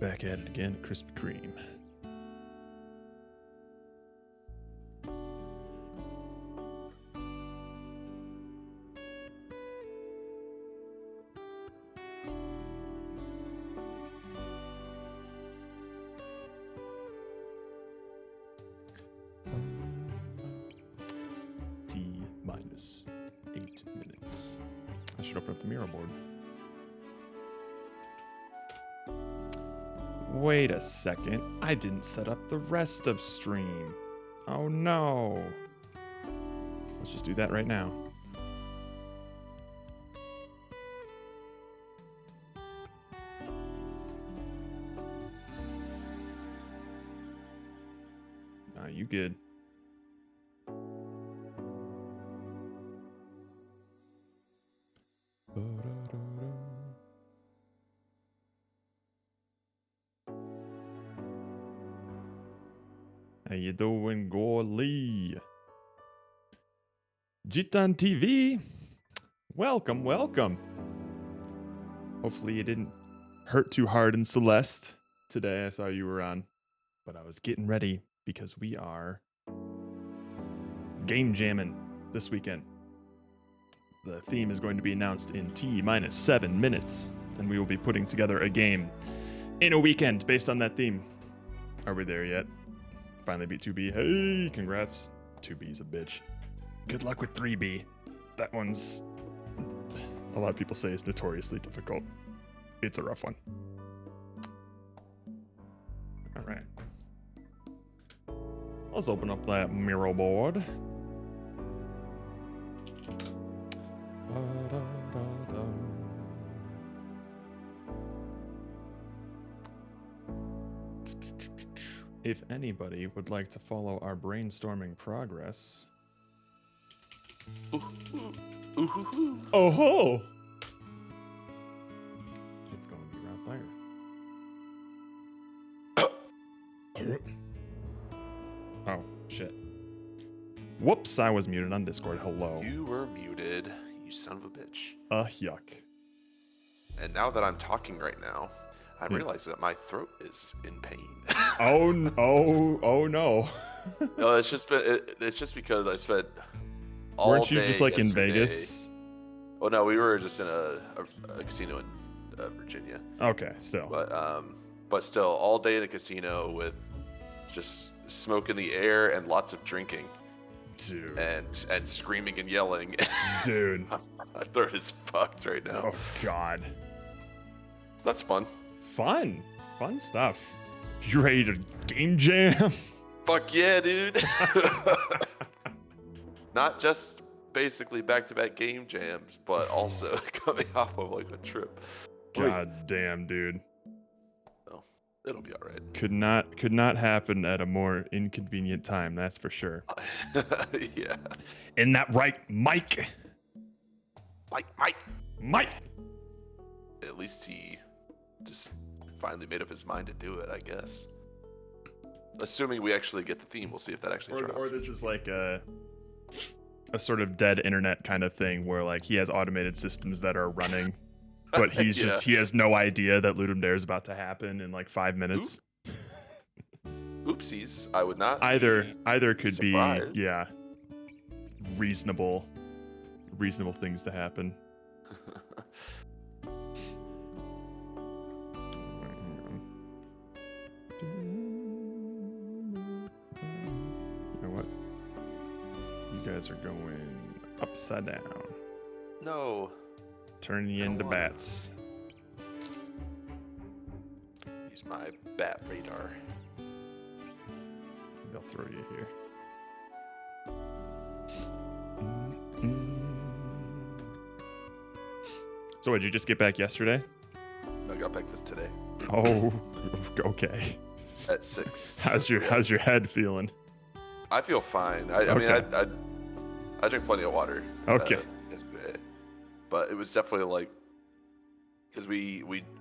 Back at it again, Krispy Kreme. T-8 minutes. I should open up the Miro board. Wait a second. I didn't set up the rest of stream. Oh no. Let's just do that right now. Nah, you good. How you doing, Gorley? Jitan TV, welcome, welcome. Hopefully you didn't hurt too hard in Celeste today. I saw you were on, but I was getting ready because we are game jamming this weekend. The theme is going to be announced in T-7 minutes, and we will be putting together a game in a weekend based on that theme. Are we there yet? Finally beat 2B. Hey, congrats. 2B's a bitch. Good luck with 3B. That one's, a lot of people say, is notoriously difficult. It's a rough one. All right. Let's open up that Miro board. If anybody would like to follow our brainstorming progress. Oh ho! It's going to be round fire. Oh, shit. Whoops, I was muted on Discord. Hello. You were muted, you son of a bitch. Yuck. And now that I'm talking right now, I realize that my throat is in pain. Oh no! No, it's just because I spent all Weren't you day just like yesterday. in Vegas? Oh no, we were just in a casino in Virginia. Okay, still. But still, all day in a casino with just smoke in the air and lots of drinking. Dude. And screaming and yelling. Dude. My throat is fucked right now. Oh god. So that's fun. Fun stuff. You ready to game jam? Fuck yeah, dude. Not just basically back-to-back game jams, but also coming off of like a trip. God damn, dude. Well, it'll be all right. Could not happen at a more inconvenient time, that's for sure. Yeah. Isn't that right, Mike? Mike! At least he just finally made up his mind to do it, I guess. Assuming we actually get the theme, we'll see if that actually drops. Or this is like a sort of dead internet kind of thing where like he has automated systems that are running, but he's just he has no idea that Ludum Dare is about to happen in like 5 minutes. Oopsies, I would not. Either could surprised. be reasonable things to happen. You know what? You guys are going upside down. No. Turn you into bats. Use my bat radar. Maybe I'll throw you here. So did you just get back yesterday? I got back this today. Oh, okay. At 6. How's your head feeling? I feel fine. I mean, I drink plenty of water. Okay. Yesterday, but it was definitely like, because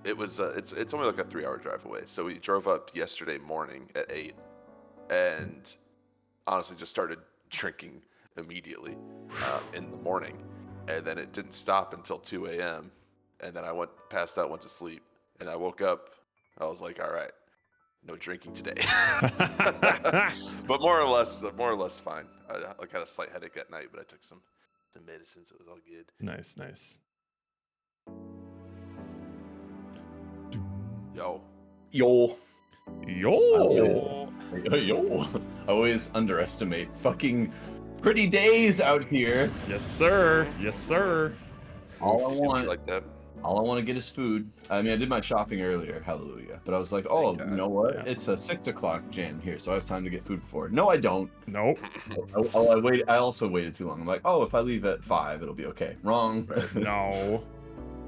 it's only like a 3-hour drive away. So we drove up yesterday morning at 8, and honestly just started drinking immediately in the morning, and then it didn't stop until 2 a.m. And then I passed out, went to sleep, and I woke up I was like, all right, no drinking today. But more or less fine. I had a slight headache at night, but I took some medicine, so it was all good. Nice, nice. Yo. Yo. Yo. Yo. I always underestimate fucking pretty days out here. Yes, sir. Yes, sir. All I want, like that. all I want to get is food. I mean, I did my shopping earlier, hallelujah. But I was like, oh, you know what? Yeah. It's a 6 o'clock jam here, so I have time to get food before. No, I don't. Nope. I also waited too long. I'm like, oh, if I leave at 5, it'll be okay. Wrong. No.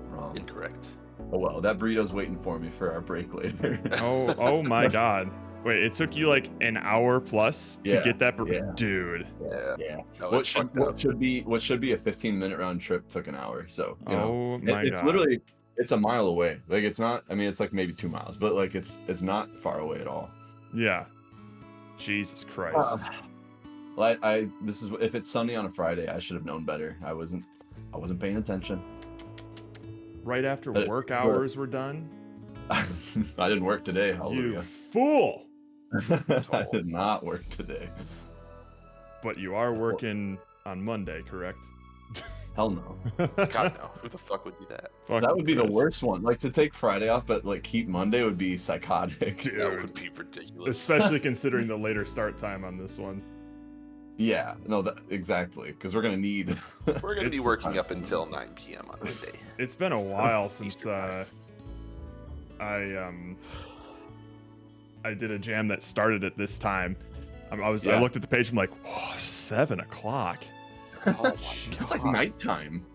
Wrong. Incorrect. Oh well, that burrito's waiting for me for our break later. Oh my God. Wait, it took you like an hour plus to get that dude. Yeah. No, What it's should fucked up. be a 15-minute round trip took an hour. So you know, Oh my it's God. literally it's a mile away. Like it's not. I mean, it's like maybe 2 miles, but like it's not far away at all. Yeah. Jesus Christ. Well, this is if it's Sunday on a Friday, I should have known better. I wasn't paying attention. Right after But- work hours were done. I didn't work today. You Hallelujah. fool. I did not work today. But you are working on Monday, correct? Hell no. God no. Who the fuck would do that? That would be the worst one. Like to take Friday off, but like keep Monday would be psychotic. Dude. That would be ridiculous. Especially considering the later start time on this one. Yeah, no, exactly, because we're gonna need. We're gonna be It's- working up until 9 p.m. on Monday. It's been a while since Eastern I did a jam that started at this time. I Yeah. looked at the page. I'm like, oh, 7 o'clock. Oh my God. It's like nighttime.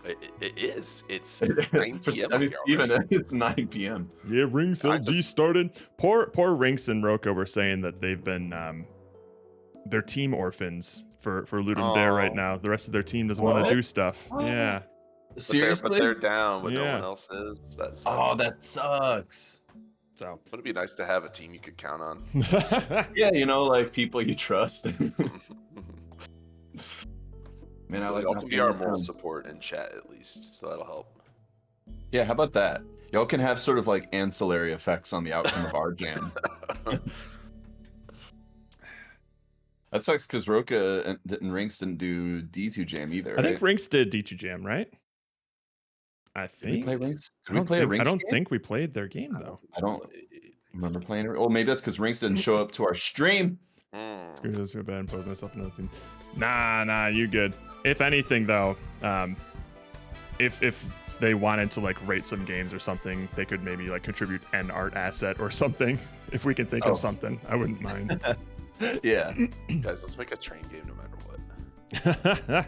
It is. It's 9 p.m. I mean, here even already. it's 9 p.m. Yeah, Rinks I LG just- started. Poor Rinks and Roko were saying that they've been they're team orphans for Ludum Dare right Oh. now. The rest of their team doesn't want What? to do stuff. Yeah. Seriously? But they're down when no Yeah. one else is. That sucks. Oh, that sucks. So. Would it be nice to have a team you could count on? Yeah, you know, like people you trust. Man, I like Y'all not can be being our with moral them. support in chat at least, so that'll help. Yeah, how about that? Y'all can have sort of like ancillary effects on the outcome of our jam. That sucks because Roka and Rinks didn't do D2 jam either. I think right? Rinks did D2 Jam, right? I Did we think. play Rinks? Did I we don't play a think- Rinks I don't game? think we played their game though. I don't remember playing it. Well, maybe that's because Rinks didn't show up to our stream. Mm. Screw this, go bad and put myself in another thing. Nah, you good. If anything though, if they wanted to like rate some games or something, they could maybe like contribute an art asset or something. If we can think Oh. of something, I wouldn't mind. Yeah. Guys, let's make a train game no matter what. Yeah,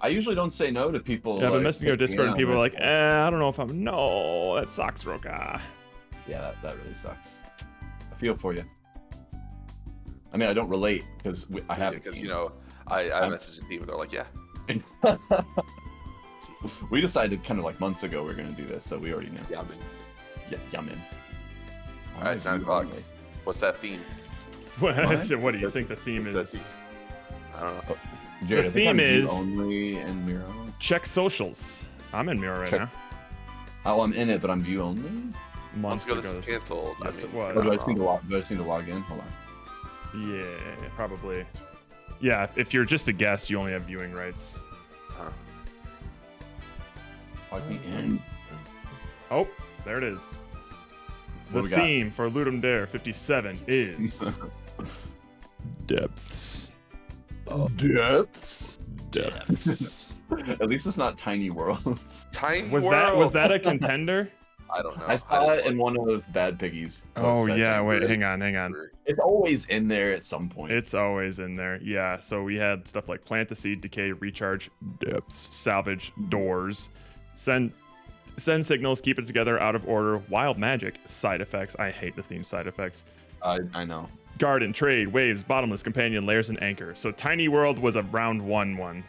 I usually don't say no to people. I've been like, messaging our picking Discord and on people are like, Rinks. I don't know if I'm. No, that sucks, Roka. Yeah, that really sucks. I feel for you. I mean, I don't relate because I have. Because you know, I messaged the team and they're like, yeah. We decided kind of like months ago we're gonna do this, so we already knew. Yeah, I mean, Yeah, yummin. All right, it's 9 o'clock. What's that theme? So what do you think the theme What's that is? I don't know. Jared, The I think I'm theme view is- only and Miro. Check socials. I'm in Mirror right Check- now. Oh, I'm in it, but I'm view only. Months Months ago, ago, this was canceled. Yes, it Or was. do I don't just need know. to log? Do I just need to log in? Hold on. Yeah, probably. Yeah, if you're just a guest, you only have viewing rights. Huh. Log me in. Oh, there it is. What The we got? theme for Ludum Dare 57 is depths. Depths. Depths. At least it's not tiny worlds. Tiny was World. that a contender? I don't know. I saw it didn't in one of Bad Piggy's. Oh posts, I yeah, think. wait, hang on. It's always in there at some point. It's always in there. Yeah, so we had stuff like plant the seed, decay, recharge, depths, salvage, doors, send signals, keep it together, out of order, wild magic, side effects. I hate the theme side effects. I know. Garden, trade, waves, bottomless, companion, layers, and anchor. So Tiny World was a round one.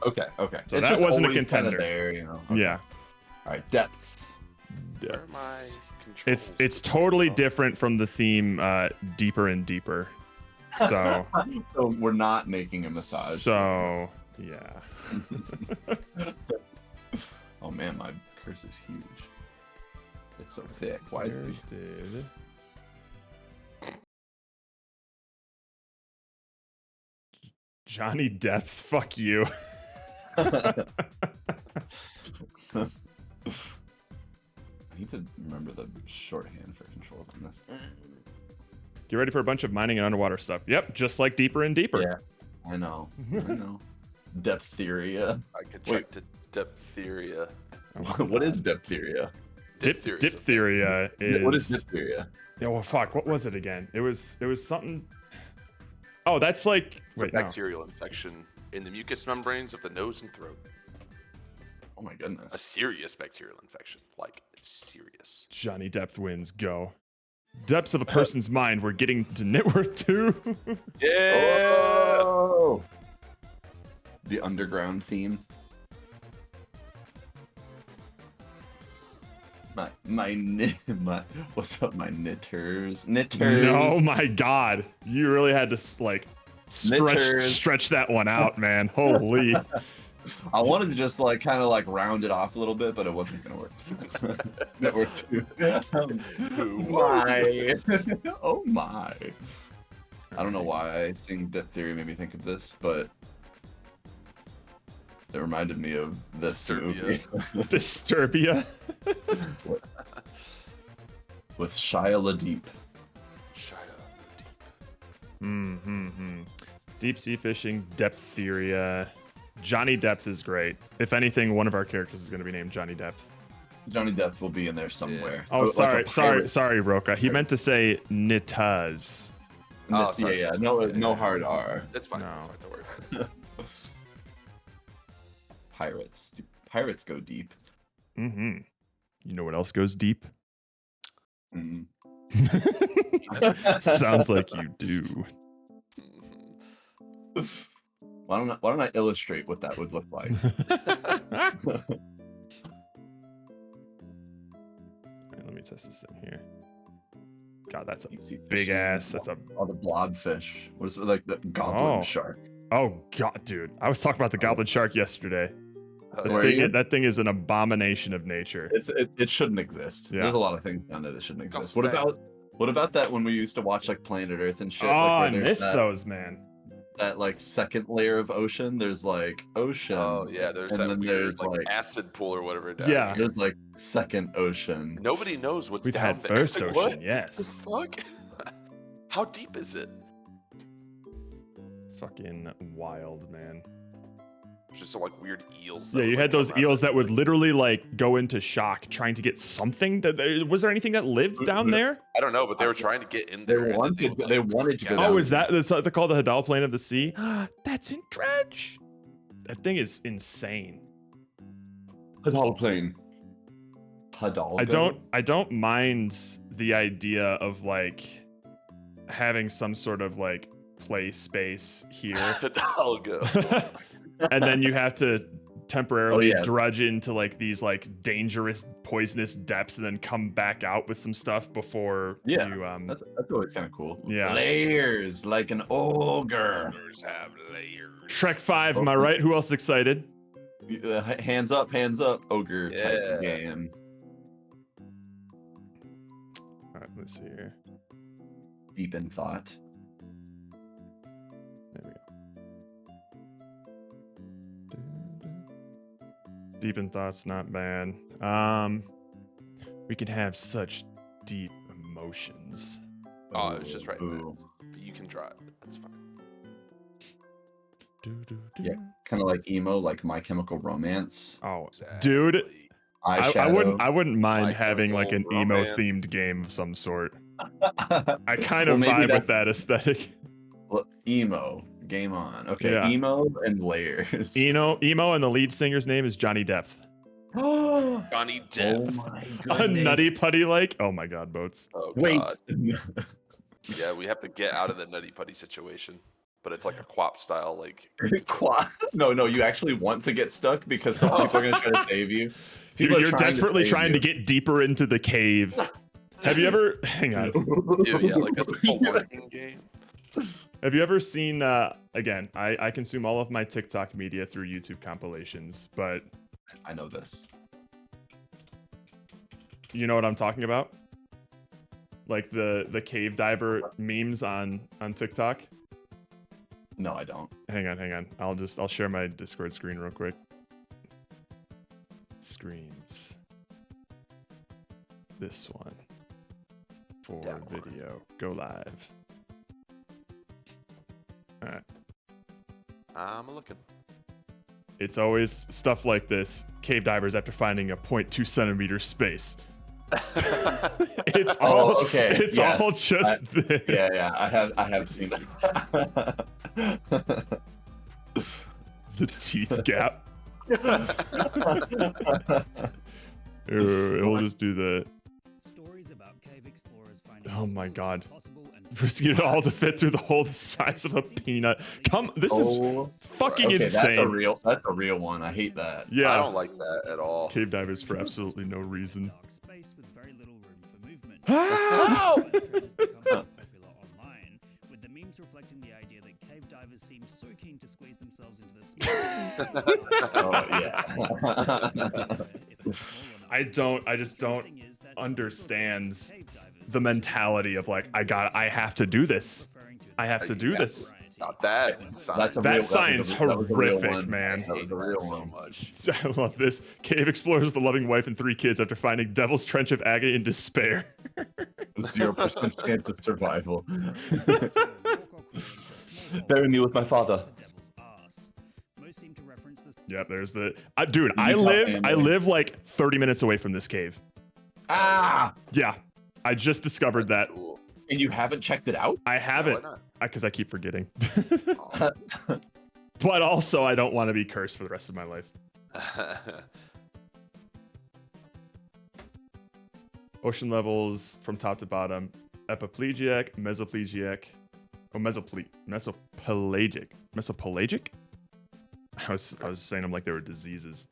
Okay. So It's that just wasn't a always kinda contender. There, you know. Okay. Yeah. All right. Depths. Where are my Depths. controls? It's totally Oh. different from the theme deeper and deeper. So So we're not making a massage. so yeah. Oh man, my curse is huge. It's so thick. Why is it? Did Johnny Depp? Fuck you. I need to remember the shorthand for controls on this. Get ready for a bunch of mining and underwater stuff. Yep, just like Deeper and Deeper. Yeah, I know. I know. Diphtheria. I could check to diphtheria. What is diphtheria? Diphtheria is. What is diphtheria? Yeah, well, fuck. What was it again? It was something. Oh, that's like. It's Wait, a bacterial infection in the mucous membranes of the nose and throat. Oh my A goodness. serious bacterial infection, like serious. Johnny Depp wins. Go. Depths of a person's mind. We're getting to Networth 2. Yeah. Oh! The underground theme. My what's up, my knitters? Oh my god. You really had to like Knitters. stretch that one out, man. Holy. I wanted to just like kind of like round it off a little bit, but it wasn't gonna work. Network 2. My. Oh my. I don't know why seeing Diphtheria made me think of this, but it reminded me of this movie. Disturbia. With Shia LaDeep. Mm-hmm. Deep sea fishing, Diphtheria. Johnny Depth is great. If anything, one of our characters is going to be named Johnny Depth. Johnny Depp will be in there somewhere. Oh, Like sorry, Roka. He meant to say Nitaz. Oh, sorry. Yeah. No hard R. That's fine. No. That's fine. Don't worry. Pirates. Pirates go deep. Mm-hmm. You know what else goes deep? Mm. Sounds like you do. Why don't I illustrate what that would look like? Alright, let me test this thing here. God, that's a Deep-sea big fishing. ass. That's a. Oh, the blobfish. What is it, like the goblin Oh. shark? Oh god, dude. I was talking about the goblin shark yesterday. Where are you? That thing is an abomination of nature. It shouldn't exist. Yeah. There's a lot of things down there that shouldn't exist. Oh, What about that when we used to watch like Planet Earth and shit? Oh, I like, where there's miss those, man. that like second layer of ocean. There's like ocean. Oh yeah, there's and that then weird there's like, like acid pool or whatever down Yeah. here. there's like second ocean. Nobody knows what's We've down had there. first Like, ocean, what the yes. fuck? How deep is it? Fucking wild, man. Just some like weird eels. Yeah, that you would, had like, those come out. eels that would literally like go into shock trying to get something. Was there anything that lived down there? I don't know, but they were trying to get in They there. and then wanted- would, like, they wanted to go freak down. out. Oh, is that's what they call the Hadal Plain of the Sea? That's in Dredge. That thing is insane. Hadal plane. Hadal. I don't mind the idea of like having some sort of like play space here. I'll go. And then you have to temporarily Oh, yeah. drudge into like these like dangerous poisonous depths and then come back out with some stuff before Yeah, you That's always kind of cool. Yeah. Layers like an ogre. Layers have layers. Shrek 5, am I right? Who else excited? Hands up, ogre Yeah. type game. All right, let's see here. Deep in thought. There we go. Deep in thought's not bad. We can have such deep emotions. Oh, it was just right there. Ooh. But you can draw it. That's fine. Yeah. Kind of like emo, like My Chemical Romance. Oh, dude, Exactly. Eyeshadow. I wouldn't mind My having like an Chemical emo Romance. themed game of some sort. I kind of Well, maybe vibe with that aesthetic. Well, emo. Game on. Okay, Yeah. emo and layers. Emo, and the lead singer's name is Johnny Depth. Oh Johnny Depp. my A goodness. nutty putty like. Oh my god, boats. Oh, Wait. God. Yeah, we have to get out of the nutty putty situation. But it's like a quap style, like No, you actually want to get stuck because some people are gonna try to save you. People are You're trying to desperately save trying to you. get deeper into the cave. Have you ever? Hang on. yeah, like a simple working game. Have you ever seen? Again, I consume all of my TikTok media through YouTube compilations, but I know this. You know what I'm talking about? Like the cave diver memes on TikTok. No, I don't. Hang on. I'll share my Discord screen real quick. Screens. This one. For video. Go live. Alright. I'm looking. It's always stuff like this. Cave divers after finding a 0.2 centimeter space. It's all okay. It's yes. all just this. Yeah. I have seen that. The teeth gap. It'll just do the. Stories about cave explorers finding Oh my god. possible and Risking it all to fit through the hole the size of a peanut. This is fucking okay, insane. That's a real one. I hate that. Yeah. I don't like that at all. Cave divers for absolutely no reason. dark space with very little room for movement. Ah! The trend has become more popular online, with the memes reflecting the idea that cave divers seem so keen to squeeze themselves into the small. I just don't understand the mentality of like, I have to do this. I have to do this. Not that sign. That sign's that was a real horrific, one. man. That was a real so one. much. I love this. Cave explores with a loving wife and 3 kids after finding Devil's Trench of agony and despair. 0% chance of survival. Bury me with my father. Yep, there's the dude. I live like 30 minutes away from this cave. Ah! Yeah, I just discovered that. Cool. And you haven't checked it out? I haven't, why not? because I keep forgetting. Aw. But also, I don't want to be cursed for the rest of my life. Ocean levels from top to bottom: epiplegic, mesoplegic, mesopelagic. I was saying them like they were diseases.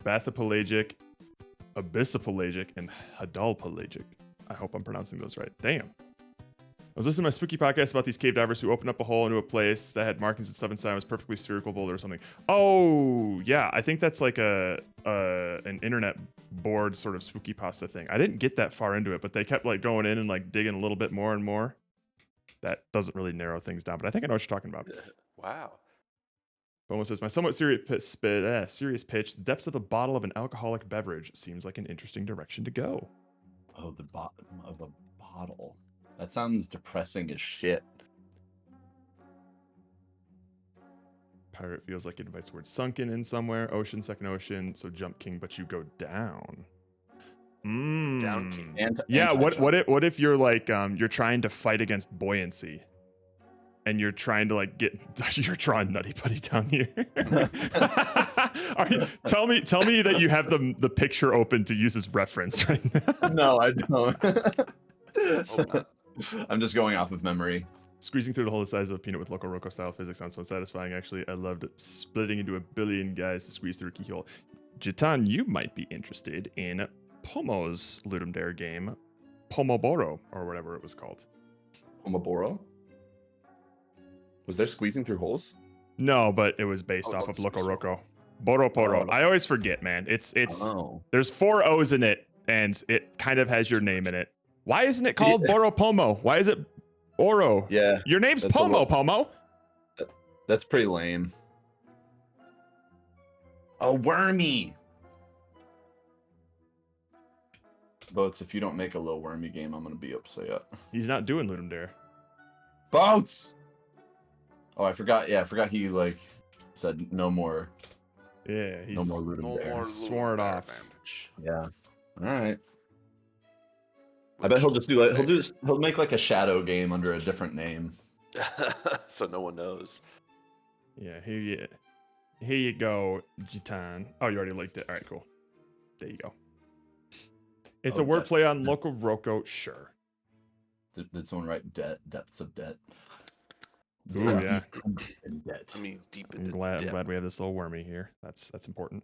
Bathopelagic, abyssopelagic, and hadalpelagic. I hope I'm pronouncing those right. Damn. I was listening to my spooky podcast about these cave divers who opened up a hole into a place that had markings and stuff inside. It was perfectly spherical boulder or something. Oh, yeah. I think that's like an internet board sort of spooky pasta thing. I didn't get that far into it, but they kept like going in and like digging a little bit more and more. That doesn't really narrow things down, but I think I know what you're talking about. Wow. Bomo says, my somewhat serious pitch, the depths of a bottle of an alcoholic beverage seems like an interesting direction to go. Oh, the bottom of a bottle. That sounds depressing as shit. Pirate feels like it invites the word sunken in somewhere. Ocean, second ocean. So jump king, but you go down. Down king. Yeah. What if you're like you're trying to fight against buoyancy, and you're trying to like get you're drawing Nutty Putty down here. Tell me that you have the picture open to use as reference right now. No, I don't. Hope not. I'm just going off of memory. Squeezing through the hole the size of a peanut with Loco Roco style physics sounds so satisfying. Actually, I loved it. Splitting into a billion guys to squeeze through a keyhole. Jitan, you might be interested in Pomo's Ludum Dare game, Pomoboro, or whatever it was called. Pomoboro? Was there squeezing through holes? No, but it was based off of Loco Roco. Boro Poro. I always forget, man. It's there's 4 O's in it, and it kind of has your name in it. Why isn't it called Boro Pomo? Why is it Oro? Yeah. Your name's Pomo, Pomo. That's pretty lame. A wormy. Boats, if you don't make a low wormy game, I'm gonna be upset. He's not doing Ludum Dare. Boats. Oh, I forgot. Yeah, I forgot he like said no more. Yeah, he's No more Ludum Dare. more Sworn Ludum Dare off. damage. Yeah. All right. I bet he'll just do like he'll make like a shadow game under a different name. So no one knows. Yeah, here you go, Jitan. Oh, you already liked it. All right, cool. There you go. It's a wordplay on Loco Roco, sure. Did someone write depths of debt? Ooh, yeah. In debt. I mean, deep I'm into glad depth. we have this little wormy here. That's important.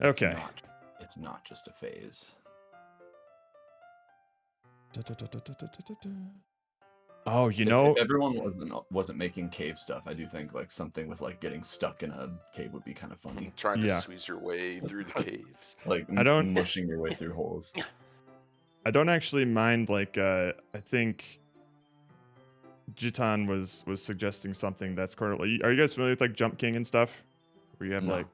Okay. It's not just a phase. Oh, you If know, everyone wasn't making cave stuff, I do think like something with like getting stuck in a cave would be kind of funny. Trying to Yeah. squeeze your way through the caves. Like I don't- mushing your way through holes. I don't actually mind. Like, I think Jitan was suggesting something that's currently. Are you guys familiar with like Jump King and stuff? Where you have No. like,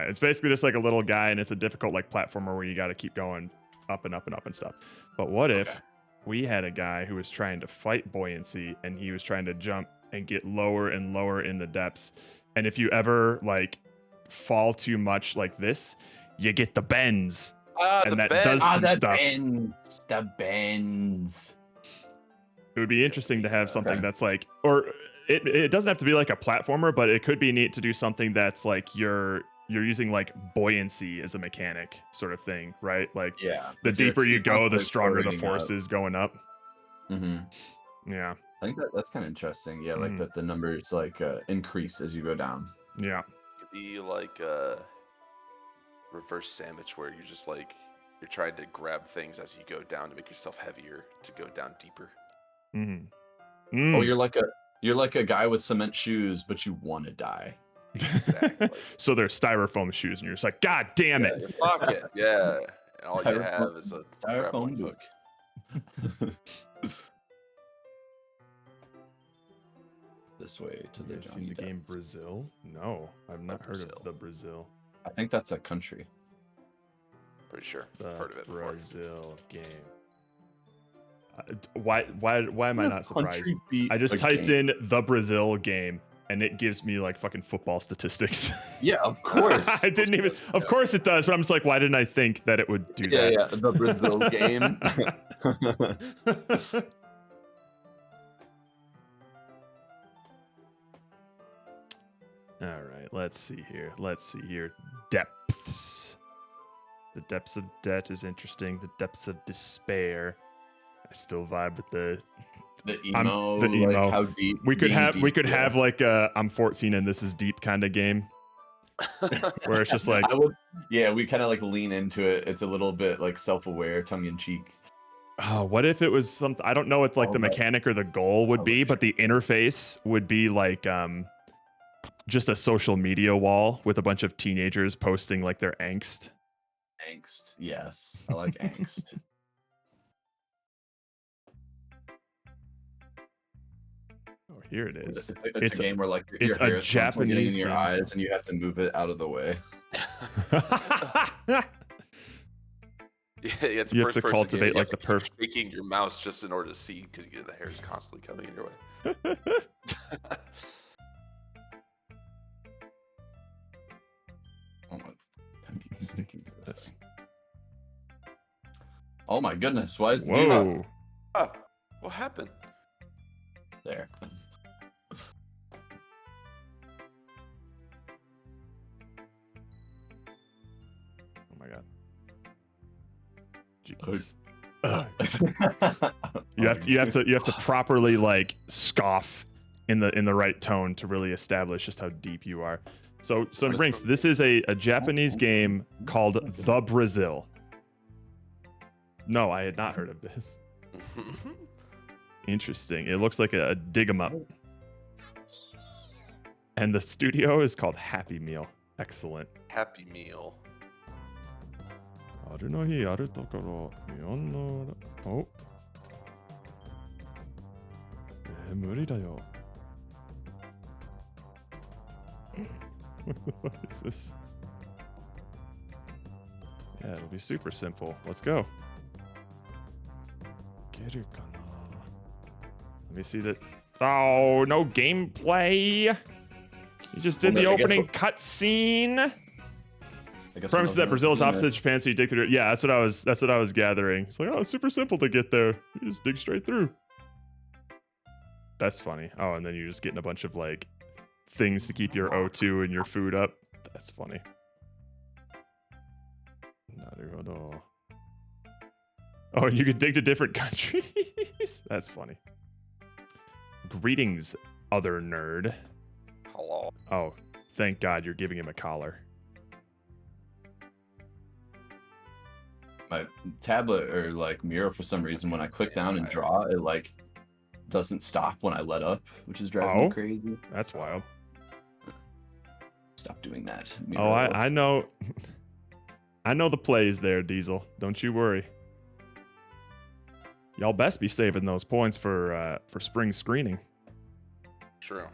it's basically just like a little guy, and it's a difficult like platformer where you got to keep going up and up and up and stuff. But what if we had a guy who was trying to fight buoyancy, and he was trying to jump and get lower and lower in the depths, and if you ever like fall too much like this, you get the bends. And The that bed. does some the stuff. bends. The bends. It would be interesting to have something that's like, or it doesn't have to be like a platformer, but it could be neat to do something that's like you're using like buoyancy as a mechanic sort of thing, right? Like Yeah. the Like, you're deeper you go, the constantly stronger the floating force up. is going up. Mm-hmm. Yeah. I think that's kind of interesting. Yeah, like Mhm. that the numbers like increase as you go down. Yeah. It could be like a reverse sandwich where you're just like you're trying to grab things as you go down to make yourself heavier to go down deeper. Mm-hmm. Oh, you're like a guy with cement shoes, but you want to die. Exactly. So they're styrofoam shoes, and you're just like, God damn Yeah, it. you fuck it. Yeah. And all you Styrofoam- have is a grappling styrofoam hook. This way to the Have you seen Johnny the game Depp. Brazil? No, I've not heard Brazil. of the Brazil. I think that's a country. Pretty sure. The I've heard of it before. Brazil game. Why am I not surprised? Country beat I just a typed game. in the Brazil game, and it gives me like fucking football statistics. Yeah, of course. I didn't even. Of course it does, but I'm just like, why didn't I think that it would do Yeah, that? yeah, the Brazil game. All right, let's see here. Depths. The depths of debt is interesting. The depths of despair. I still vibe with the emo, the emo. like how deep. We could being have deep- like a I'm 14 and this is deep kind of game where it's just like, yeah, we kind of like lean into it. It's a little bit like self-aware, tongue-in-cheek. oh, what if it was something, I don't know what like Oh, the but- mechanic or the goal would be, but the interface would be like just a social media wall with a bunch of teenagers posting like their angst. Angst, yes, I like angst. Oh, here it is. It's It's a game where like it's your a hair is constantly getting in Japanese your game. eyes, and you have to move it out of the way. Yeah, it's You have first to person cultivate, game. You like, have the to keep perf- shaking your mouse just in order to see because the hair is constantly coming in your way. Oh my, pen keeps sticking to this That's- thing. Oh my goodness, why is it doing that? Whoa. Ah, what happened? There. Oh my god. Jesus. Ugh. You have to properly like scoff in the right tone to really establish just how deep you are. So Rinks, this is a Japanese game called The Brazil. No, I had not heard of this. Interesting. It looks like a dig 'em up. And the studio is called Happy Meal. Excellent. Happy Meal. あるの日あるところ日本のお無理だよ What is this? Yeah, it'll be super simple. Let's go. いけるかな Let me see that. Oh, no gameplay. You just did Well, the I guess opening what- cutscene. I guess Premise is we'll that Brazil is know. opposite of Japan, so you dig through it. Yeah, that's what I was gathering. It's like, oh, it's super simple to get there. You just dig straight through. That's funny. Oh, and then you're just getting a bunch of like things to keep your O2 and your food up. That's funny. Naruhodo. Oh, and you can dig to different countries. That's funny. Greetings, other nerd. Hello. Oh, thank God you're giving him a collar. My tablet or like mirror for some reason when I click down and draw, it like doesn't stop when I let up, which is driving me crazy. That's wild. Stop doing that. Oh, I know. I know the plays there, Diesel. Don't you worry. Y'all best be saving those points for spring screening. True.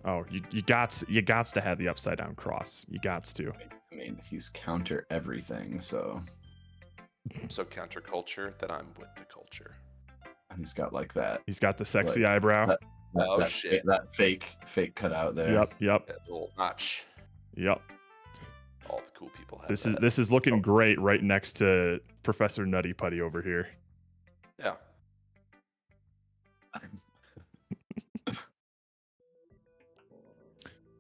Oh, you gots to have the upside down cross. You gots to. I mean, he's counter everything, so. I'm so counterculture that I'm with the culture. And he's got like that. He's got the sexy eyebrow. Shit. That fake cutout there. Yep. That little notch. Yep. All the cool people have This that. is looking great right next to Professor Nutty Putty over here. Yeah.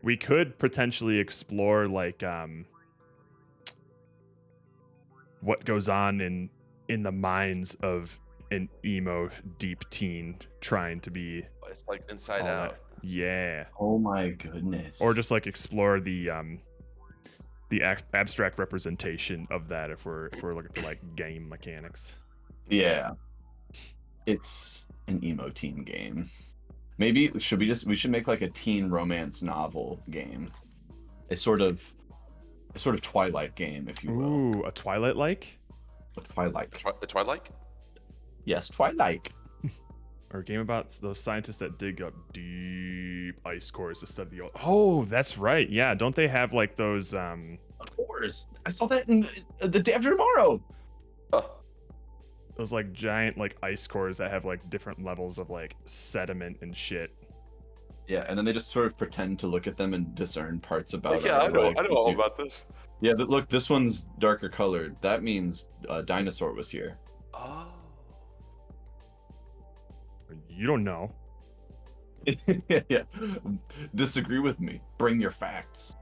We could potentially explore like what goes on in the minds of an emo deep teen trying to be It's like Inside all Out. that. Yeah. Oh my goodness. Or just like explore the abstract representation of that if we're looking for like game mechanics. Yeah. It's an emo teen game. Maybe we should make like a teen romance novel game. A sort of Twilight game, if you will. Ooh, a Twilight like? A Twilight. The Twilight? Yes, Twilight. Or a game about those scientists that dig up deep ice cores to study the. Oh, that's right. Yeah, don't they have like those? Of course, I saw that in The Day After Tomorrow. Those like giant like ice cores that have like different levels of like sediment and shit. Yeah, and then they just sort of pretend to look at them and discern parts about. Yeah, I know all about this. Yeah, look, this one's darker colored. That means a dinosaur was here. Oh. You don't know. Yeah. Disagree with me. Bring your facts.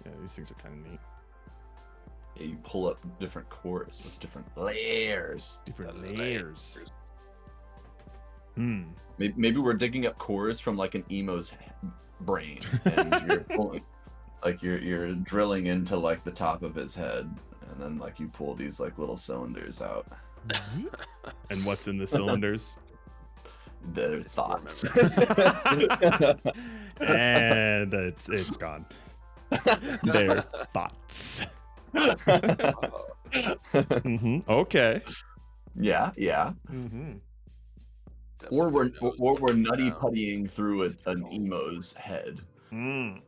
Yeah, these things are kind of neat. Yeah, you pull up different cores with different layers. Different layers. Hmm. Maybe we're digging up cores from like an emo's brain, and you're pulling, like you're drilling into like the top of his head, and then like you pull these like little cylinders out. And what's in the cylinders? Their thoughts. And it's gone. Their thoughts. Okay. Yeah. Mm-hmm. Or we're nutty puttying through an emo's head. Mm.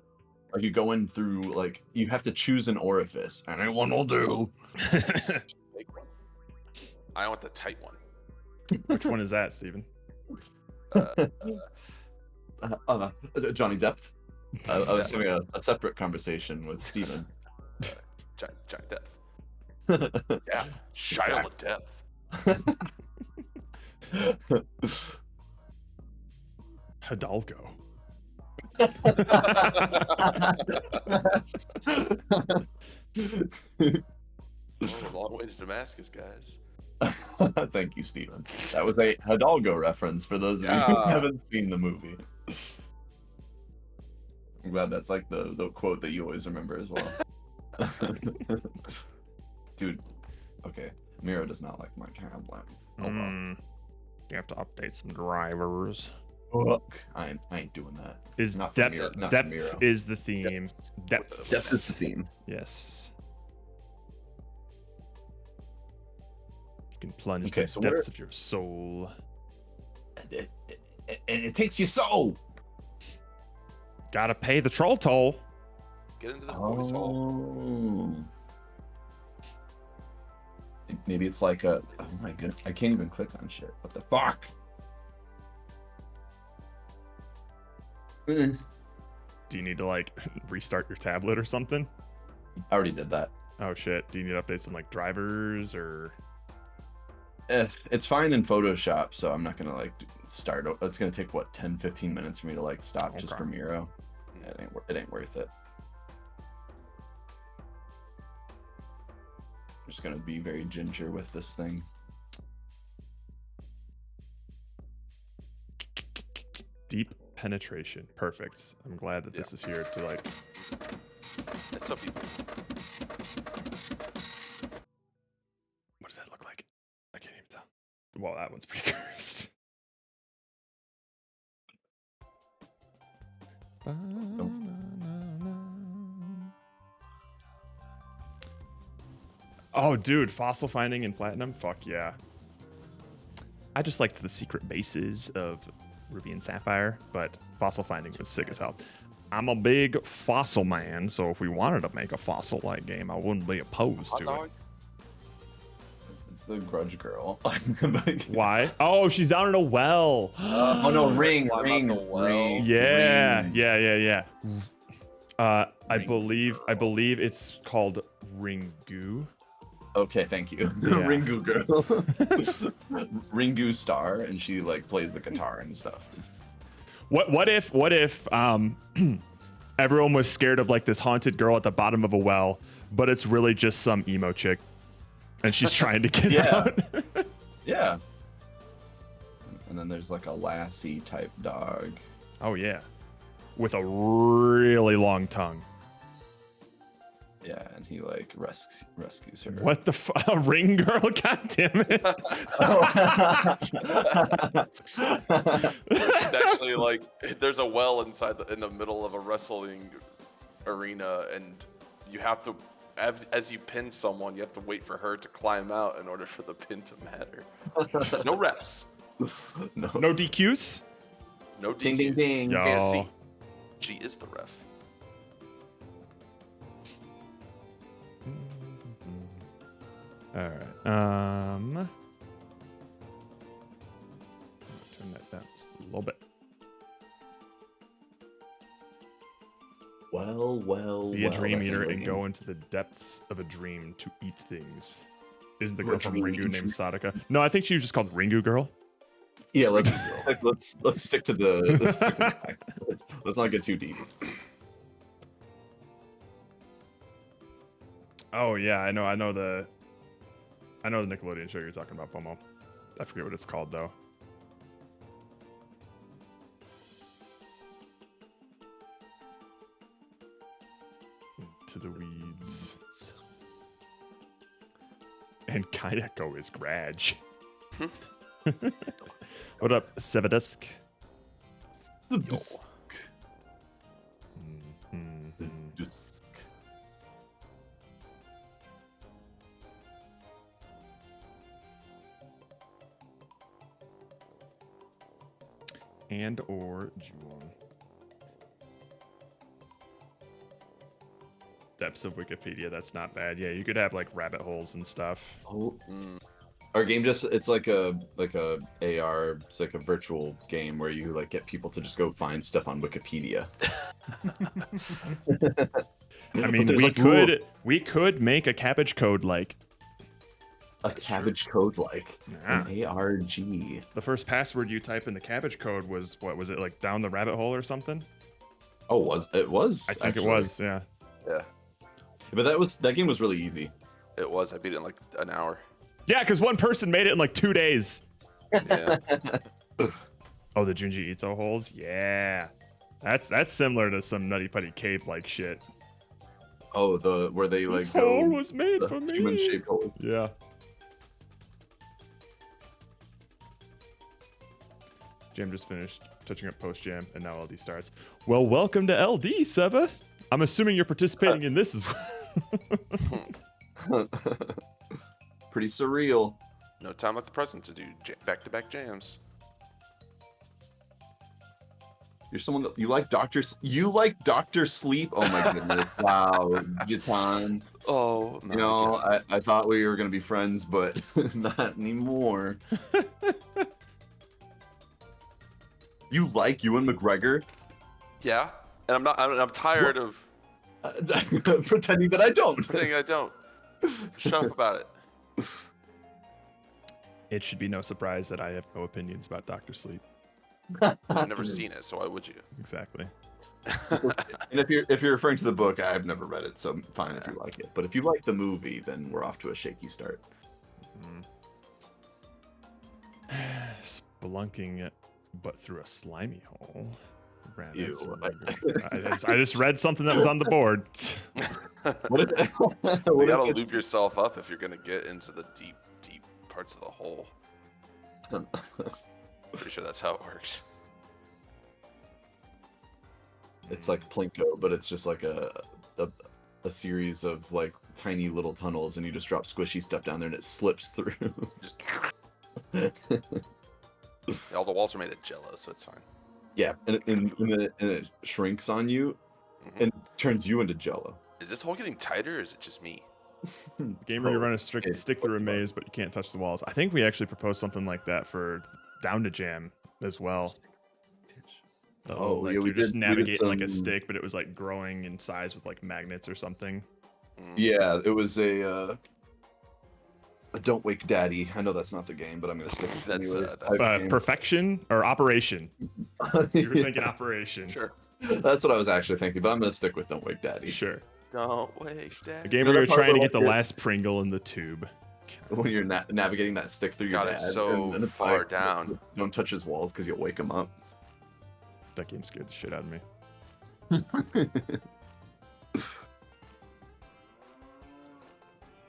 Like you go in through, like you have to choose an orifice, and anyone will do. Big one. I want the tight one. Which one is that, Steven? Johnny Depp. I was having a separate conversation with Steven. Johnny Depp. Yeah, Shia LaDeath. Hidalgo. A long way to Damascus, guys. Thank you, Steven. That was a Hidalgo reference for those of you who haven't seen the movie. I'm glad that's like the quote that you always remember as well. Dude, okay. Miro does not like my tablet. Oh, well. You have to update some drivers. Look, I ain't doing that. Is Not for Miro, not for Miro. depth is the theme. Depth Depth is the theme. Yes. You can plunge Okay, the so depths of your soul. And it takes your soul. Gotta pay the troll toll. Get into this boy's hole. Maybe it's like a. Oh my goodness! I can't even click on shit. What the fuck? Do you need to like restart your tablet or something? I already did that. Oh shit! Do you need to update some like drivers or? It's fine in Photoshop, so I'm not gonna like start. It's gonna take what 10-15 minutes for me to like stop just for Miro. It ain't worth it. I'm just gonna be very ginger with this thing. Deep penetration. Perfect. I'm glad that this is here to like. It's so people. What does that look like? I can't even tell. Well, that one's pretty cursed. Oh, dude, fossil finding in platinum? Fuck yeah. I just liked the secret bases of Ruby and Sapphire, but fossil finding was sick as hell. I'm a big fossil man, so if we wanted to make a fossil-like game, I wouldn't be opposed to it. It's the Grudge Girl. Why? Oh, she's down in a well. Oh no, ring. Yeah. I Ring believe girl. it's called Ringu. Okay, thank you. Yeah. Ringu girl. Ringu star, and she like plays the guitar and stuff. What if everyone was scared of like this haunted girl at the bottom of a well, but it's really just some emo chick, and she's trying to get out? Yeah. And then there's like a lassie type dog. Oh yeah, with a really long tongue. Yeah, and he like rescues her. What the a ring girl? God damn it! It's actually like there's a well in the middle of a wrestling arena, and you have to, as you pin someone, you have to wait for her to climb out in order for the pin to matter. No refs. No DQs. No DQ. Ding ding ding. Yo. Yeah, see, she is the ref. All right. Turn that down just a little bit. Well. Be a dream that's eater and intriguing. go into the depths of a dream to eat things. Is the girl Which from dream Ringu eater? named Sadaka? No, I think she was just called Ringu Girl. Yeah, let's stick to the. Let's not get too deep. Oh yeah, I know the Nickelodeon show you're talking about, Pomo. I forget what it's called though. Into the weeds. And Kayako is Grudge. What up, Sevadusk? And or Jewel. Depths of Wikipedia, that's not bad. Yeah, you could have like rabbit holes and stuff. Oh. Our game it's like a AR, it's like a virtual game where you like get people to just go find stuff on Wikipedia. I mean, we could make a cabbage code like a cabbage code like Yeah. an ARG. the first password you type in the cabbage code was what was it, like down the rabbit hole or something? Oh, it was. I think actually. it was, yeah. Yeah, But that game was really easy. it was. I beat it in like an hour. Yeah, because one person made it in like 2 days. Yeah. Oh, the Junji Ito holes? Yeah. That's similar to some Nutty Putty Cave like shit. Oh, where they This like go hole was made the for me. human-shaped hole. Yeah. Jam just finished touching up post jam, and now LD starts. Well, welcome to LD, Seva. I'm assuming you're participating in this as well. Pretty surreal. No time like the present to do back-to-back jams. You're someone that you like Doctor Sleep. Oh my goodness! Wow, Jatan. Oh, You know, I thought we were gonna be friends, but not anymore. You like Ewan McGregor? Yeah, and I'm tired of Pretending that I don't. pretending I don't. Shut up about it. It should be no surprise that I have no opinions about Dr. Sleep. I've never seen it, so why would you? Exactly. And if you're referring to the book, I've never read it, so fine if you like it. But if you like the movie, then we're off to a shaky start. Spelunking, but through a slimy hole. Brand, Ew. I just read something that was on the board. What if, You what gotta if lube yourself up if you're gonna get into the deep parts of the hole. Pretty sure that's how it works. It's like Plinko, but it's just like a series of like tiny little tunnels, and you just drop squishy stuff down there, and it slips through. Just all the walls are made of Jello, so it's fine. Yeah, and it shrinks on you, Mhm. and turns you into Jello. Is this hole getting tighter, or is it just me? Game where you Oh, run a strict it's stick through a fun. maze, but you can't touch the walls. I think we actually proposed something like that for Down to Jam as well. Oh, like yeah, we you're just did navigating like a some- stick, but it was like growing in size with like magnets or something. Mm. Yeah, it was a Don't Wake Daddy. I know that's not the game, but I'm gonna stick with it That's, anyways. that's- Type game. Perfection or Operation? You were thinking Operation. Sure. That's what I was actually thinking, but I'm gonna stick with Don't Wake Daddy. Sure. Don't wait, Dad. A game You where know you're that part trying to where, get the like, last Pringle in the tube. When you're navigating that stick through your God, dad, it's so and it's far like, down. Don't touch his walls because you'll wake him up. That game scared the shit out of me.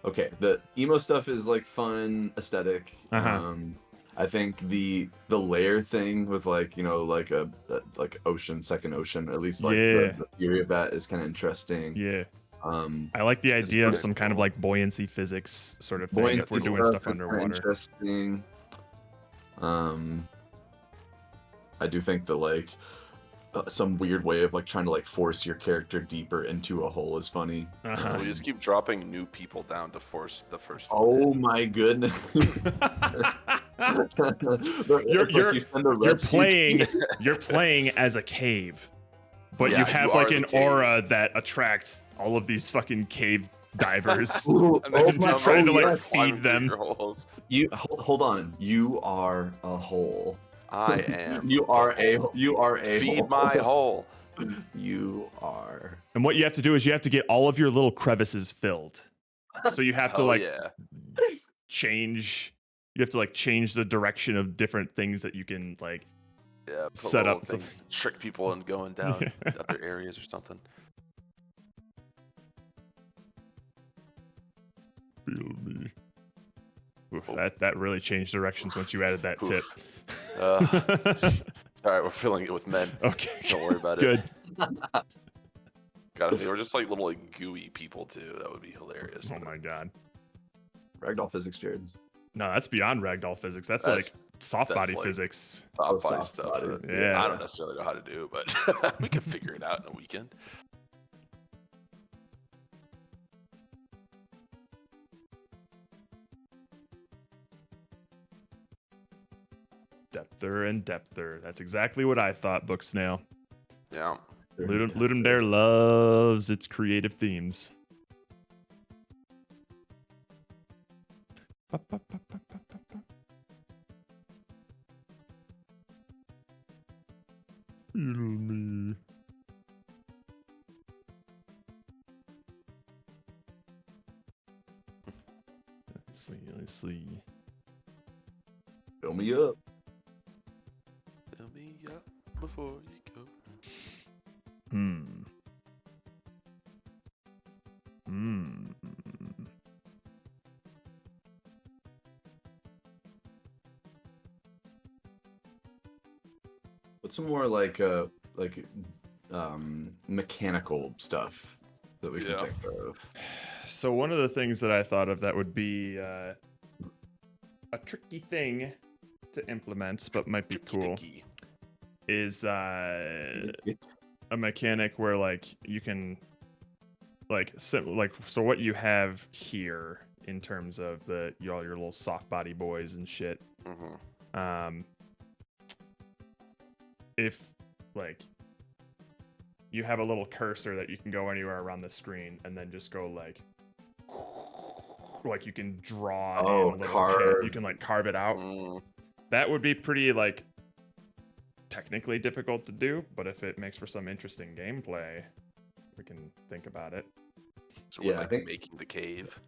Okay, the emo stuff is like fun aesthetic. Uh-huh. I think the layer thing with like like a like ocean, second ocean, at least like Yeah. the theory of that is kind of interesting. Yeah. Um, I like the It's idea of pretty some kind of cool. like buoyancy physics sort of thing if buoyancy we're doing stuff is kinda underwater. Interesting. I do think that like some weird way of like trying to like force your character deeper into a hole is funny. Uh-huh. We just keep dropping new people down to force the first one Oh in. my goodness. You're playing you're playing as a cave, but Yeah, you you have are like the an cave. aura that attracts all of these fucking cave divers. Ooh, And oh then my- you're trying to oh, like yes. Climb feed through them. your holes. You hold on. You are a hole. I am. You are a Feed hole. my hole. You are. And what you have to do is you have to get all of your little crevices filled. So you have to Hell like yeah. change. You have to like change the direction of different things that you can like. Yeah. Put Set little up some- things to trick people and going down Yeah. other areas or something. Feel me. Oof, Oh. that really changed directions once you added that tip. Oof. It's all right. We're filling it with men. Okay. Don't worry about it. Good. God, if they were just like little like gooey people too, that would be hilarious. Oh my god. Ragdoll physics, Jared. No, that's beyond ragdoll physics. That's That's- like soft that's body like- physics. Top body soft stuff. body. Yeah. I don't necessarily know how to do, but we can figure it out in a weekend. Depther and depther. That's exactly what I thought, Book Snail. Yeah. Ludum Dare loves its creative themes. Ba, ba, ba, ba, ba, ba, ba. Feel me. Let's see. Fill me up. Fill me up before you go. Hmm. Hmm. What's some more like mechanical stuff that we can Yeah. think of? So one of the things that I thought of that would be a tricky thing to implement, but might be cool, Tricky-dicky. is a mechanic where like you can so what you have here in terms of all your little soft body boys and shit. Mhm. If like you have a little cursor that you can go anywhere around the screen and then just go like you can draw in a little carve. pit. You can like carve it out. Mm, That would be pretty like technically difficult to do, but if it makes for some interesting gameplay, we can think about it. so we're Yeah, I like think- making the cave.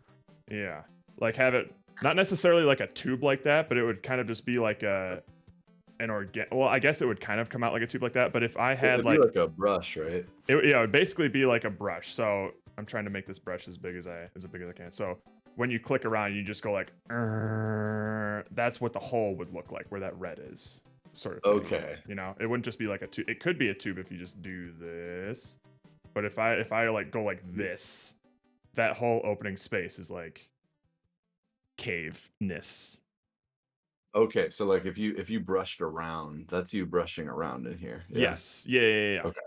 Yeah. Like have it not necessarily like a tube like that, but it would kind of just be like well, I guess it would kind of come out like a tube like that, but if I had It'd be like a brush, right? it would basically be like a brush. So I'm trying to make this brush as big as I can. So when you click around, you just go like that's what the hole would look like, where that red is, sort of thing. Okay. You know, it wouldn't just be like a tube. It could be a tube if you just do this, but if I like go like this, that whole opening space is like cave-ness. Okay, so like if you brushed around, that's you brushing around in here. Yeah. Yes. Yeah. Okay.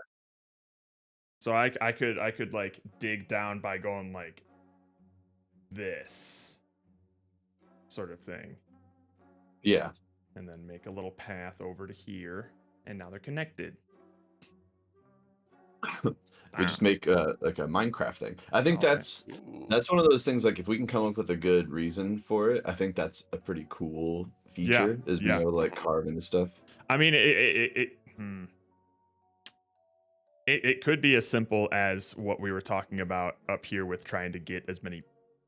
So I could like dig down by going like this sort of thing, Yeah. and then make a little path over to here, and now they're connected. We just make like a Minecraft thing. I think Okay. that's one of those things. Like if we can come up with a good reason for it, I think that's a pretty cool feature. Is being able to like carve into stuff. I mean, it could be as simple as what we were talking about up here with trying to get as many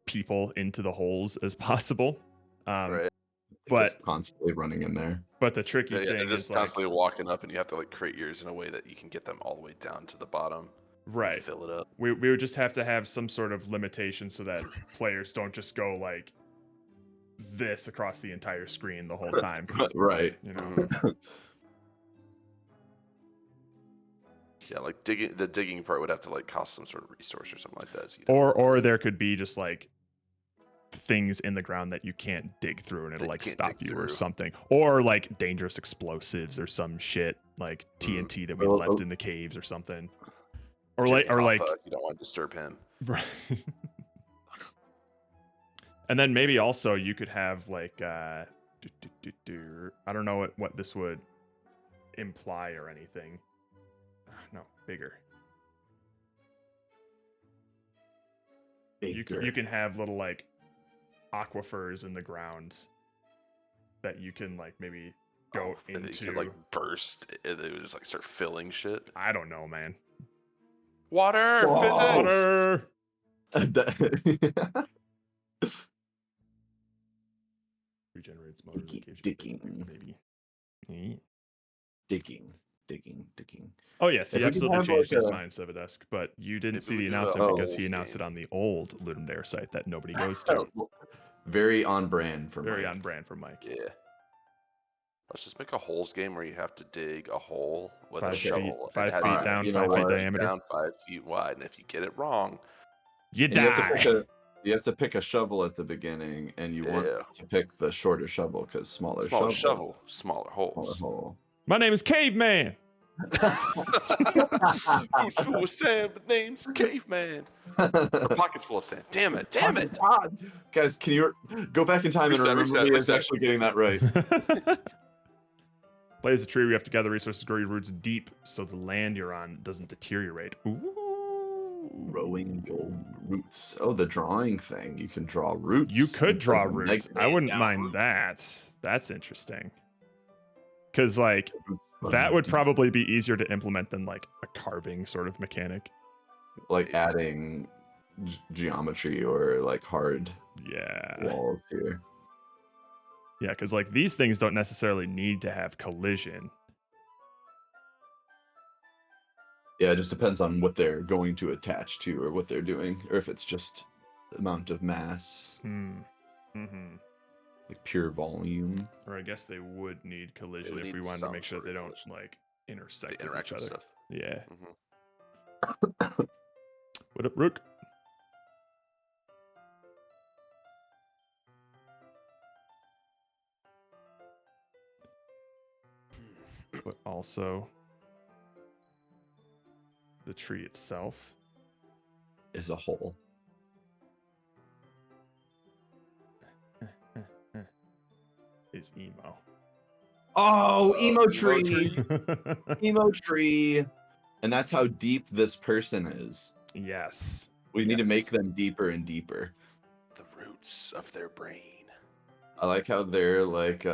people into the holes as possible. Right. But Just constantly running in there. but the tricky Yeah, thing they're just is like, constantly walking up, and you have to like create yours in a way that you can get them all the way down to the bottom. and right. Fill it up. We would just have to have some sort of limitation so that players don't just go like this across the entire screen the whole time. Right. You know. Mhm. Yeah, like the digging part would have to like cost some sort of resource or something like that. So you'd have to, Or there could be just like things in the ground that you can't dig through and it'll That you like can't stop dig you or through. something. Or like dangerous explosives or some shit like TNT that we Well, left in the caves or something. Or Jimmy like Hoffa, you don't want to disturb him. right. And then maybe also you could have like I don't know what this would imply or anything. No, bigger. You can have little like aquifers in the ground that you can like maybe go And into. you could like burst, and it would just like start filling shit. I don't know, man. Water, Whoa. physics. Water regenerates motor. Digging. Maybe. Yeah. Digging. Oh yes, If he we could absolutely have, changed like, his a- mind, Sevadesk, but you didn't Maybe see we the do a announcement because he Holes announced it game. on the old Ludum Dare site that nobody goes to. Very on brand for Very Mike. on brand for Mike. Yeah. Let's just make a holes game where you have to dig a hole with 5 a feet, shovel. and 5 it has feet to down, you be know 5 feet what? 5 feet diameter. down, 5 feet wide, and if you get it wrong, You And you die. have to pick a shovel at the beginning, and you want Yeah. to pick the shorter shovel because smaller shovel, smaller smaller holes. hole. My name is Caveman. Boots full of sand, but name's Caveman. Or pockets full of sand. Damn it! Damn it! God. Guys, can you go back in time and remember me as actually getting that right? Blaze a tree. We have to gather resources, grow your roots deep, so the land you're on doesn't deteriorate. Ooh. Growing your roots. Oh, the drawing thing. You can draw roots. You could instead draw of a roots. Mega I Man wouldn't down mind root. that. That's interesting. Because like But that would probably be easier to implement than like a carving sort of mechanic. like adding geometry or like hard Yeah. walls here. Yeah, because like these things don't necessarily need to have collision. Yeah, it just depends on what they're going to attach to or what they're doing, or if it's just amount of mass, Mm-hmm. like pure volume. Or I guess they would need collision would if we need wanted to some make sure sort that they of don't collision. like The intersect with each interactive other. stuff. Yeah. Mhm. What up, Rook? But also the tree itself. Is a hole. Is emo. Oh, emo emo tree. tree. Emo tree. And that's how deep this person is. Yes. We need to make Yes. them deeper and deeper. The roots of their brain. I like how they're like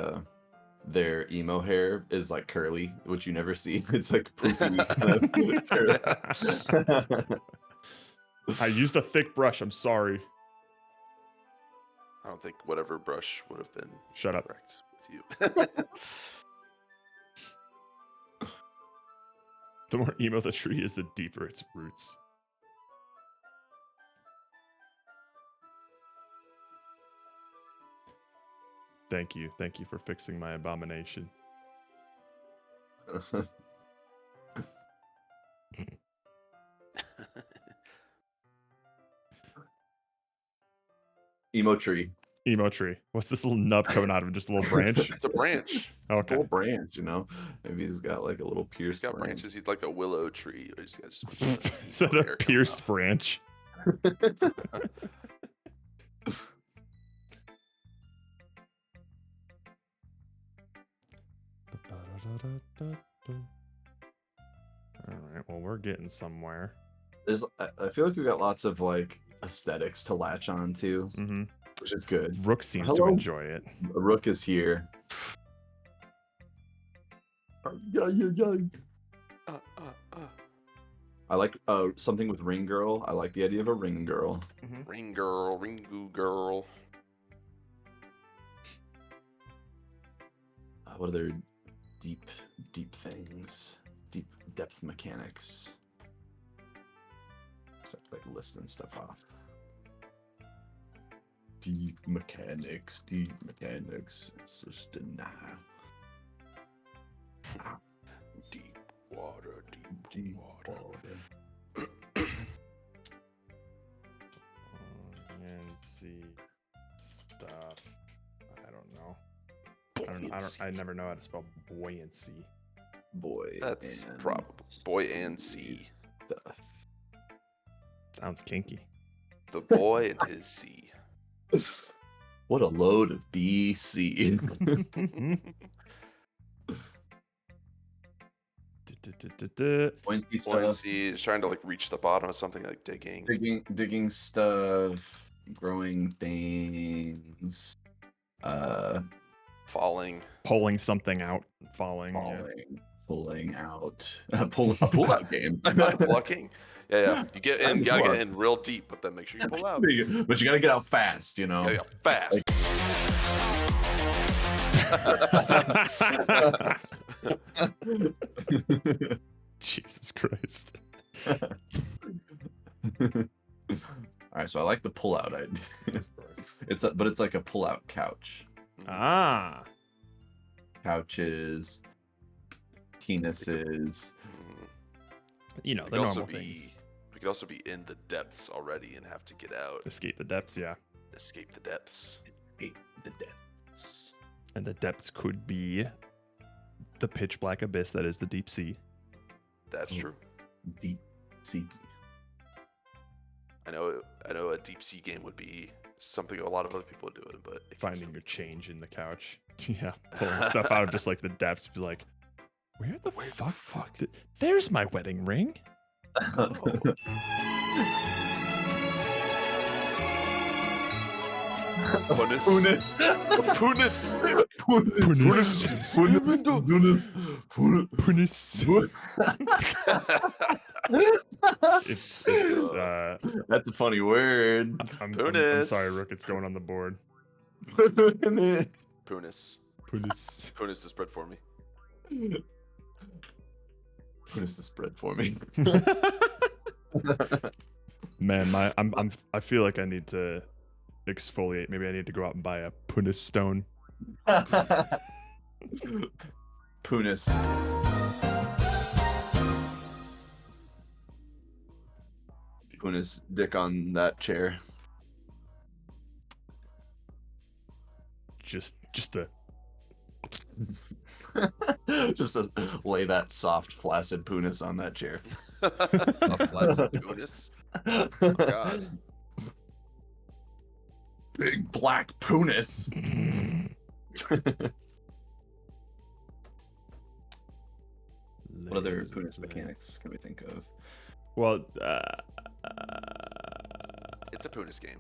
their emo hair is like curly, which you never see. It's like poofy. I used a thick brush. I'm sorry. I don't think whatever brush would have been Shut up. correct with you. The more emo the tree is, the deeper its roots. Thank you for fixing my abomination. Emo tree. Emo tree. What's this little nub coming out of? Just a little branch? It's a branch. It's a Okay. little branch, you know. Maybe he's got like a little pierced. He's got branch. branches. He's like a willow tree. Or he's got just Is that a pierced branch? Alright, well, we're getting somewhere. I feel like we've got lots of like aesthetics to latch on to, Mm-hmm. which is good. Rook seems to Hello? enjoy it. A rook is here. I like something with ring girl. I like the idea of a ring girl. Ring girl, ringu girl. What other deep things? Deep depth mechanics. Start like listing stuff off. Deep mechanics. It's just denial. Deep water, deep water. Buoyancy stuff. I don't know. Buoyancy. I never know how to spell buoyancy. Boy. That's and probably boy and sea. stuff. Sounds kinky. The boy and his sea. What a load of BC. Buoyancy stuff. Buoyancy is trying to like reach the bottom of something, like digging. Digging stuff, growing things, Falling. Pulling something out, falling. Yeah. pulling out, a pull out game. Plucking. Yeah. You get in, Time to gotta pull get out. in real deep, but then make sure you pull out. But you gotta get out fast, you know. Yeah, fast. Jesus Christ. All right, so I like the pull out idea. But it's like a pull out couch. Ah. Couches, penises. You know, We the could also normal be. things. We could also be in the depths already and have to get out. Escape the depths, yeah. Escape the depths. Escape the depths. And the depths could be the pitch black abyss that is the deep sea. That's true. Deep sea. I know a deep sea game would be something a lot of other people are doing, but if Finding your change in the couch. Yeah. Pulling stuff out of just like the depths. Be like, where the fuck? There's my wedding ring. Punis. It's That's a funny word. I'm Punis. sorry, Rook, it's going on the board. Punis. Punis. Punis the spread for me. Punis the spread for me. Man, I feel like I need to exfoliate. Maybe I need to go out and buy a punis stone. Punis. Punis dick on that chair. Just to Just to lay that soft, flaccid punis on that chair. A flaccid Punis. Oh, God. Big black punis. What other punis mechanics can we think of? Well, It's a Punis game.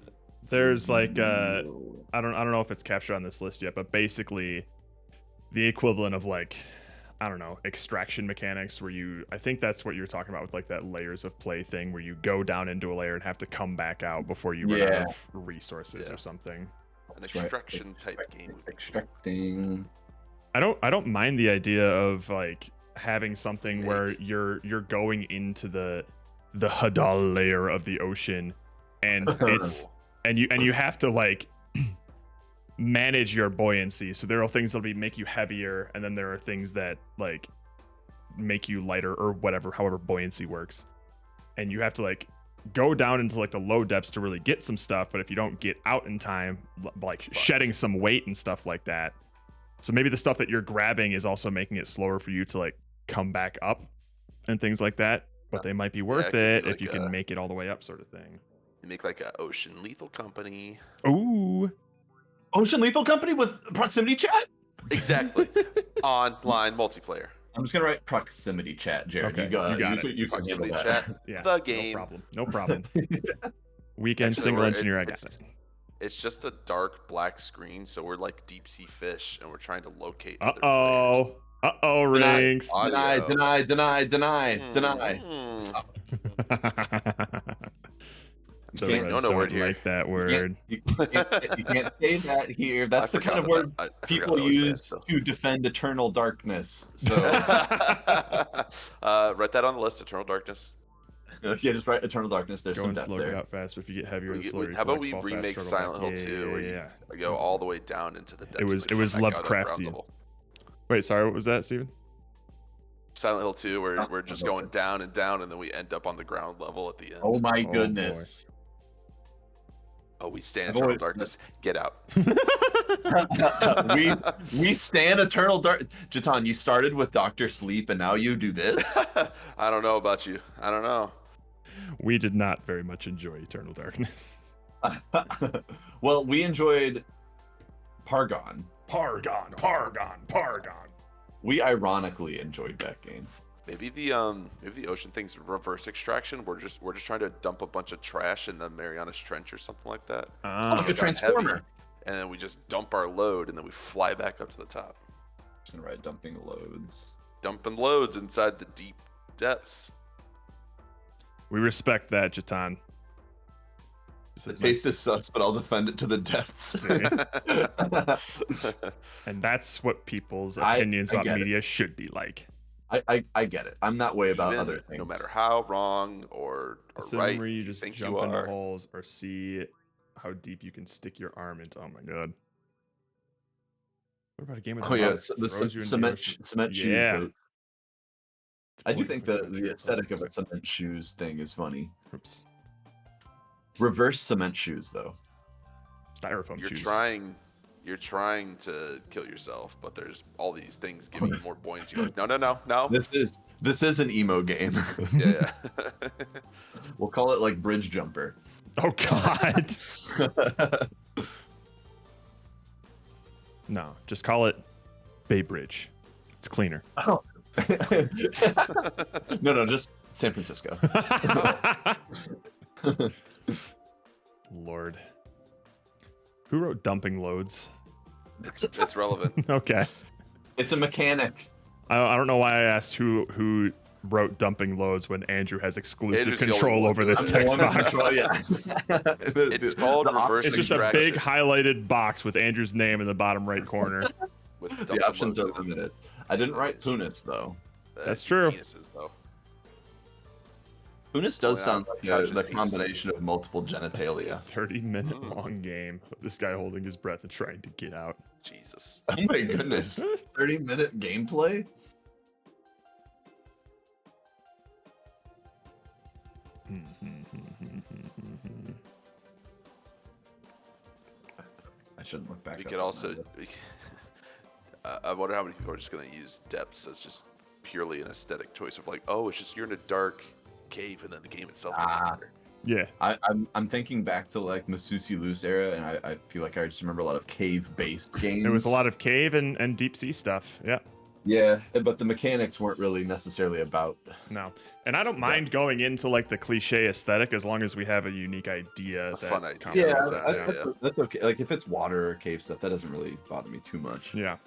there's like I don't know if it's captured on this list yet, but basically the equivalent of like, I don't know, extraction mechanics where I think that's what you're talking about with like that layers of play thing where you go down into a layer and have to come back out before you run out of resources or something. An extraction type game would be Extracting. I don't mind the idea of like having something where you're going into the Hadal layer of the ocean and it's and you have to like manage your buoyancy. So there are things that'll make you heavier, and then there are things that like make you lighter or whatever, however buoyancy works. And you have to like go down into like the low depths to really get some stuff. But if you don't get out in time, like shedding some weight and stuff like that. So maybe the stuff that you're grabbing is also making it slower for you to like come back up and things like that. But they might be worth it like if you can make it all the way up, sort of thing. You make like a Ocean Lethal Company. Ooh. Ocean Lethal Company with proximity chat? Exactly. Online multiplayer. I'm just gonna write proximity chat, Jared. Okay, you got it. You can handle Proximity that. chat. Yeah. The game. No problem. Weekend Actually, single we're- engineer, I got it's- it. It's just a dark black screen, so we're like deep sea fish, and we're trying to locate other Uh-oh, Rinks. Deny. Mm. The can't- Reds no don't word here. like that word. You can't say that here. That's the kind of word people use to defend eternal darkness. So write that on the list. Eternal Darkness. yeah, just write eternal darkness. There's Going some depth slow, there. get out fast, but if you get heavier and We- slower, how about we remake Silent Hill 2, where yeah. you go all the way down into the depths? was- and it was come back out at ground Lovecraftian. level. Wait, sorry, what was that, Steven? Silent Hill 2, where we're just okay. going down and down, and then we end up on the ground level at the end. Oh my Oh, goodness. Oh, we stand I've Eternal always- Darkness. Get out. we stand eternal dark. Jatan, you started with Doctor Sleep and now you do this. I don't know about you. I don't know. We did not very much enjoy Eternal Darkness. Well, we enjoyed Pargon. Pargon. We ironically enjoyed that game. Maybe the ocean thing's reverse extraction. We're just trying to dump a bunch of trash in the Marianas Trench or something like that. Ah, Like a It got heavy, transformer. and then we just dump our load, and then we fly back up to the top, Just gonna write dumping loads. dumping loads inside the deep depths. we respect that, Jatan. The taste is sus, but I'll defend it to the depths. And that's what people's I opinions about get it. media should be like. I get it. I'm that way about Even other things. no matter how wrong or Assume right where you just think jump you into are. holes or see how deep you can stick your arm into. Oh my god. What about a game with Oh yeah, water? the Throws you into cement ocean? cement shoes. Yeah. Though. I do think the aesthetic of a cement shoes thing is funny. Oops. Reverse cement shoes though. Styrofoam You're shoes. trying to kill yourself, but there's all these things giving you more buoyancy. You're like, no. This is an emo game. Yeah. We'll call it like bridge jumper. Oh god. No, just call it Bay Bridge. It's cleaner. Oh. No, just San Francisco. Lord. Who wrote dumping loads? it's relevant. Okay. It's a mechanic. I don't know why I asked who wrote dumping loads when Andrew has exclusive Andrew's the only control one over doing this it. text I'm the one box. control- yeah. It's called reverse It's just a extraction. big highlighted box with Andrew's name in the bottom right corner. with The dumping options are loads in them. limited. I didn't write Punis though. That's true. Penises, though. Punis does Yeah, sound like couches, the penises. combination of multiple genitalia. 30-minute long game of this guy holding his breath and trying to get out. Jesus. Oh my goodness. 30-minute gameplay? I shouldn't look back. We up could on also. that. I wonder how many people are just going to use depths as just purely an aesthetic choice of like, oh, it's just you're in a dark cave, and then the game itself doesn't matter. Yeah. I'm thinking back to like Masusi Loose era, and I feel like I just remember a lot of cave-based games. There was a lot of cave and deep sea stuff. Yeah. Yeah, but the mechanics weren't really necessarily about. No. And I don't mind going into like the cliche aesthetic as long as we have a unique idea. A that fun idea. complements Yeah, that, that's okay. Like if it's water or cave stuff, that doesn't really bother me too much. Yeah.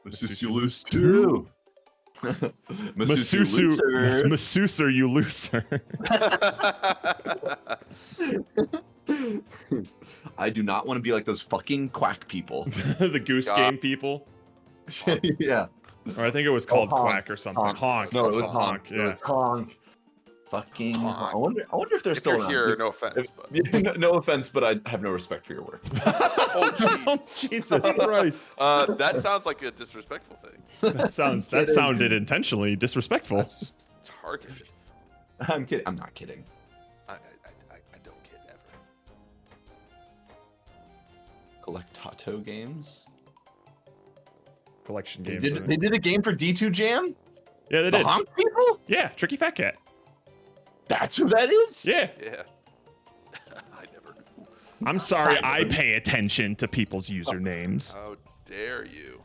Masusi Loose too. Masusu, Masuser, you loser. I do not want to be like those fucking quack people. The Goose God. Game people. Yeah. Or I think it was called honk, Quack or something. Honk. No, it was It's called honk. It Yeah. was honk. Fucking. Honk. I wonder if they're If still you're around. here, no offense, but No offense, but I have no respect for your work. oh jeez. Jesus Christ. That sounds like a disrespectful thing. That kidding. sounded intentionally disrespectful. That's targeted. I'm kidding. I'm not kidding. I don't kid ever. Collectato games. Collection They games. did. They did a game for D2 Jam. Yeah, they The did. honk people. Yeah, Tricky Fat Cat. That's who that is. Yeah. Yeah. I never knew. I'm sorry, I pay attention to people's usernames. How dare you?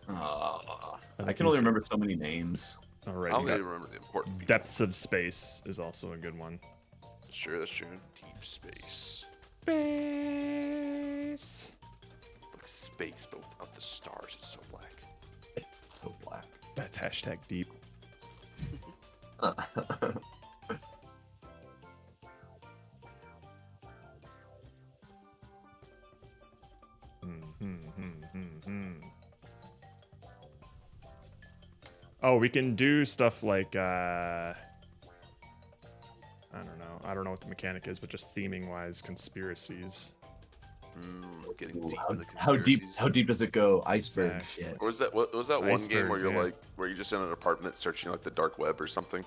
I can only remember so many names. All I right, don't you got even remember the important people. Depths of Space is also a good one. Sure, that's true. Deep space. Space. Like space, but without the stars, it's so black. It's so black. That's hashtag deep. Oh, we can do stuff like I don't know what the mechanic is, but just theming wise, conspiracies. Getting deep into How deep? conspiracies. How deep does it go? Iceberg. Sex. Shit. Or was that what was that one game where Icebergs, you're yeah. like where you're just in an apartment searching like the dark web or something?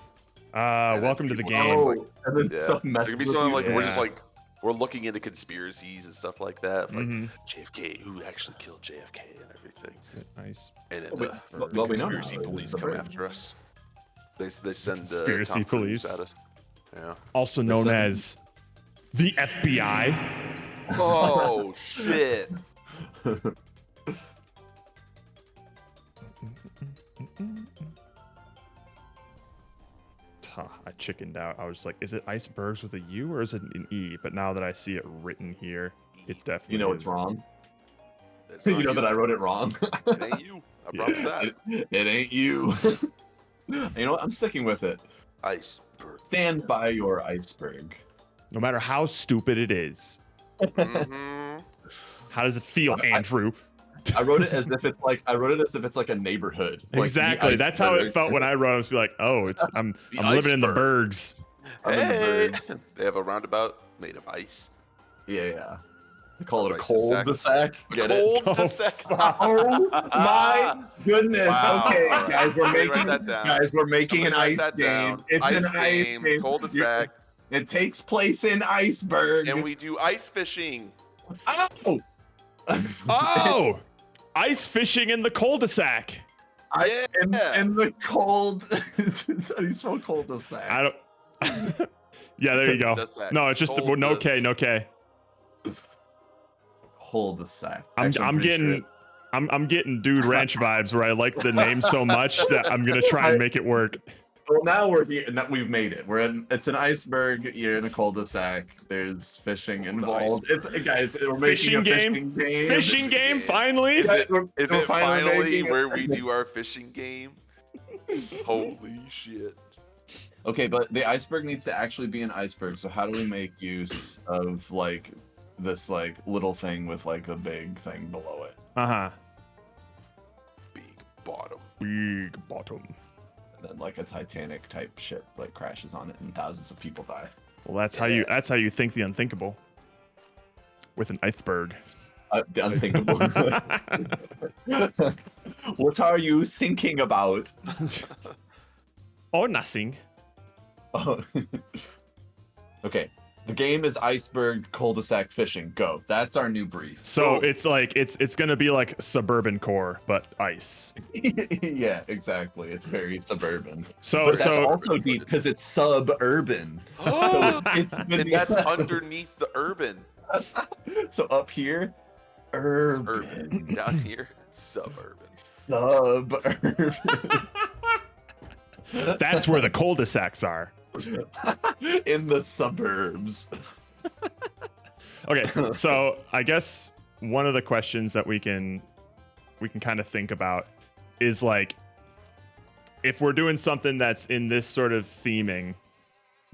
Welcome to the people- game. Oh, like- and then Yeah. stuff So it messes could be with something you. like we're just Yeah. like we're looking into conspiracies and stuff like that. Like Mhm. JFK, who actually killed JFK and everything. Is it nice? And then Well, the well, we know conspiracy now. police It's come the after us. They send Conspiracy Tom Cruise police. at us. Yeah. Also known some- as the FBI. Oh shit! I chickened out. I was like, is it icebergs with a U or is it an E? But now that I see it written here, it definitely You know is. it's wrong. It's You not know that I wrote it wrong. It ain't you. I promise that. It ain't you. You know what? I'm sticking with it. Iceberg. Stand by your iceberg. No matter how stupid it is. Mm-hmm. How does it feel, Andrew? I wrote it as if it's like a neighborhood. Like the Exactly. That's how it iceberg. felt when I wrote it. I was like, oh, I'm The living in the iceberg. bergs. I'm in the Hey, bird. they have a roundabout made of ice. Yeah. They call it a Cul-de-sac. cul-de-sac. Get it? Cold Oh, to sec. fuck. Oh my goodness. Wow. Okay, guys, we're Somebody write making that down. an Somebody write ice that game. down. It's Ice an ice game, game. cul-de-sac. It takes place in iceberg. And we do ice fishing. Oh. Oh, ice fishing in the cul-de-sac. In the cold. How do you spell cul-de-sac? I don't. Yeah, there you go. Cul-de-sac. No, it's just no K, no K. Cul-de-sac. I'm Actually, I'm pretty getting sure I'm getting Dude Ranch vibes where I like the name so much that I'm gonna try and make it work. Well, now we're here. Now we've made it. It's an iceberg. You're in a cul-de-sac. There's fishing involved. It's guys. We're making Fishing a game? fishing game. Fishing game, finally. Is it, We're- is we're it finally making it. where we do our fishing game? Holy shit. Okay, but the iceberg needs to actually be an iceberg. So how do we make use of like this like little thing with like a big thing below it? Uh-huh. Big bottom. Big bottom. And then like a Titanic type ship like crashes on it and thousands of people die. Well, that's how you think the unthinkable. With an iceberg. The unthinkable. What are you thinking about? Or nothing. Oh. Okay. The game is iceberg cul-de-sac fishing. Go. That's our new brief. So Go. it's like it's gonna be like suburban core, but ice. Yeah, exactly. It's very suburban. So But that's so also deep because it's suburban. It's And that's underneath the urban. So up here, It's urban. urban. Down here, suburban. Suburban. that's where the cul-de-sacs are. In the suburbs. Okay, so I guess one of the questions that we can kind of think about is like, if we're doing something that's in this sort of theming,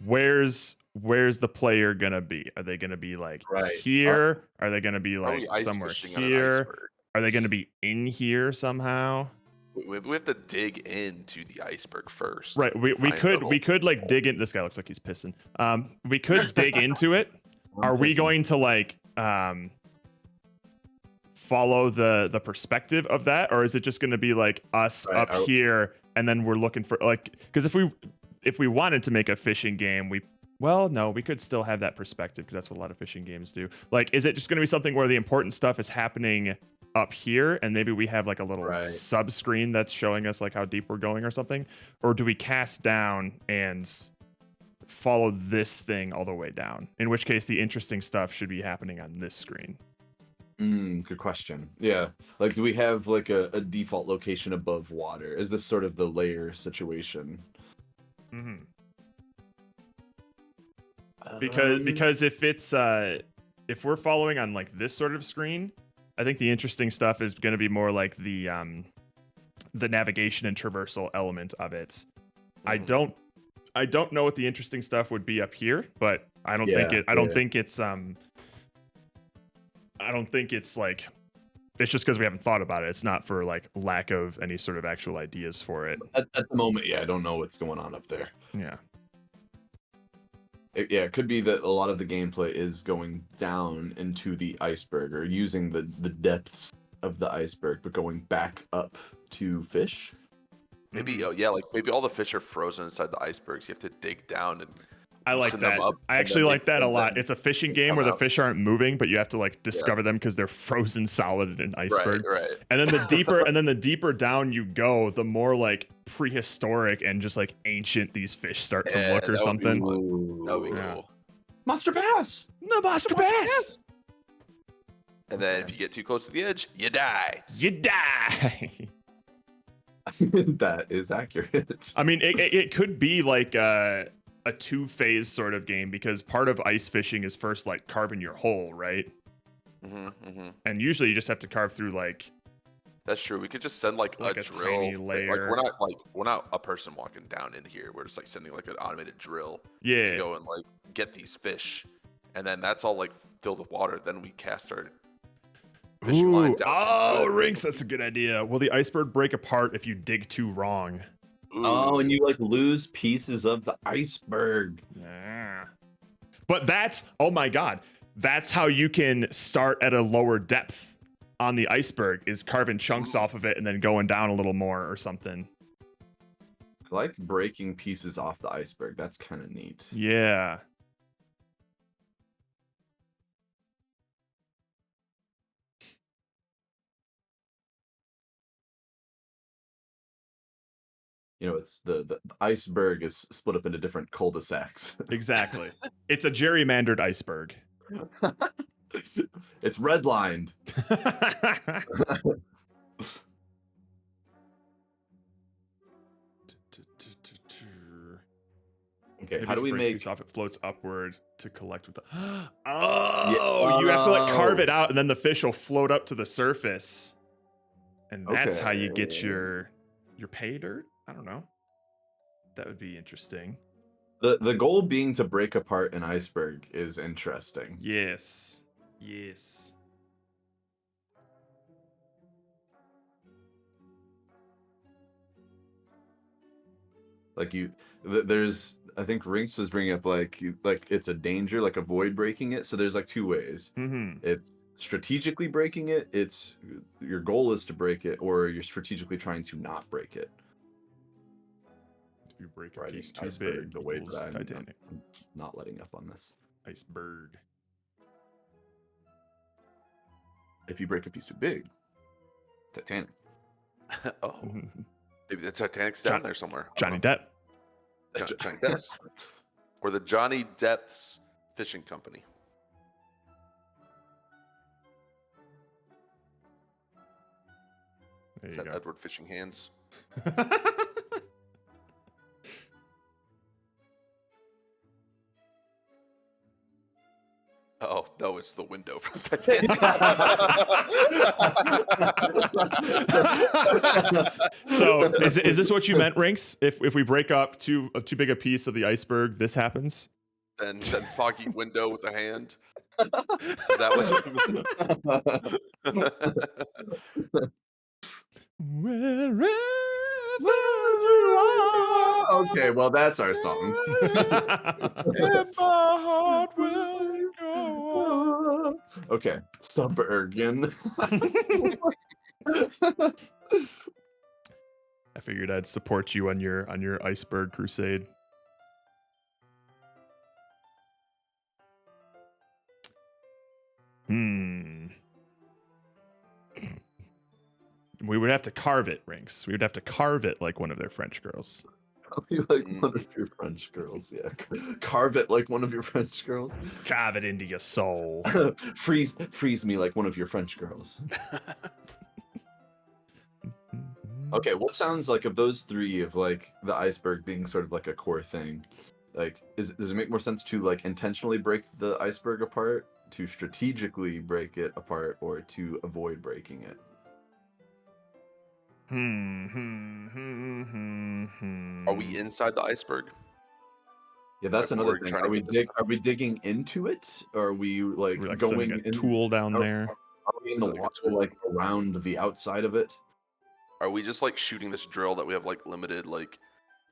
where's the player gonna be? Are they gonna be like Right. here? Are they gonna be Are like we ice somewhere fishing on an here? iceberg? Are they gonna be in here somehow? We have to dig into the iceberg first. Right. We Find could like dig in. This guy looks like he's pissing. We could dig into it. Are we going to like follow the perspective of that, or is it just going to be like us Right, up here and then we're looking for like, because if we wanted to make a fishing game, no, we could still have that perspective because that's what a lot of fishing games do. Like, is it just going to be something where the important stuff is happening up here and maybe we have like a little Right. sub screen that's showing us like how deep we're going or something? Or do we cast down and follow this thing all the way down? In which case the interesting stuff should be happening on this screen. Good question. Yeah. Like, do we have like a default location above water? Is this sort of the layer situation? Mm-hmm. Because if it's if we're following on like this sort of screen, I think the interesting stuff is going to be more like the navigation and traversal element of it. I don't know what the interesting stuff would be up here, but I don't think it's like, it's just because we haven't thought about it. It's not for like lack of any sort of actual ideas for it. At the moment, yeah, I don't know what's going on up there. Yeah. It could be that a lot of the gameplay is going down into the iceberg or using the depths of the iceberg, but going back up to fish. Maybe like maybe all the fish are frozen inside the icebergs. You have to dig down and I like loosen them that. up, I and actually then like that a lot. then It's a fishing game come where the out. fish aren't moving, but you have to like discover them because they're frozen solid in an iceberg. Right. And then the deeper down you go, the more like prehistoric and just like ancient these fish start to look or that would be something. fun. That would be Yeah. cool. Monster bass. The monster bass. And then if you get too close to the edge, you die. You die. That is accurate. I mean, it could be like a two-phase sort of game because part of ice fishing is first like carving your hole, right? And usually you just have to carve through like. That's true. We could just send like a drill. tiny Like layer. we're not a person walking down in here. We're just like sending like an automated drill to Yeah. go and like get these fish, and then that's all like filled with water. Then we cast our fishing line Ooh. down. Oh, Rinks, that's a good idea. Will the iceberg break apart if you dig too wrong? Oh, and you like lose pieces of the iceberg. Yeah. But oh my God, that's how you can start at a lower depth on the iceberg, is carving chunks off of it and then going down a little more or something. I like breaking pieces off the iceberg. That's kind of neat. Yeah. You know, it's the iceberg is split up into different cul-de-sacs. Exactly. It's a gerrymandered iceberg. It's redlined. Okay, Maybe how do if we you break a make piece off, it floats upward to collect with the you have to like carve it out and then the fish will float up to the surface. And that's how you get your pay dirt? I don't know. That would be interesting. the goal being to break apart an iceberg is interesting. Yes. Yes. Like there's, I think Rinks was bringing up like it's a danger, like avoid breaking it. So there's like two ways. Mm-hmm. It's strategically breaking it. It's your goal is to break it, or you're strategically trying to not break it. If you break a Riding piece too iceberg big, the way equals that I'm Titanic. not letting up on this. Iceberg. If you break a piece too big, Titanic. Oh, maybe the Titanic's down there somewhere. Johnny Depp. Johnny Depp's, or the Johnny Depp's Fishing Company. There Is you that go. Edward Fishing Hands? Oh no, it's the window from Titanic. So is this what you meant, Rinks? If we break up too big a piece of the iceberg, this happens? And then foggy window with the hand. Is that what? Wherever well, that's our song. And my heart will go on. Okay, Suburgan. I figured I'd support you on your iceberg crusade. We would have to carve it, Rinks. We would have to carve it like one of their French girls. I'll be like one of your French girls, yeah. Carve it like one of your French girls. Carve it into your soul. freeze me like one of your French girls. Okay, what sounds like of those three, of like the iceberg being sort of like a core thing, like does it make more sense to like intentionally break the iceberg apart, to strategically break it apart, or to avoid breaking it? Are we inside the iceberg? Yeah, that's Like, another we're thing. trying to get this Are we digging into it? Or are we like, We're like going sending a in? tool down are- there. Are we in the Like a water, tool. like around the outside of it? Are we just like shooting this drill that we have like limited like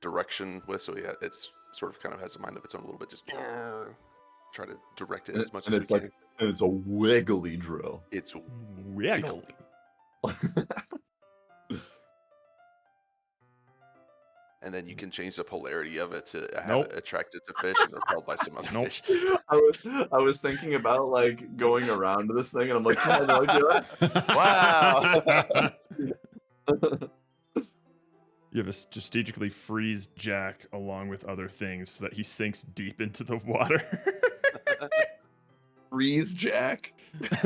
direction with? So yeah, it's sort of kind of has a mind of its own a little bit. Just try to direct it as much as we it's can. like, and it's a wiggly drill. It's Wiggle. and then you can change the polarity of it to have Nope. it attracted to fish and repelled by some other Nope. fish. I was thinking about like going around this thing, and I'm like, yeah, no, Wow. You have a strategically freeze Jack along with other things so that he sinks deep into the water. freeze Jack. It's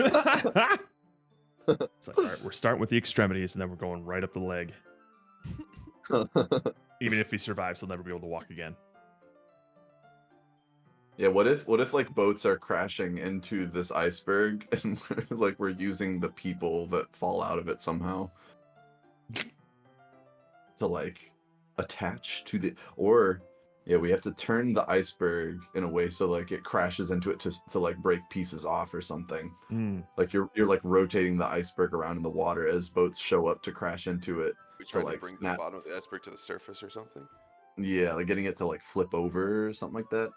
like, all right, we're starting with the extremities and then we're going right up the leg. Even if he survives, he'll never be able to walk again. Yeah, what if like boats are crashing into this iceberg and we're using the people that fall out of it somehow to like attach to the, or yeah, we have to turn the iceberg in a way so like it crashes into it to like break pieces off or something. Like you're like rotating the iceberg around in the water as boats show up to crash into it. We tried to like, bring the snap. bottom of the iceberg to the surface or something. Yeah, like getting it to like flip over or something like that.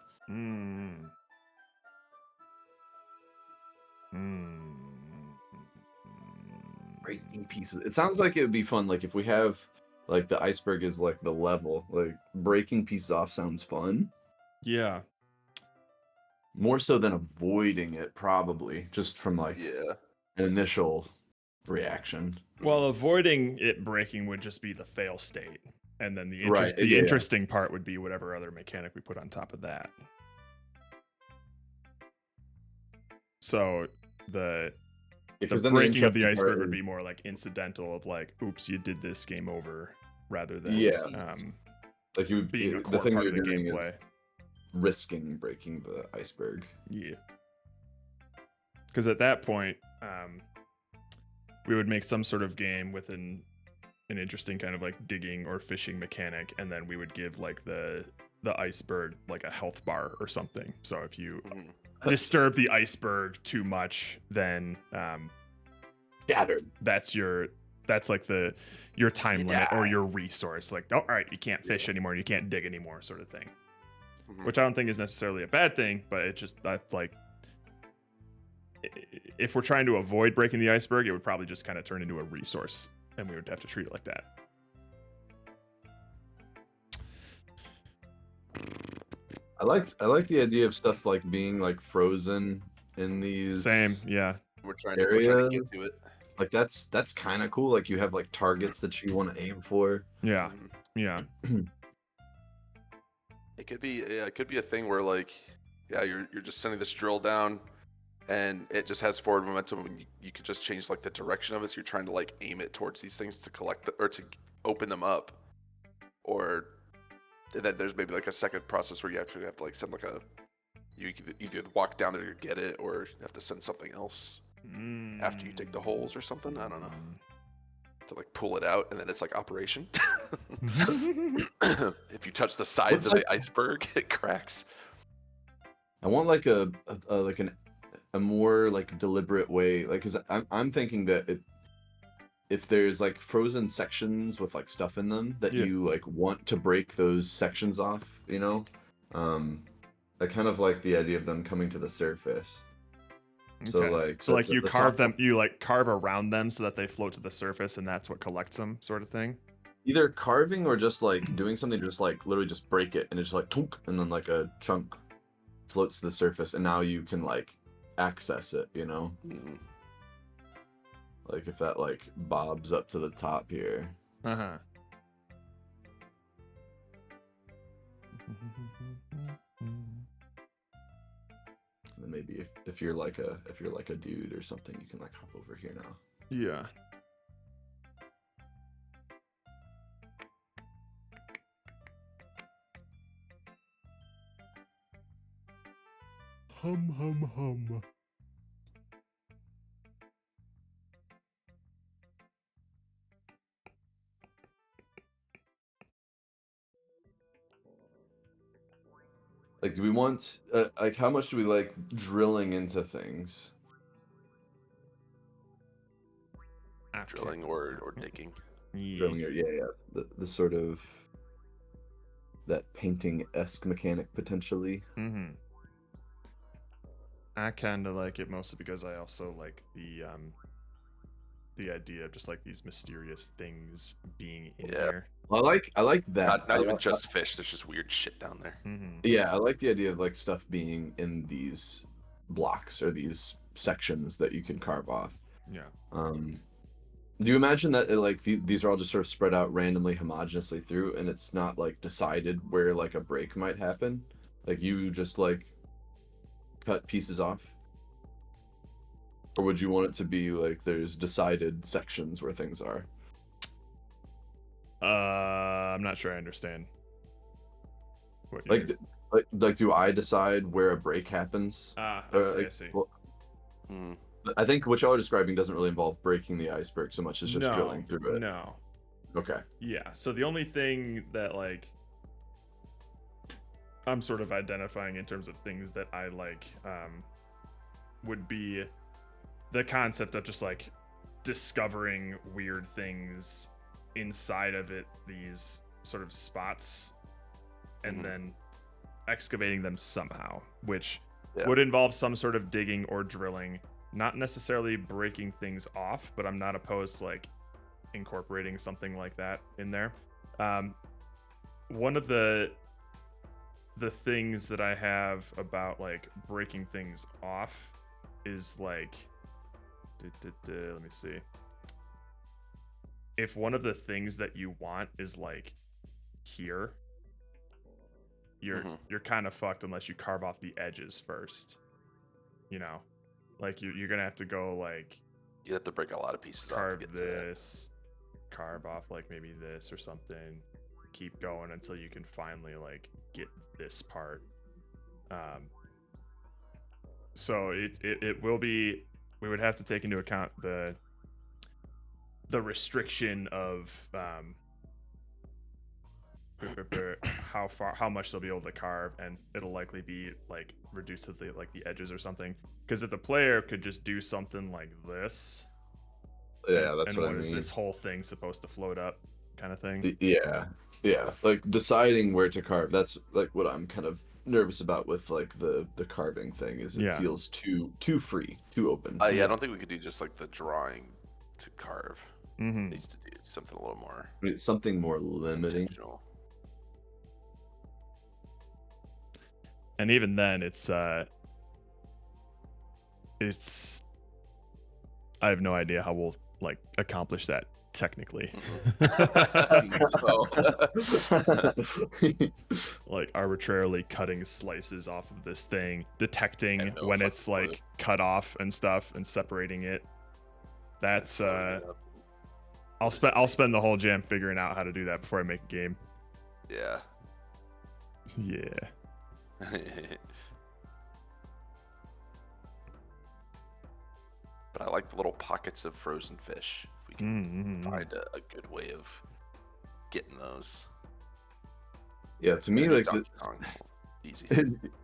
Breaking pieces. It sounds like it would be fun. Like if we have like the iceberg is like the level, like breaking pieces off sounds fun. Yeah. More so than avoiding it, probably, just from like Yeah. an initial reaction. Well, avoiding it breaking would just be the fail state. And then the Right, the yeah. interesting part would be whatever other mechanic we put on top of that. So the Because then breaking of the interesting iceberg part would is- be more like incidental of like, oops, you did this, game over, rather than Yeah. like you would being a the core thing part you're of the doing is gameplay. risking breaking the iceberg. Yeah. Because at that point, we would make some sort of game with an interesting kind of like digging or fishing mechanic, and then we would give like the iceberg like a health bar or something. So if you Mhm. disturb the iceberg too much, then Shattered. that's like your time You limit or die. your resource. Like, oh, all right, you can't fish anymore, you can't dig anymore, sort of thing. Mhm. Which I don't think is necessarily a bad thing, but it just, that's like, if we're trying to avoid breaking the iceberg, it would probably just kind of turn into a resource, and we would have to treat it like that. I like the idea of stuff like being like frozen in these Same, yeah. We're trying to get areas. to it. Like that's kind of cool. Like you have like targets that you want to aim for. Yeah, Mhm. yeah. It could be a thing where like, yeah, you're just sending this drill down, and it just has forward momentum, and you could just change like the direction of it. So you're trying to like aim it towards these things to collect or to open them up, or then there's maybe like a second process where you have to like send like you could either walk down there to get it, or you have to send something else after you dig the holes or something. I don't know, to like pull it out, and then it's like operation. If you touch the sides of the iceberg, it cracks. I want like a more like deliberate way, like because I'm thinking that if there's like frozen sections with like stuff in them that Yeah. you like want to break those sections off, you know, I kind of like the idea of them coming to the surface. So Okay. like So like you the carve top them, you like carve around them so that they float to the surface, and that's what collects them, sort of thing. either carving or just like doing something to just like literally just break it and it's just like tunk, and then like a chunk floats to the surface and now you can like access it, you know, Mm. like if that like bobs up to the top here. Uh-huh. And then maybe if you're like a dude or something, you can like hop over here now. Yeah. Hum hum hum. Like, do we want like how much do we like drilling into things? Drilling or digging. Yeah. Drilling, yeah. The sort of that painting-esque mechanic potentially. Mm-hmm. I kind of like it mostly because I also like the idea of just like these mysterious things being in Yeah. here. I like that. Not I even li- just fish. There's just weird shit down there. Mm-hmm. Yeah, I like the idea of like stuff being in these blocks or these sections that you can carve off. Yeah. Do you imagine that like these are all just sort of spread out randomly, homogeneously through, and it's not like decided where like a break might happen? Like you just like cut pieces off, or would you want it to be like there's decided sections where things are? I'm not sure I understand. What Like, you're- like, do I decide where a break happens? I Or, see, I like, see. well, Mm. I think what y'all are describing doesn't really involve breaking the iceberg so much as just No, drilling through it. no. Okay. Yeah, so the only thing that like I'm sort of identifying in terms of things that I like would be the concept of just like discovering weird things inside of it, these sort of spots, and Mhm. then excavating them somehow, which Yeah. would involve some sort of digging or drilling, not necessarily breaking things off, but I'm not opposed to like incorporating something like that in there. One of the things that I have about like breaking things off is like let me see. If one of the things that you want is like here, you're kind of fucked unless you carve off the edges first. You know, like you're gonna have to go like You'd have to break a lot of pieces off to carve get to that. this, carve off like maybe this or something, keep going until you can finally like get this part. So it will be, we would have to take into account the restriction of how much they'll be able to carve, and it'll likely be like reduced to the like the edges or something, because if the player could just do something like this, Yeah, that's and what I what is mean. this whole thing supposed to float up kind of thing. Yeah, like deciding where to carve. That's like what I'm kind of nervous about with like the carving thing. Is it Yeah. feels too free, too open. Yeah, I don't think we could do just like the drawing to carve. Mm-hmm. Needs to do something a little more It's something more limiting. intentional. And even then, it's I have no idea how we'll like accomplish that technically. Like arbitrarily cutting slices off of this thing, detecting have no when fucking it's clue. like cut off and stuff, and separating it. That's I'll spend the whole jam figuring out how to do that before I make a game. Yeah. Yeah. But I like the little pockets of frozen fish. If we can Mm-hmm. find a good way of getting those. Yeah, to me, Maybe like Donkey Kong, easy.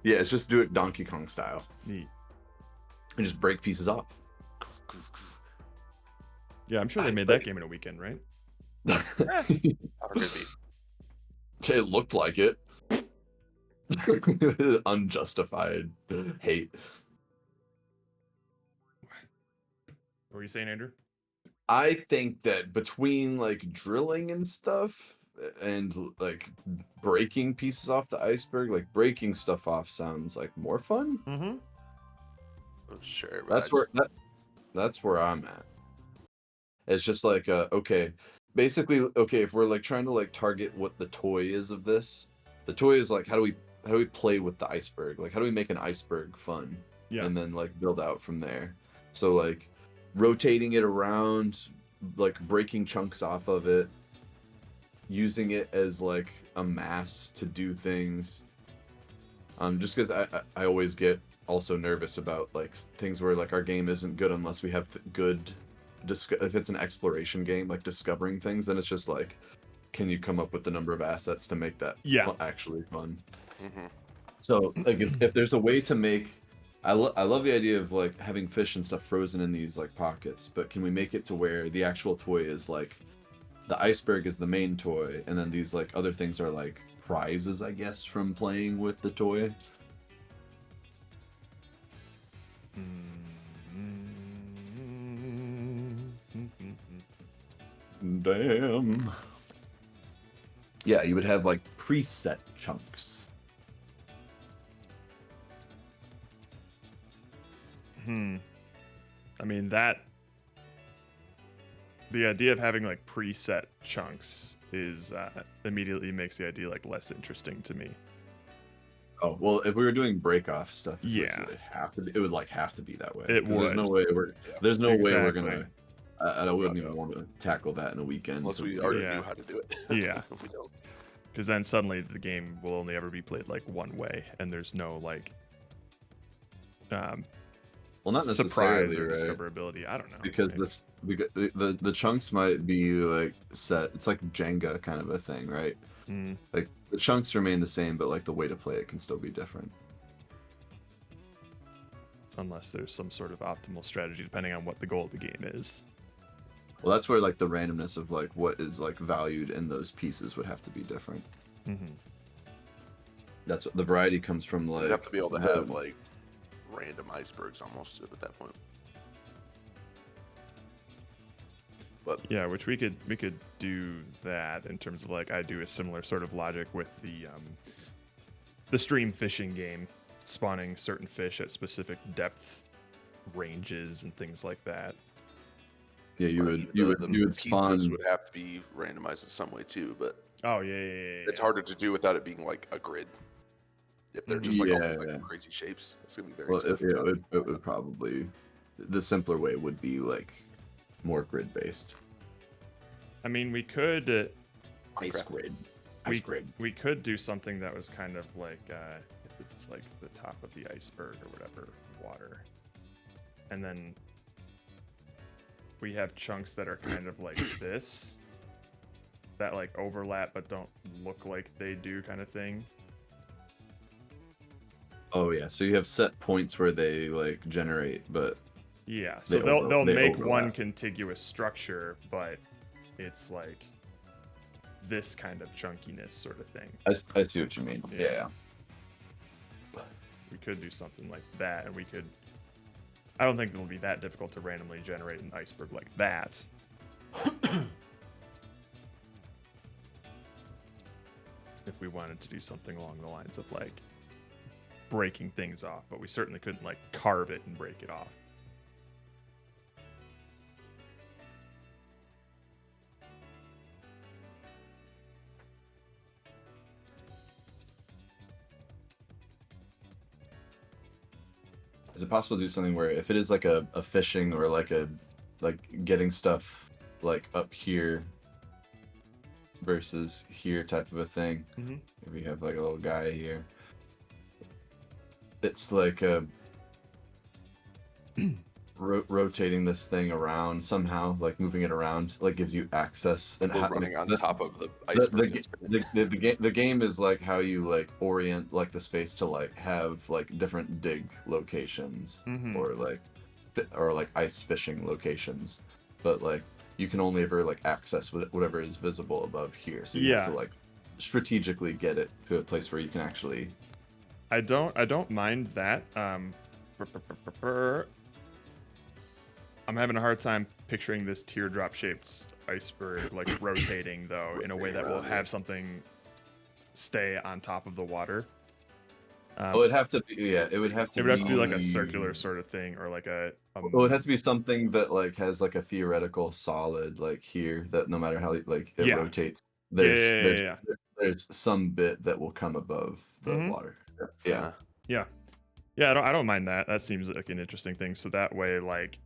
yeah, it's just do it Donkey Kong style Neat. and just break pieces off. Yeah, I'm sure they made that game in a weekend, right? It It looked like it. Unjustified hate. What were you saying, Andrew? I think that between like drilling and stuff and like breaking pieces off the iceberg, like breaking stuff off sounds like more fun. Mm-hmm. I'm sure. But That's where I'm at. It's just like okay, basically okay, if we're like trying to like target what the toy is of this, the toy is like how do we play with the iceberg? Like how do we make an iceberg fun? Yeah. And then like build out from there. So like rotating it around, like breaking chunks off of it, using it as like a mass to do things. Just because I always get also nervous about like things where like our game isn't good unless we have good if it's an exploration game like discovering things, then it's just like, can you come up with the number of assets to make that actually fun? Mm-hmm. So like if there's a way to make I love the idea of like having fish and stuff frozen in these like pockets, but can we make it to where the actual toy is like the iceberg is the main toy and then these like other things are like prizes, I guess, from playing with the toy? Damn. Yeah, you would have like preset chunks. I mean, the idea of having like preset chunks is immediately makes the idea like less interesting to me. Oh well, if we were doing break off stuff, Yeah, it would like have to be that way. It would. There's no way we're gonna. I wouldn't even No. want to tackle that in a weekend. Unless we already knew how to do it. Yeah. We don't. Because then suddenly the game will only ever be played like one way, and there's no like well, not surprise necessarily, or right? discoverability. I don't know. Because the chunks might be like set. It's like Jenga kind of a thing, right? Mm. Like the chunks remain the same, but like the way to play it can still be different. Unless there's some sort of optimal strategy, depending on what the goal of the game is. Well, that's where like the randomness of like what is like valued in those pieces would have to be different. Mm-hmm. That's what the variety comes from. Like You have to be able to have like random icebergs almost at that point. But Yeah, which we could do that in terms of like I do a similar sort of logic with the stream fishing game, spawning certain fish at specific depth ranges and things like that. yeah, you would spawn. pieces would have to be randomized in some way too, but Oh yeah. it's harder to do without it being like a grid. If they're just like all these Yeah. like crazy shapes, it's gonna be very Well, tough. it would probably the simpler way would be like more grid based. I mean, we could Ice grid. we could do something that was kind of like if this is like the top of the iceberg or whatever, water, and then we have chunks that are kind of like this, that like overlap but don't look like they do, kind of thing. Oh yeah, so you have set points where they like generate, but Yeah, so They they'll they make one overlap. contiguous structure, but it's like this kind of chunkiness sort of thing. I see what you mean. Yeah. We could do something like that, and we could. I don't think it'll be that difficult to randomly generate an iceberg like that. If we wanted to do something along the lines of like breaking things off, but we certainly couldn't like carve it and break it off. Is it possible to do something where if it is like a fishing or like a getting stuff like up here versus here type of a thing? Mhm. If we have like a little guy here, it's like a rotating this thing around somehow, like moving it around, like gives you access and We're running on top of the the, iceberg. the game is like how you like orient like the space to like have like different dig locations Mhm. or like ice fishing locations, but like you can only ever like access whatever is visible above here. So you have Yeah. to like strategically get it to a place where you can actually. I don't mind that. I'm having a hard time picturing this teardrop shaped iceberg like rotating though in a way that will have something stay on top of the water. Oh, it'd have to be. Yeah, it would have to. It would have to be like a circular sort of thing, or like a. Well, it has to be something that like has like a theoretical solid like here that no matter how like it Yeah. rotates, Yeah. there's some bit that will come above the Mhm. water. Yeah. Yeah. I don't mind that. That seems like an interesting thing. So that way, like,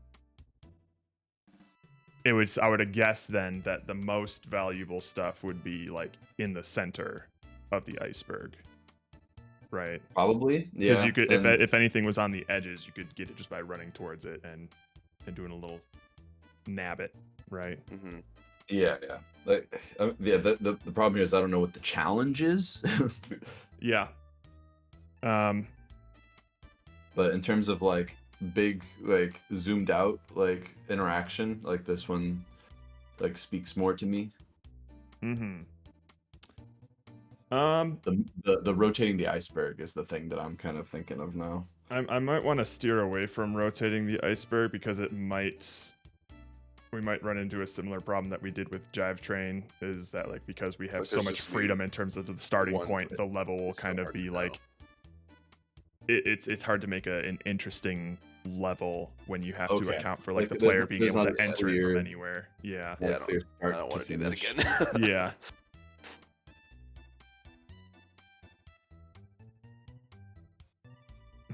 I would have guessed then that the most valuable stuff would be like in the center of the iceberg, right? Probably. Yeah. Because you could, and- if anything was on the edges, you could get it just by running towards it and doing a little nab it, right? Mm-hmm. Yeah. Like, the problem here is I don't know what the challenge is. Yeah. But in terms of like big, like zoomed out, like interaction, like this one, like speaks more to me. Mm-hmm. The rotating the iceberg is the thing that I'm kind of thinking of now. I might want to steer away from rotating the iceberg because we might run into a similar problem that we did with Jive Train, is that like because we have Like, so there's much just freedom in terms of the starting one point, bit. the level will It's so kind of hard to be know. like it's hard to make an interesting level when you have to Okay. account for like the Like, player being there's able not to a enter it clear- from anywhere. Yeah. Yeah, Like, clear I start don't want to do that finish. again. Yeah.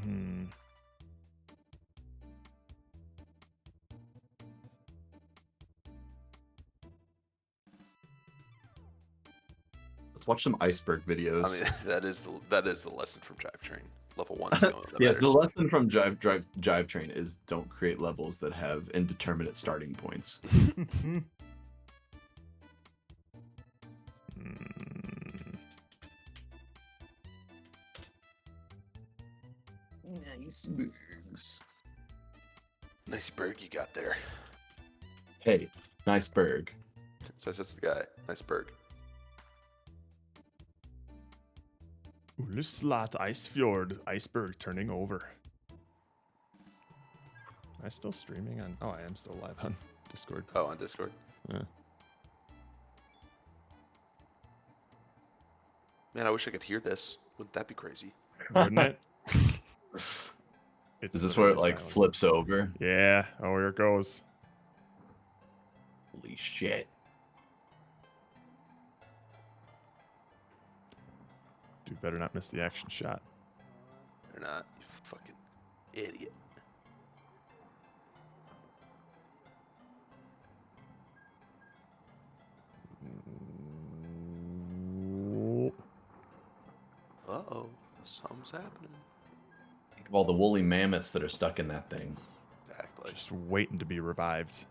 Hmm. Let's watch some iceberg videos. I mean, that is the lesson from Drive Train. Level 1's the only one that Yes, the matters. lesson from Jive Train is don't create levels that have indeterminate starting points. Hmm. Icebergs. Nice bird you got there. Hey, nice berg. So that's the guy. Nice bird. Ullslat Icefjord iceberg turning over. Am I still streaming on? Oh, I am still live on Discord. Oh, on Discord. Yeah. Man, I wish I could hear this. Wouldn't that be crazy? Wouldn't it? Is this where it literally like silence. flips over? Yeah. Oh, here it goes. Holy shit. Dude, better not miss the action shot. Or not? You fucking idiot. Uh-oh. Something's happening. Think of all the woolly mammoths that are stuck in that thing. Exactly. Just waiting to be revived.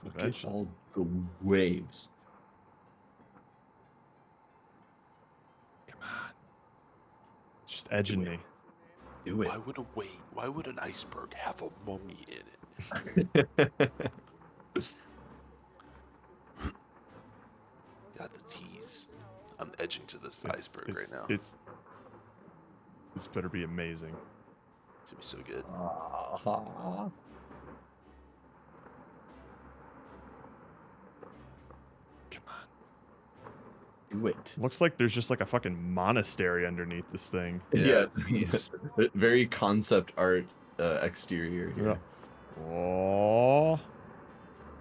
Look at Eventually. all the waves. Come on. It's just edging me. Do Why would an iceberg have a mummy in it? it. Got the tease. I'm edging to this iceberg right now. This better be amazing. It's gonna be so good. Come on. Do it. Looks like there's just like a fucking monastery underneath this thing. Yeah, please. Very concept art exterior here. Yeah. Oh.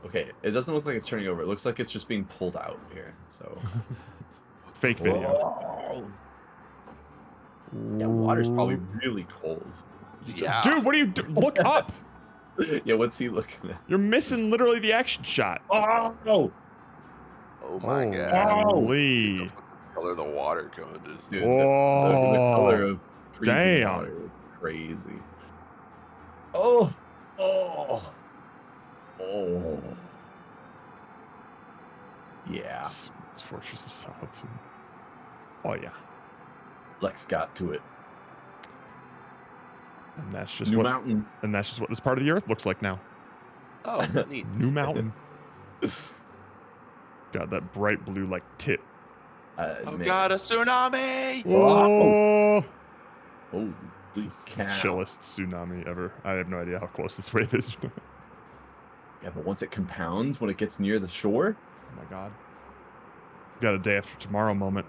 Okay, it doesn't look like it's turning over. It looks like it's just being pulled out here. So Fake video. Whoa. Yeah, water's probably really cold. Yeah. Dude, what are you doing? Look up. Yeah, what's he looking at? You're missing literally the action shot. Oh, Oh my god. Holy. The color of the water going to dude, Whoa. the color of freezing Damn. water is crazy. Oh, oh, oh. Yeah. It's Fortress of Solitude. Oh yeah. Lex got to it. And that's just New what mountain. and that's just what this part of the earth looks like now. Oh, neat. New mountain. Got that bright blue like tip. Oh Man. God, a tsunami! Oh, Holy this is the cow. chillest tsunami ever. I have no idea how close this wave is. Oh Yeah, but once it compounds, when it gets near the shore, my god. Got a day after tomorrow moment.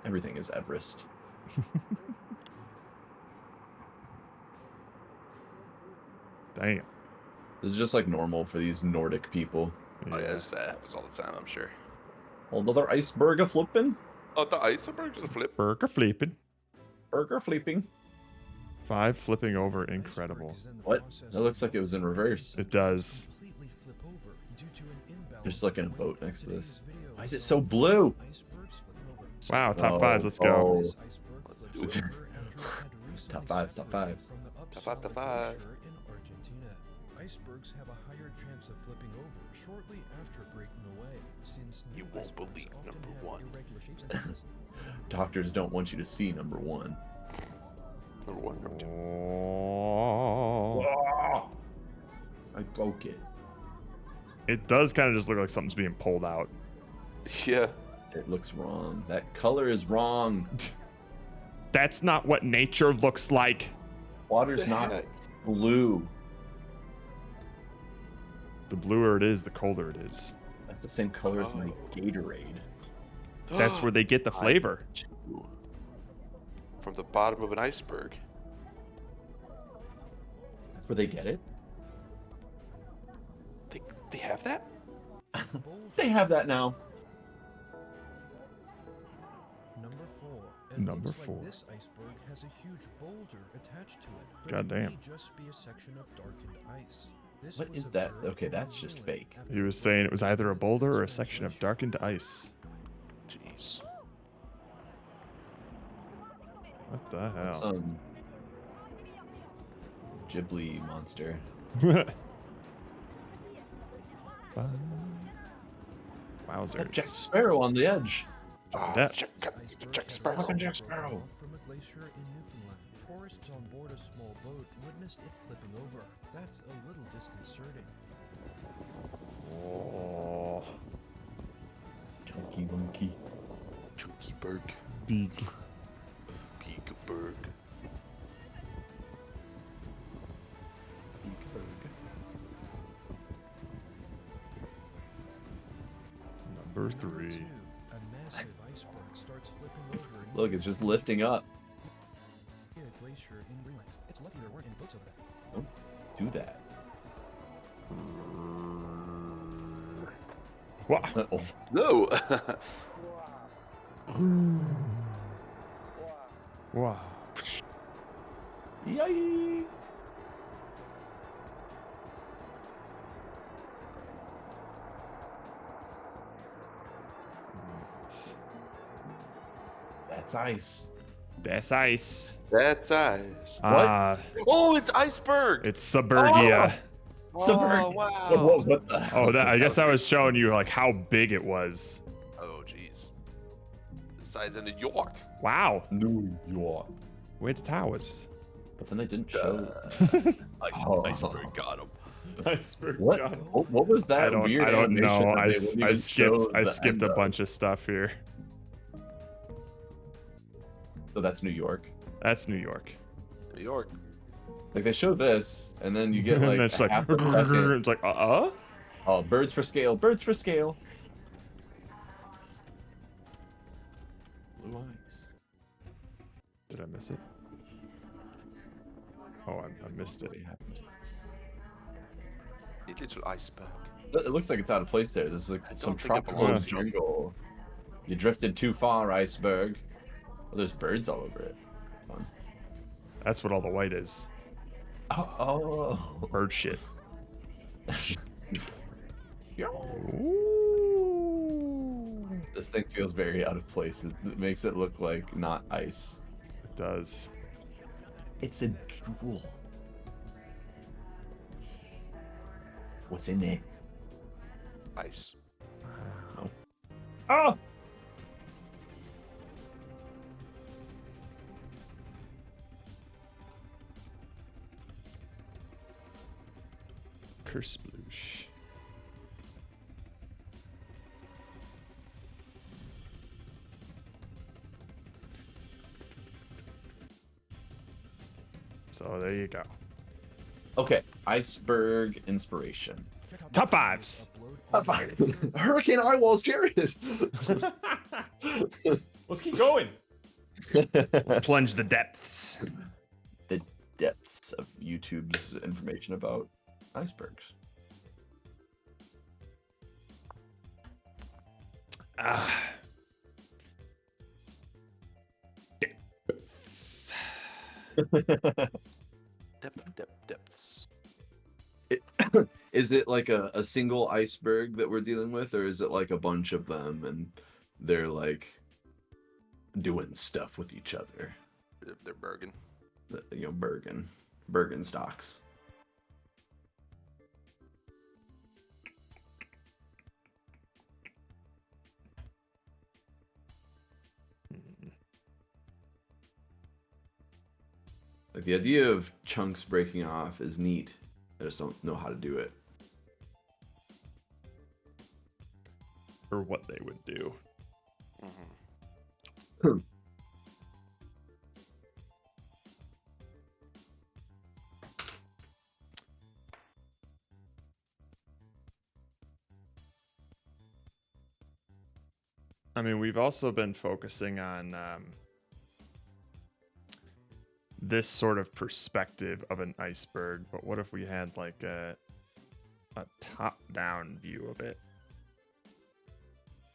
everything is Everest. Damn. This is just like normal for these Nordic people. Oh yeah, that happens all the time, I'm sure. Another iceberg a flipping. Oh, the iceberg is a flip. Burger flipping. Burger flipping. 5 flipping over. Incredible. What? That looks like it was in reverse. It does. Just like in a boat next to this. Why is it so blue? Wow, top 5s. Let's go. Oh. Let's do it. Top fives, top fives. Top five. Icebergs have a higher chance of flipping over shortly after breaking away, since You new won't icebergs believe often number have one. irregular shapes and sizes. Doctors don't want you to see number one. Number one, number two. Oh. I broke it. It does kind of just look like something's being pulled out. Yeah. It looks wrong. That color is wrong. That's not what nature looks like. Water's The not heck? blue. The bluer it is, the colder it is. That's the same color as my Oh. Gatorade. That's where they get the flavor. From the bottom of an iceberg. That's where they get it? They have that? They have that now. Number 4. It Number looks 4. Like this iceberg has a huge boulder attached to it. But Goddamn. It may just be a section of darkened ice. This What was is that? observed Okay, in that's New just Zealand fake. after He was saying it was either a boulder or a section of darkened ice. Jeez. What the That's hell? Ghibli monster. Is that Jack Wowzers. Sparrow on the edge? That- Jack Sparrow. Fucking Jack Sparrow. From a glacier in Newfoundland. Tourists on board a small boat witnessed it flipping over. That's a little disconcerting. Oh, Chunky monkey. Chunky Berg. big. Peekabird. Number 3. 2. A massive iceberg starts flipping over in Look, it's just lifting up. a glacier in Greenland. It's lucky there weren't any boats over there. Do that. Wow. Oh, No. Wow. yay! That's ice. That's ice. That's ice. Ah, Oh, it's iceberg. it's suburbia. Oh, wow. What the hell? Oh, that, I guess I was showing you like how big it was. Oh, jeez. The size of New York. Wow. New York. Where the towers? But then they didn't show. Iceberg got him. Iceberg. What was that I don't. weird I don't animation know. that I, they wouldn't even show I the skipped end a of? bunch of stuff here. So that's New York. That's New York. New York. Like they show this, and then you get And like then it's a like, half a second. it's like, Oh, birds for scale. Birds for scale. Blue eyes. Did I miss it? Oh, I missed it. What happened? A little iceberg. It looks like it's out of place there. This is like some don't think it tropical belongs here. jungle. You drifted too far, iceberg. Oh, there's birds all over it. Fun. That's what all the white is. Oh. Bird shit. Yo. Ooh. This thing feels very out of place. It makes it look like not ice. It does. It's a jewel. What's in it? Ice. Oh! Curse sploosh. So there you go. Okay, iceberg inspiration. Check out Top the fives. upload. Hurricane Eyewalls, Jared. Let's keep going. Let's plunge the depths. The depths of YouTube's information about icebergs. Ah. Depths. Depths. Is it like a single iceberg that we're dealing with, or is it like a bunch of them and they're like doing stuff with each other? They're Bergen. You know, Bergen stocks. Like the idea of chunks breaking off is neat. I just don't know how to do it. Or what they would do. Mm-hmm. I mean, we've also been focusing on this sort of perspective of an iceberg, but what if we had like a top-down view of it?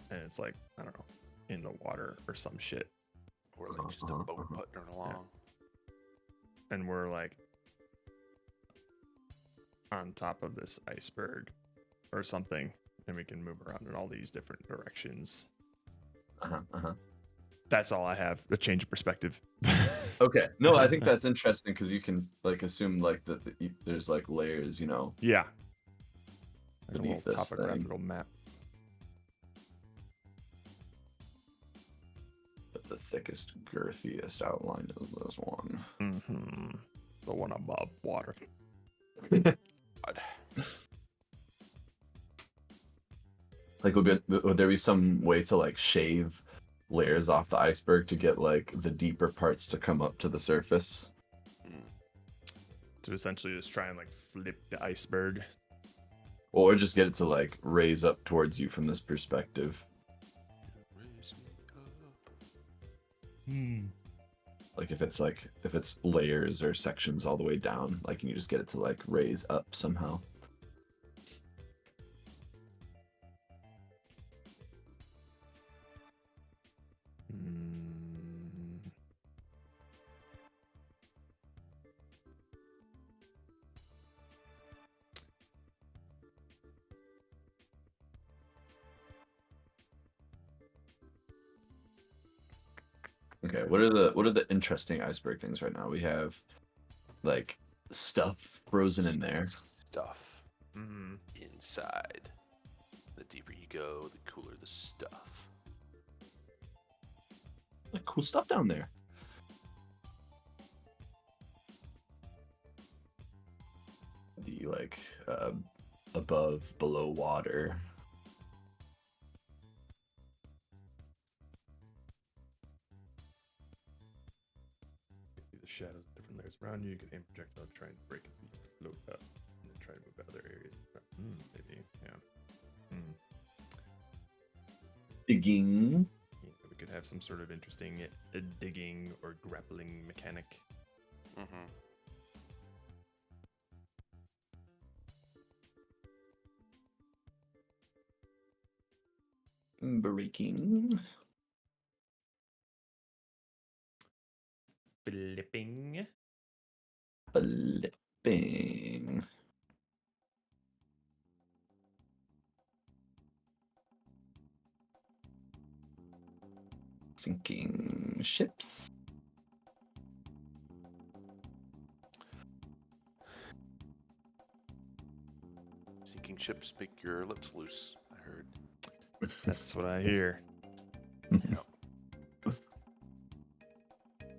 And it's like, I don't know, in the water or some shit. Or like just a boat putting along. And we're like on top of this iceberg or something, and we can move around in all these different directions. That's all I have. A change of perspective. Okay. No, I think that's interesting because you can like assume like that there's like layers, you know. Yeah. Like a Beneath little this topographical map. But the thickest, girthiest outline is this one. Mm-hmm. The one above water. Like, would there be some way to like shave layers off the iceberg to get like the deeper parts to come up to the surface? To essentially just try and like flip the iceberg. Or just get it to like raise up towards you from this perspective. Like if it's layers or sections all the way down, like can you just get it to like raise up somehow? Okay, what are the interesting iceberg things right now? We have like stuff frozen in there. Stuff inside. The deeper you go, the cooler the stuff. Like, cool stuff down there. The like above, below water. See the shadows of different layers around you. You can aim projectile to try and break a piece to float up and then try to move to other areas. Maybe, yeah. Digging. Yeah, we could have some sort of interesting digging or grappling mechanic. Breaking. Flipping. Flipping. Sinking ships. Sinking ships make your lips loose, I heard. That's what I hear.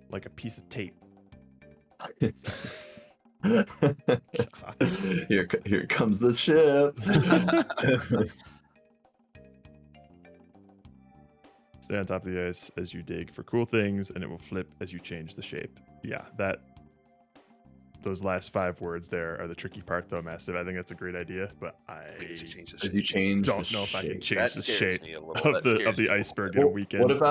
Like a piece of tape. Here comes the ship. Stay on top of the ice as you dig for cool things, and it will flip as you change the shape. Yeah, those last 5 words there are the tricky part, though, Mastiff. I think that's a great idea, but We need to change this. If you change don't the know if I can shape. change That the scares shape me a little. of That the scares me a little iceberg bit. in a weekend.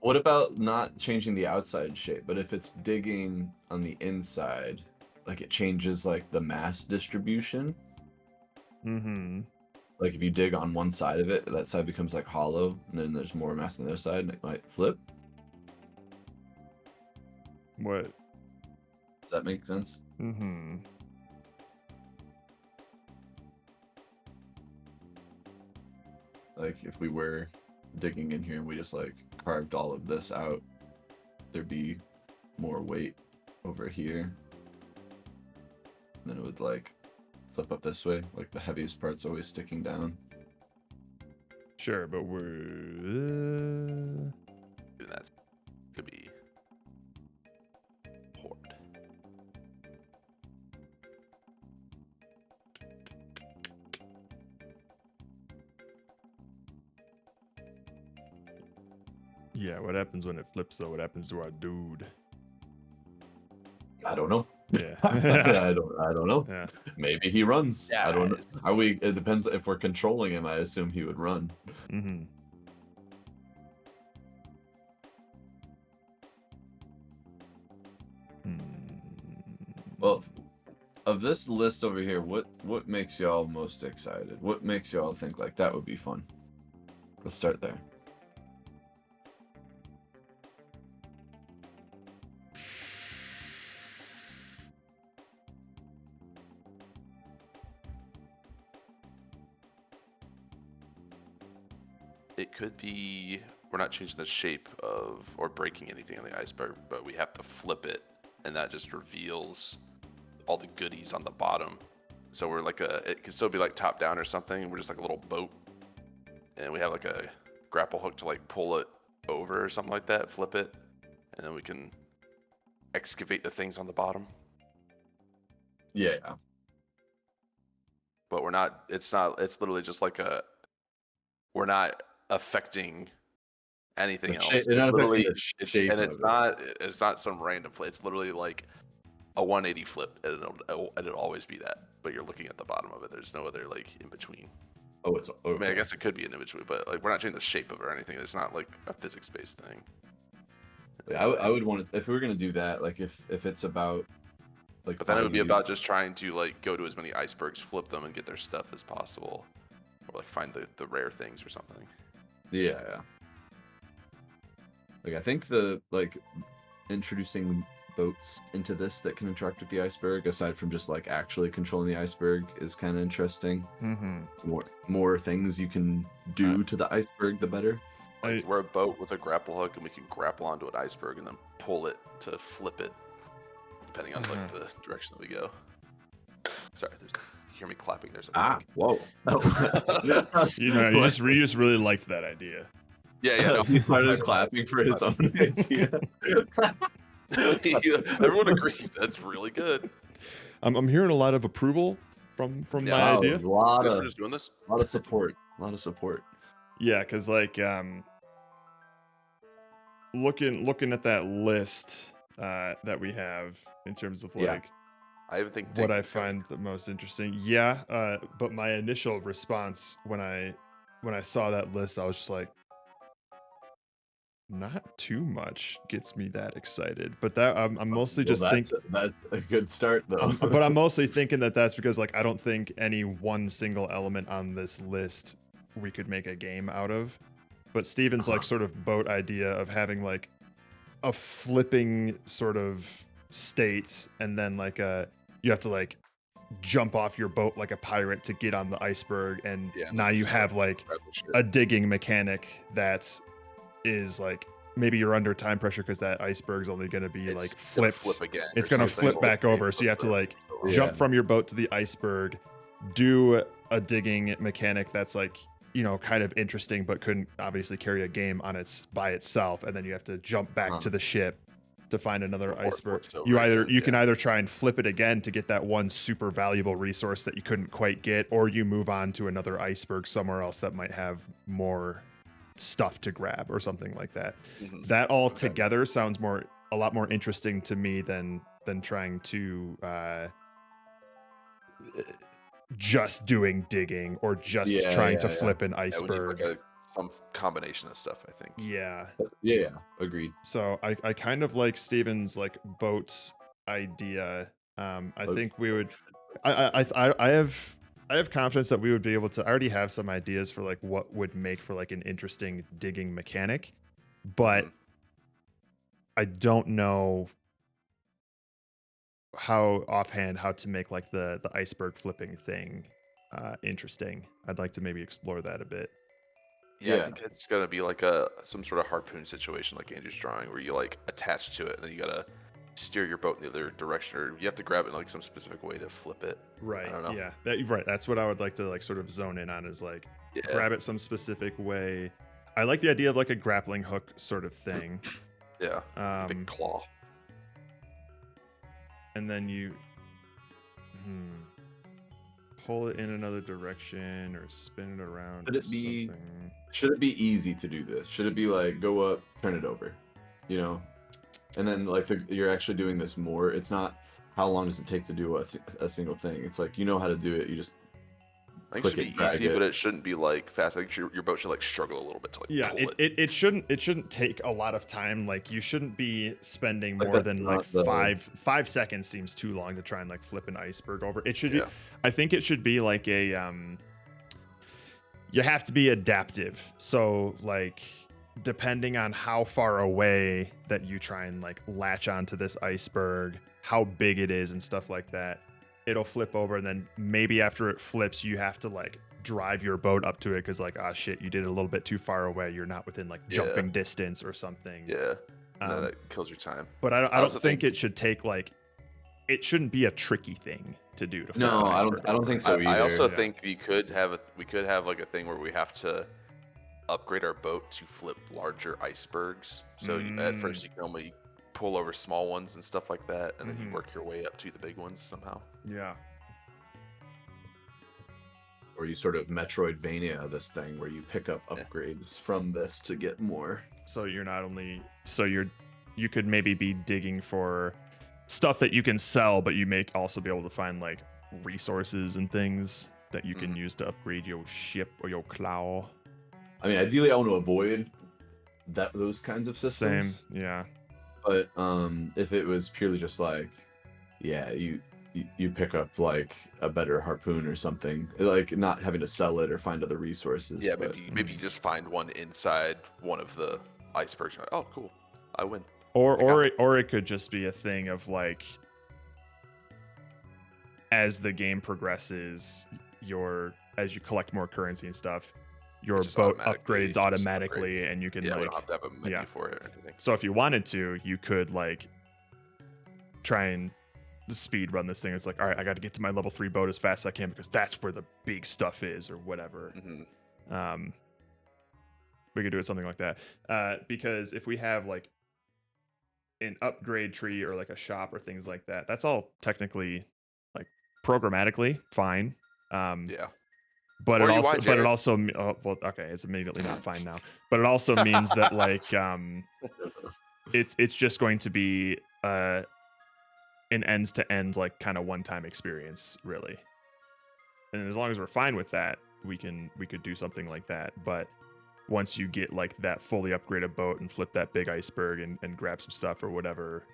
What about not changing the outside shape, but if it's digging on the inside, like it changes like the mass distribution? Mm-hmm. Like if you dig on one side of it, that side becomes like hollow, and then there's more mass on the other side, and it might flip. What? Does that make sense? Mm-hmm. Like if we were digging in here and we just like carved all of this out, there'd be more weight over here. And then it would like flip up this way, like the heaviest part's always sticking down. Sure, but we're... That could be horde. Yeah, what happens when it flips, though? What happens to our dude? I don't know. Yeah. I don't know. Yeah. Maybe he runs. Yeah, I don't know. Are we? It depends if we're controlling him. I assume he would run. Mm-hmm. Well, of this list over here, what makes y'all most excited? What makes y'all think like that would be fun? Let's start there. It could be we're not changing the shape of or breaking anything on the iceberg, but we have to flip it, and that just reveals all the goodies on the bottom. So we're like it could still be like top down or something. We're just like a little boat, and we have like a grapple hook to like pull it over or something like that, flip it, and then we can excavate the things on the bottom. Yeah. But we're not. It's not. It's literally just like we're not affecting anything else. It's literally it's not some random flip. It's literally like a 180 flip, and it'll always be that. But you're looking at the bottom of it. There's no other like in between. Oh, it's. Okay. I mean, I guess it could be an in between, but like we're not changing the shape of it or anything. It's not like a physics-based thing. Yeah, I would want to, if we were gonna do that, like if it's about like. But then it would be about just trying to like go to as many icebergs, flip them, and get their stuff as possible, or like find the rare things or something. Yeah. Like I think the like introducing boats into this that can interact with the iceberg, aside from just like actually controlling the iceberg, is kind of interesting. Mm-hmm. More things you can do to the iceberg, the better. Like we're a boat with a grapple hook, and we can grapple onto an iceberg and then pull it to flip it, depending on like the direction that we go. Sorry, you hear me clapping? There's a Whoa. You just really liked that idea. Yeah. No, He started clapping for his own idea. Everyone agrees that's really good. I'm hearing a lot of approval from my idea. We're just doing this. A lot of support. Yeah, because like looking at that list that we have in terms of like I even think what I find the most interesting. Yeah, but my initial response when I saw that list, I was just like, not too much gets me that excited. But that I'm mostly just thinking that's a good start though. but I'm mostly thinking that that's because like I don't think any one single element on this list we could make a game out of. But Steven's like sort of boat idea of having like a flipping sort of state, and then like you have to like jump off your boat like a pirate to get on the iceberg, and now you have like a digging mechanic that is like maybe you're under time pressure because that iceberg's only going to be like flipped. It's going to flip back over, so you have to like jump from your boat to the iceberg, do a digging mechanic that's like kind of interesting, but couldn't obviously carry a game on by itself. And then you have to jump back to the ship to find another Before it iceberg. flips over You again, can either try and flip it again to get that one super valuable resource that you couldn't quite get, or you move on to another iceberg somewhere else that might have more stuff to grab or something like that. Mhm. That all Okay. together sounds a lot more interesting to me than trying to just doing digging or just trying to flip an Yeah, we need iceberg. like some combination of stuff, I think. Yeah. Yeah, agreed. So I kind of like Steven's like boat idea. I think we would. I have confidence that we would be able to. I already have some ideas for like what would make for like an interesting digging mechanic, but Mhm. I don't know how to make like the iceberg flipping thing interesting. I'd like to maybe explore that a bit. Yeah, I Yeah. think it's gonna be like some sort of harpoon situation, like Andrew's drawing, where you like attach to it, and then you gotta steer your boat in the other direction, or you have to grab it in like some specific way to flip it. Right. I don't know. Yeah. Right. That's what I would like to like sort of zone in on is like Yeah. grab it some specific way. I like the idea of like a grappling hook sort of thing. Yeah. Big claw. And then you pull it in another direction or spin it around. Should it be easy to do this? Should it be like go up, turn it over, and then like you're actually doing this more? It's not how long does it take to do a single thing. It's like how to do it. You just I think click it should it, be drag easy, it. but it shouldn't be like fast. Like your boat should like struggle a little bit to like pull it. It shouldn't take a lot of time. Like you shouldn't be spending Like, more that's than like not the- 5 seconds seems too long to try and like flip an iceberg over. It should Yeah. be I think it should be like a you have to be adaptive. So like depending on how far away that you try and like latch onto this iceberg, how big it is and stuff like that, it'll flip over, and then maybe after it flips you have to like drive your boat up to it because like shit, you did it a little bit too far away, you're not within like jumping distance or something. Yeah. No, that kills your time. But I don't also think think- it should take like it shouldn't be a tricky thing to do to flip No, an I iceberg don't over. think so either. I also Yeah. think we could have like a thing where we have to upgrade our boat to flip larger icebergs. So at first you can only pull over small ones and stuff like that, and then you work your way up to the big ones somehow. Yeah. Or you sort of Metroidvania this thing where you pick up upgrades from this to get more. So you're not only you could maybe be digging for stuff that you can sell, but you may also be able to find like resources and things that you can use to upgrade your ship or your claw. I mean, ideally, I want to avoid those kinds of systems. Same, yeah. But if it was purely just like, yeah, you pick up like a better harpoon or something, like not having to sell it or find other resources. Yeah, but, maybe you just find one inside one of the icebergs. You're like, oh, cool, I win. Or it could just be a thing of like, as the game progresses, as you collect more currency and stuff, your It just boat automatically upgrades just automatically, upgrades. and you can Yeah, we like don't have to have a menu yeah. for it or anything. So if you wanted to, you could like try and speed run this thing. It's like, all right, I got to get to my level 3 boat as fast as I can because that's where the big stuff is, or whatever. We could do it something like that. Because if we have like an upgrade tree or like a shop or things like that, that's all technically like programmatically fine. Yeah. But Or it you also, want, but it Jared. also, well, okay, it's immediately not fine now. But it also means that like, it's just going to be an ends to end like kind of one-time experience, really. And as long as we're fine with that, we could do something like that. But once you get like that fully upgraded boat and flip that big iceberg and grab some stuff or whatever,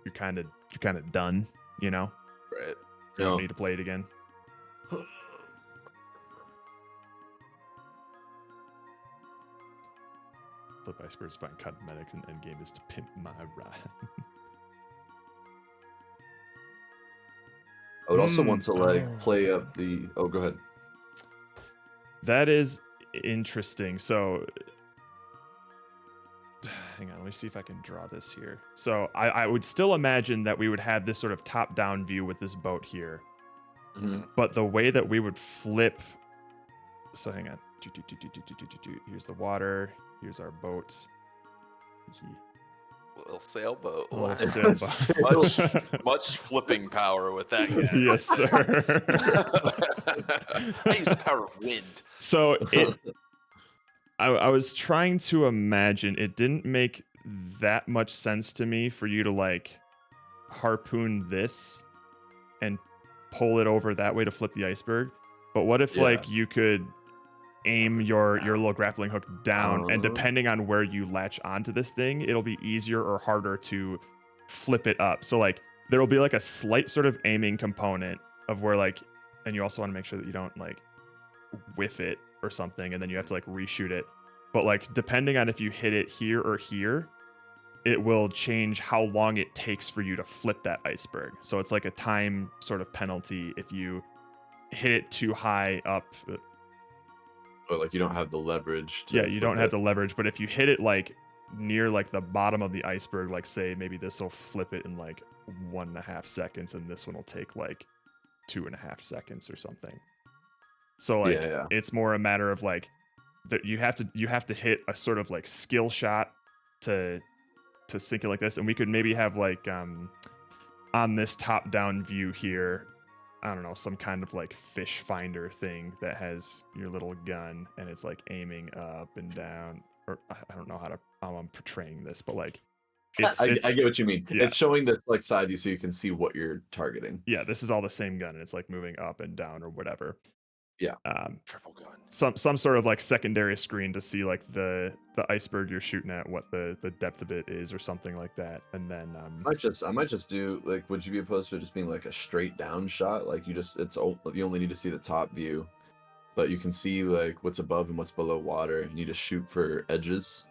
you're kind of done, you know. Right. You don't need to play it again. Flip icebergs, find cosmetics, and endgame is to pimp my ride. I would also want to like play up the. Oh, go ahead. That is interesting. So, hang on, let me see if I can draw this here. So, I would still imagine that we would have this sort of top-down view with this boat here. Mhm. But the way that we would flip So hang on. Here's the water. Here's our boat. Little sailboat. Little Wow. sailboat. Much flipping power with that guy. Yes, sir. I use the power of wind. So I was trying to imagine. It didn't make that much sense to me for you to like harpoon this and pull it over that way to flip the iceberg. But what if like you could aim your little grappling hook down, and depending on where you latch onto this thing, it'll be easier or harder to flip it up. So like there'll be like a slight sort of aiming component of where like, and you also want to make sure that you don't like whiff it or something, and then you have to like reshoot it. But like depending on if you hit it here or here, it will change how long it takes for you to flip that iceberg. So it's like a time sort of penalty if you hit it too high up. But like you don't have the leverage. Yeah, you don't have the leverage. But if you hit it like near like the bottom of the iceberg, like say maybe this will flip it in like 1.5 seconds, and this one will take like 2.5 seconds or something. So like it's more a matter of like that you have to hit a sort of like skill shot to sink it like this. And we could maybe have like on this top down view here, I don't know, some kind of like fish finder thing that has your little gun and it's like aiming up and down, or I don't know how I'm portraying this, but like I get what you mean. Yeah. It's showing this like side view so you can see what you're targeting. Yeah, this is all the same gun and it's like moving up and down or whatever. Yeah. Triple gun. Some sort of like secondary screen to see like the iceberg you're shooting at, what the depth of it is or something like that. And then I might just do like, would you be opposed to it just being like a straight down shot? Like you only need to see the top view, but you can see like what's above and what's below water, and you just shoot for edges.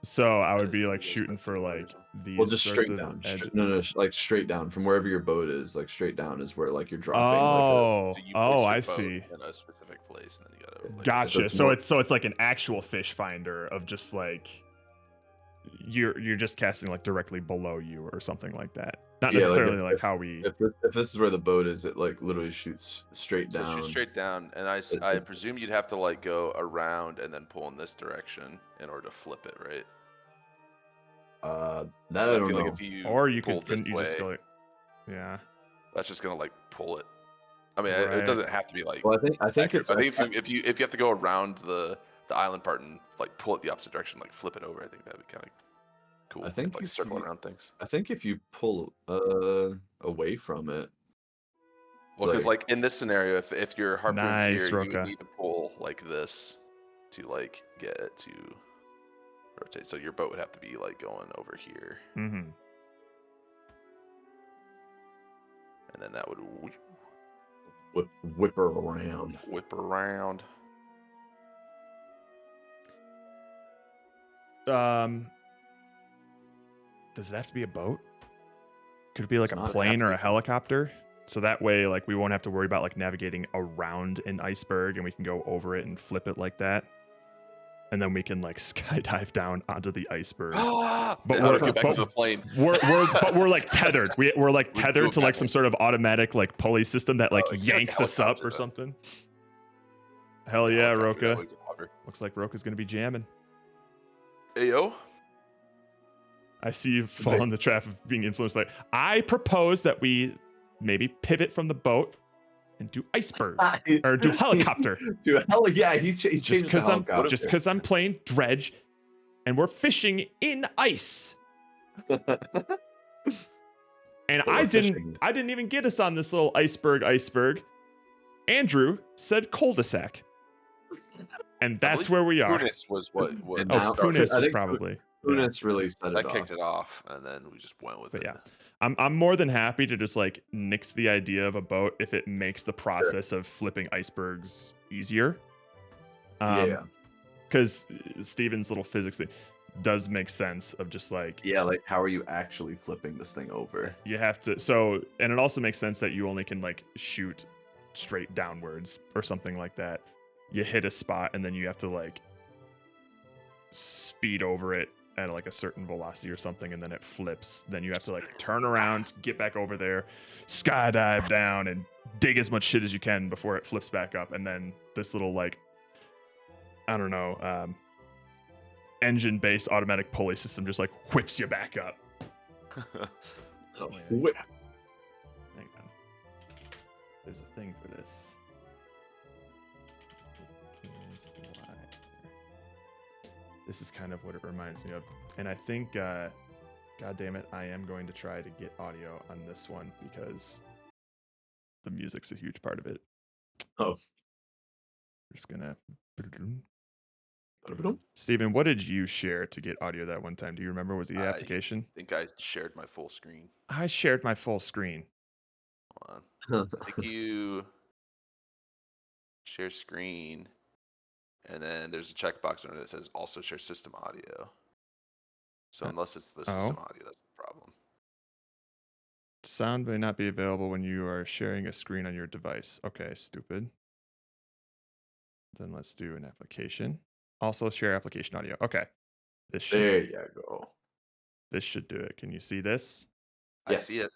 so I would be like shooting for like these Well, just sorts straight of down. edges. No, like straight down from wherever your boat is. Like straight down is where like you're dropping. Oh, So you place oh, your I boat see. in a specific place, and then you gotta. Like, Gotcha. So So it's like an actual fish finder of just like you're just casting like directly below you or something like that. Not necessarily like how we. If this is where the boat is, it like literally shoots straight so down. shoot straight down, and I presume you'd have to like go around and then pull in this direction in order to flip it, right? That I don't feel know. like if you Or you pull couldn't this you just way, go like, yeah. that's just gonna like pull it. I mean, Right. it doesn't have to be like. Well, I think accurate, it's. but I think if you have to go around the island part and like pull it the opposite direction, like flip it over, I think that'd be kind of cool. I think like if circle you- around things. I think if you pull away from it. Well, because like in this scenario, if your harpoon's Nice, here, you Roka. would need to pull like this to like get it to rotate. So your boat would have to be like going over here, Mm-hmm. and then that would Whip her around. whip around. Does it have to be a boat? Could it be like It's a not plane or a happening. helicopter? So that way, like, we won't have to worry about like navigating around an iceberg, and we can go over it and flip it like that. And then we can like skydive down onto the iceberg. But But how we're- to get back but- to the plane? We're like tethered. We're like We tethered do to like that some one. sort of automatic like pulley system that like Oh, yeah, yanks us up helicopter or then. something. Hell yeah, Helicopter, that Roka. way we can hover. Looks like Roka's gonna be jamming. Ayo. I see you fall in the trap of being influenced by. I propose that we maybe pivot from the boat and do iceberg or do helicopter. Dude, hell yeah, he changed Just the because helicopter. I'm playing dredge, and we're fishing in ice. And But I we're didn't fishing. even get us on this little iceberg. Andrew said cul-de-sac. And that's where we are. Kunis was what And Oh, now- started. Kunis I was think probably. Kunis really set it That off. kicked it off, and then we just went with But it. yeah, I'm more than happy to just like nix the idea of a boat if it makes the process of flipping icebergs easier. Yeah. Because Steven's little physics thing does make sense of just like Yeah, like how are you actually flipping this thing over? you have to. So, and it also makes sense that you only can like shoot straight downwards or something like that. You hit a spot and then you have to like speed over it at like a certain velocity or something, and then it flips. Then you have to like turn around, get back over there, skydive down, and dig as much shit as you can before it flips back up. And then this little like, I don't know, engine-based automatic pulley system just like whips you back up. Oh, Yeah. whip. Hang on. There's a thing for this. This is kind of what it reminds me of. And I think, God damn it, I am going to try to get audio on this one because the music's a huge part of it. Oh. Just gonna. Ba-da-ba-dum. Steven, what did you share to get audio that one time? Do you remember? Was the application? I think I shared my full screen. I shared my full screen. Hold on. I think you share screen, and then there's a checkbox under that says also share system audio. So unless it's the system audio, that's the problem. Sound may not be available when you are sharing a screen on your device. Okay, stupid. Then let's do an application. Also share application audio. Okay. There you go. This should do it. Can you see this? I see it.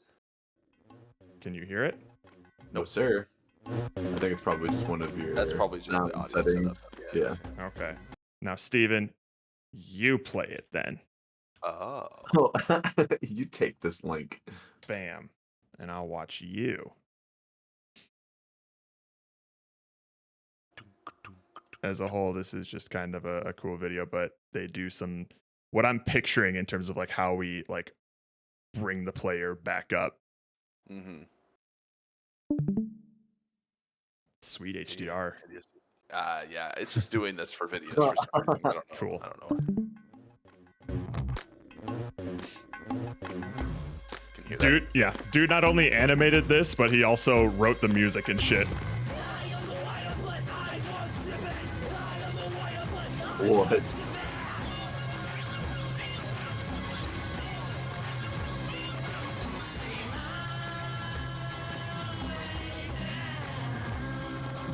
Can you hear it? No, sir. I think it's probably just one of your. That's probably just the sound audio settings. setup. Yeah. Okay. Now, Steven, you play it then. Oh. Oh, you take this link. Bam. And I'll watch you. As a whole, this is just kind of a cool video, but they do some, what I'm picturing in terms of like how we like bring the player back up. Mm-hmm. Sweet HDR. Yeah, it's just doing this for videos for some reason. I don't know. Cool. I don't know. Can hear that? Dude not only animated this, but he also wrote the music and shit. What?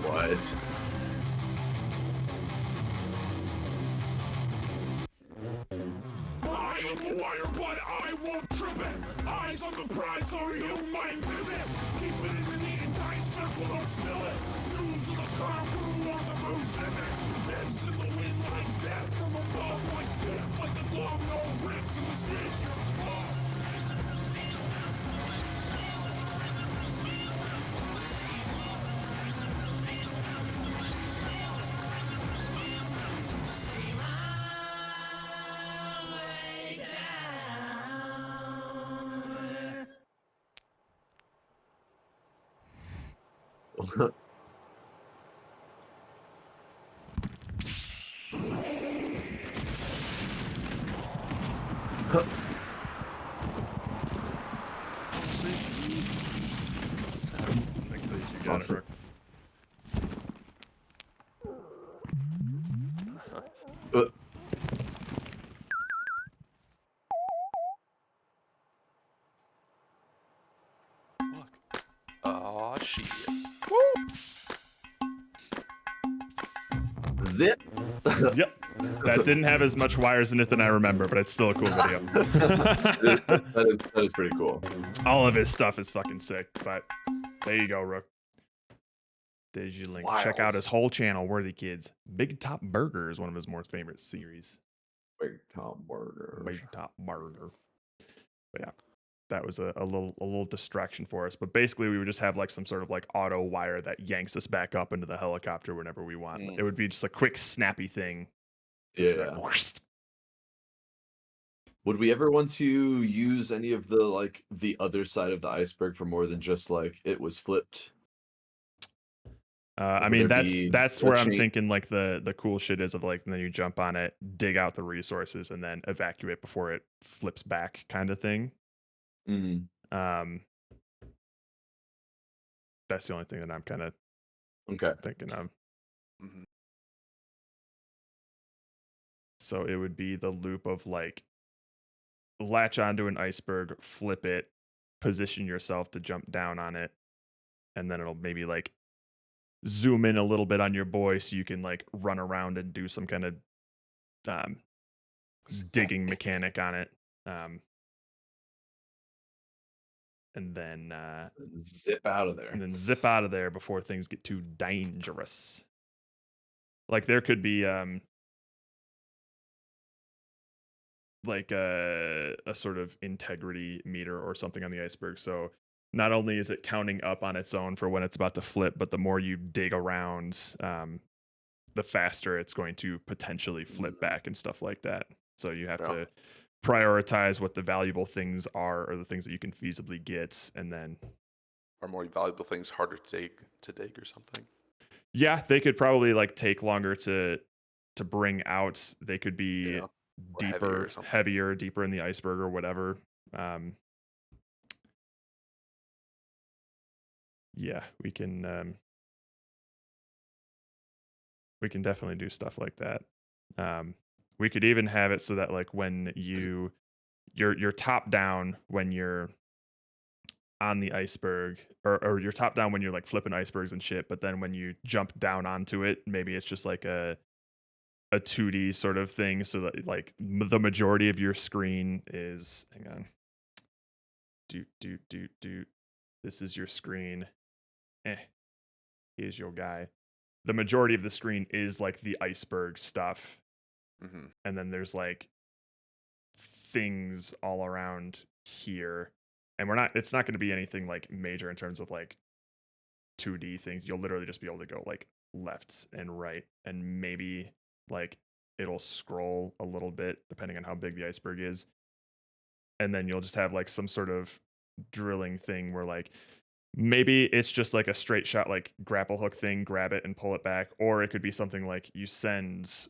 What? I am the wire, but I won't trip it. Eyes on the prize, or you might miss it. Keep it in the neat and dice circle, don't spill it. News in the car, boom on the booze in it. Bends in the wind like death from above, like death, like the long no rips in the street. You got it, Rick. Oh shit. Zip. Yep. That didn't have as much wires in it than I remember, but it's still a cool video. that is pretty cool. All of his stuff is fucking sick, but there you go, Rook. Digilink. Check out Wild. his whole channel, Worthy Kids. Big Top Burger is one of his more famous series. Big Tom Burger. Big Top Burger. But yeah, that was a little distraction for us. But basically, we would just have like some sort of like auto wire that yanks us back up into the helicopter whenever we want. It would be just a quick, snappy thing. Yeah. Would we ever want to use any of the other side of the iceberg for more than just like it was flipped? I Would mean, there that's be where a I'm change? thinking like the cool shit is of like, and then you jump on it, dig out the resources, and then evacuate before it flips back, kind of thing. Mm. That's the only thing that I'm kind of Okay. thinking of. Mm-hmm. So it would be the loop of like latch onto an iceberg, flip it, position yourself to jump down on it, and then it'll maybe like zoom in a little bit on your boy so you can like run around and do some kind of digging mechanic on it. And then Zip out of there. zip out of there before things get too dangerous. Like there could be like a sort of integrity meter or something on the iceberg. So not only is it counting up on its own for when it's about to flip, but the more you dig around, the faster it's going to potentially flip back and stuff like that. So you have to prioritize what the valuable things are, or the things that you can feasibly get, and then Are more valuable things harder to dig or something? yeah, they could probably like take longer to bring out. They could be Yeah. Or deeper, something. heavier, deeper in the iceberg or whatever. Yeah, we can definitely do stuff like that. We could even have it so that like when you're top down when you're on the iceberg, or you're top down when you're like flipping icebergs and shit, but then when you jump down onto it, maybe it's just like a 2D sort of thing, so that like the majority of your screen is, hang on, this is your screen, here's your guy. The majority of the screen is like the iceberg stuff, and then there's like things all around here, and it's not going to be anything like major in terms of like 2D things. You'll literally just be able to go like left and right, and maybe like it'll scroll a little bit depending on how big the iceberg is, and then you'll just have like some sort of drilling thing where like maybe it's just like a straight shot like grapple hook thing, grab it and pull it back, or it could be something like you send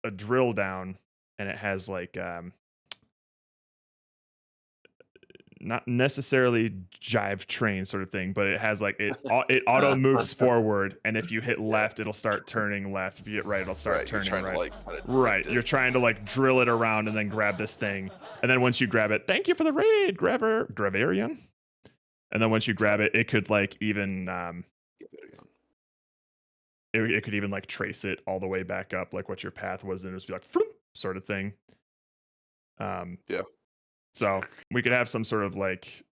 a drill down and it has like not necessarily jive train sort of thing, but it has like it auto moves forward, and if you hit left, it'll start turning left. If you hit right, it'll start turning right. Right, you're trying to like drill it around and then grab this thing, and then once you grab it, thank you for the raid, Gravarian. And then once you grab it, it could like even it could even like trace it all the way back up, like what your path was, and it would be like sort of thing. Yeah. So we could have some sort of like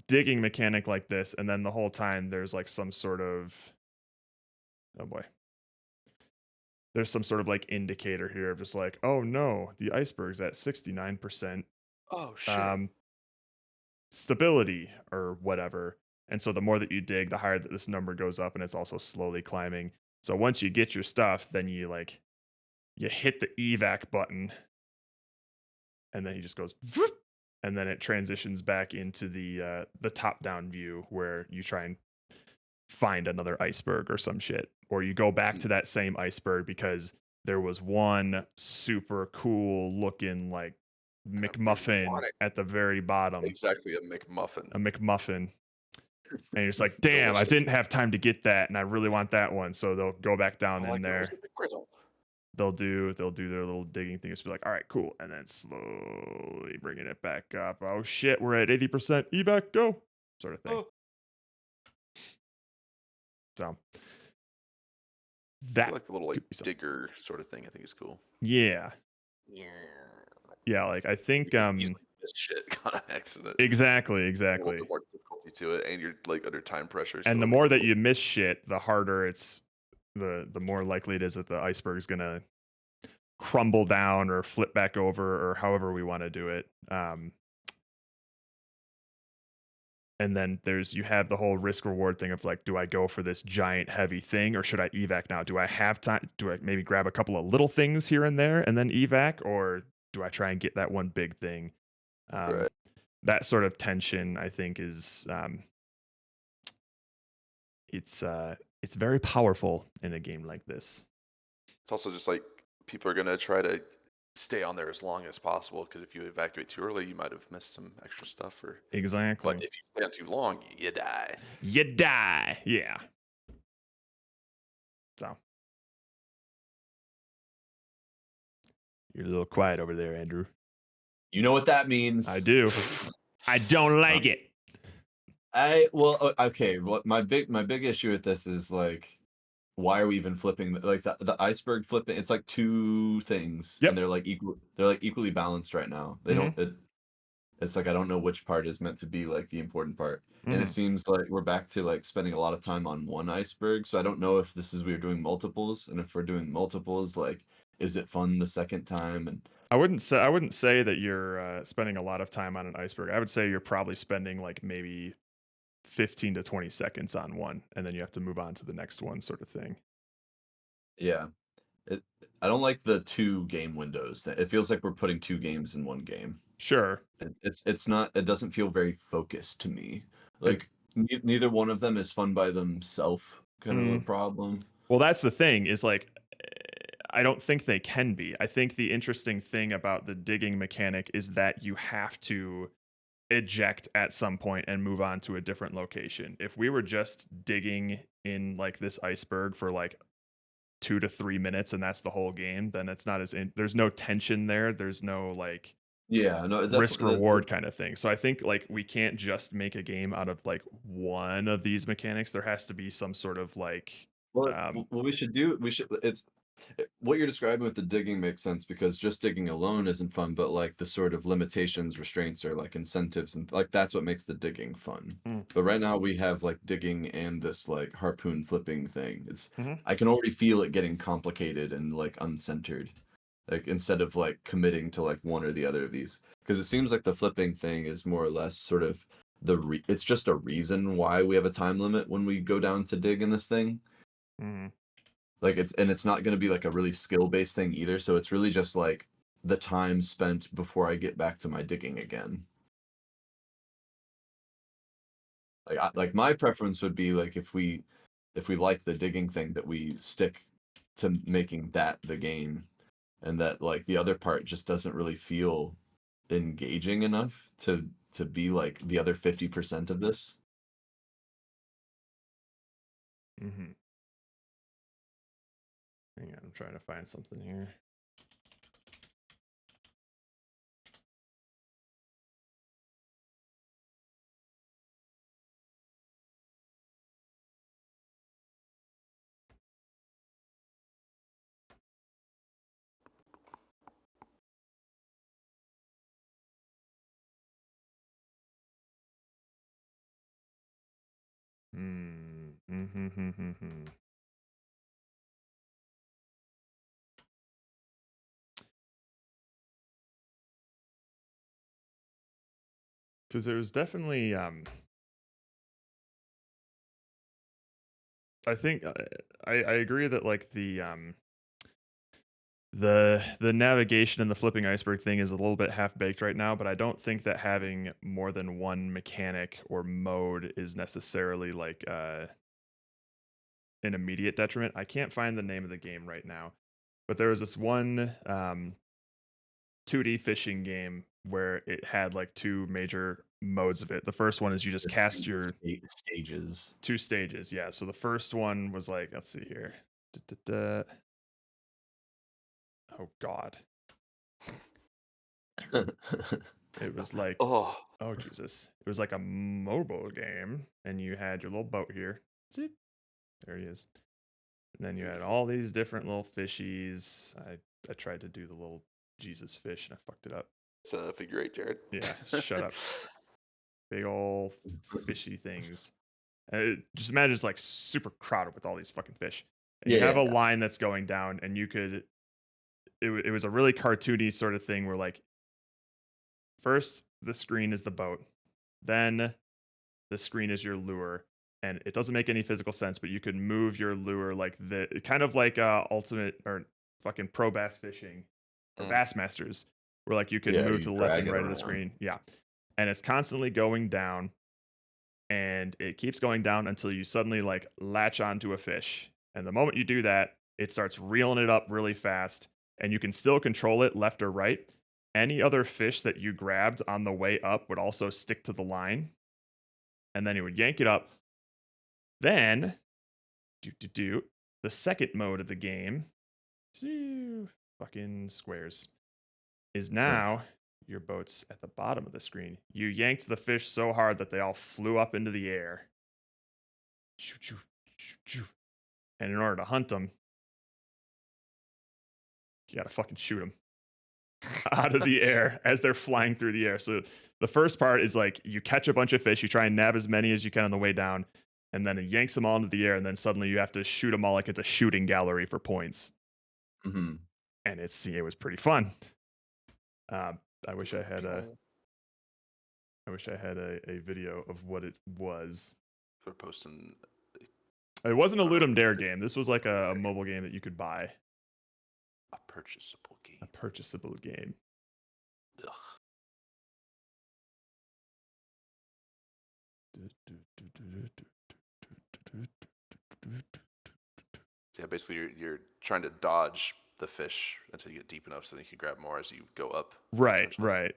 digging mechanic like this, and then the whole time there's like some sort of, oh boy, there's some sort of like indicator here of just like, oh no, the iceberg's at 69%. Oh shit. Stability or whatever. And so the more that you dig, the higher that this number goes up, and it's also slowly climbing. So once you get your stuff, then you hit the evac button, and then he just goes, and then it transitions back into the top-down view where you try and find another iceberg or some shit, or you go back to that same iceberg because there was one super cool looking like McMuffin at the very bottom. Exactly, a McMuffin. And you're just like, damn, I didn't have time to get that, and I really want that one. So they'll go back down in there. They'll do their little digging thing. Just be like, all right, cool, and then slowly bringing it back up. Oh shit, we're at 80% evac, go, sort of thing. So that like the little like digger sort of thing, I think is cool. Yeah, like I think this shit kind of accident. Exactly. A little bit more difficulty to it, and you're like under time pressure. And the more that you miss shit, the harder it's the more likely it is that the iceberg is gonna crumble down or flip back over, or however we want to do it. And then you have the whole risk reward thing of like, do I go for this giant heavy thing, or should I evac now? Do I have time? Do I maybe grab a couple of little things here and there and then evac, or do I try and get that one big thing? Right. That sort of tension, I think, is it's very powerful in a game like this. It's also just like people are gonna try to stay on there as long as possible, because if you evacuate too early, you might have missed some extra stuff. Or exactly. But if you stay on too long, you die. Yeah. So you're a little quiet over there, Andrew. You know what that means. I do. I don't like it. Okay. Well, my big issue with this is like, why are we even flipping? Like the iceberg flipping, it's like two things, Yep. and they're like equal. They're like equally balanced right now. They don't. It's like I don't know which part is meant to be like the important part. And it seems like we're back to like spending a lot of time on one iceberg. So I don't know if this is we're doing multiples, and if we're doing multiples, like is it fun the second time? And I wouldn't say that you're spending a lot of time on an iceberg. I would say you're probably spending like maybe 15 to 20 seconds on one, and then you have to move on to the next one, sort of thing. yeah, it, I don't like the two game windows. It feels like we're putting two games in one game. Sure. It's not. It doesn't feel very focused to me. It, Like neither one of them is fun by themselves. Kind of a mm, problem. well, that's the thing. Is like I don't think they can be. I think the interesting thing about the digging mechanic is that you have to eject at some point and move on to a different location. If we were just digging in like this iceberg for like 2 to 3 minutes and that's the whole game, then it's not as there's no tension there. There's no like Yeah, no, risk definitely. reward kind of thing. So I think like we can't just make a game out of like one of these mechanics. There has to be some sort of like Well, what we should do, what you're describing with the digging makes sense because just digging alone isn't fun, but like the sort of limitations, restraints, or like incentives, and like that's what makes the digging fun. Mm. But right now we have like digging and this like harpoon flipping thing. Mhm. I can already feel it getting complicated and like uncentered. Like instead of like committing to like one or the other of these, because it seems like the flipping thing is more or less sort of it's just a reason why we have a time limit when we go down to dig in this thing. Mhm. Like it's not going to be like a really skill based thing either, so it's really just like the time spent before I get back to my digging again. Like my preference would be like if we like the digging thing that we stick to making that the game, and that like the other part just doesn't really feel engaging enough to be like the other 50% of this. Mhm. Hang on, I'm trying to find something here. Mm-hmm. Because there was definitely, I think I agree that like the navigation and the flipping iceberg thing is a little bit half baked right now, but I don't think that having more than one mechanic or mode is necessarily like an immediate detriment. I can't find the name of the game right now, but there was this one 2D fishing game where it had like two major modes of it. The first one is you just cast your Stages. 2 stages. Yeah. So the first one was like, let's see here. Da-da-da. Oh God. It was like, Oh, oh Jesus. It was like a mobile game, and you had your little boat here. See? There he is. And then you had all these different little fishies. I tried to do the little Jesus fish and I fucked it up. it's a figure eight, Jared. Yeah, shut up. Big old fishy things. Just imagine it's like super crowded with all these fucking fish. And you have a line that's going down, and you could. It was a really cartoony sort of thing where, like, first the screen is the boat, then the screen is your lure, and it doesn't make any physical sense, but you could move your lure like the kind of like ultimate or fucking pro bass fishing or Bass Masters, where like you could move you to the left drag and it right of the around. screen. Yeah. And it's constantly going down, and it keeps going down until you suddenly like latch onto a fish. And the moment you do that, it starts reeling it up really fast, and you can still control it left or right. Any other fish that you grabbed on the way up would also stick to the line, and then you would yank it up. Then, the second mode of the game, fucking squares, is now your boat's at the bottom of the screen. You yanked the fish so hard that they all flew up into the air. And in order to hunt them, you gotta fucking shoot them out of the air as they're flying through the air. So the first part is like you catch a bunch of fish, you try and nab as many as you can on the way down, and then it yanks them all into the air, and then suddenly you have to shoot them all like it's a shooting gallery for points. Mm-hmm. And it was pretty fun. I wish I had a video of what it was. We're posting. It wasn't a Ludum Dare game. This was like a mobile game that you could buy. A purchasable game. A purchasable game. Ugh. So yeah, basically you're trying to dodge the fish until you get deep enough so that you can grab more as you go up. Right, essentially. right.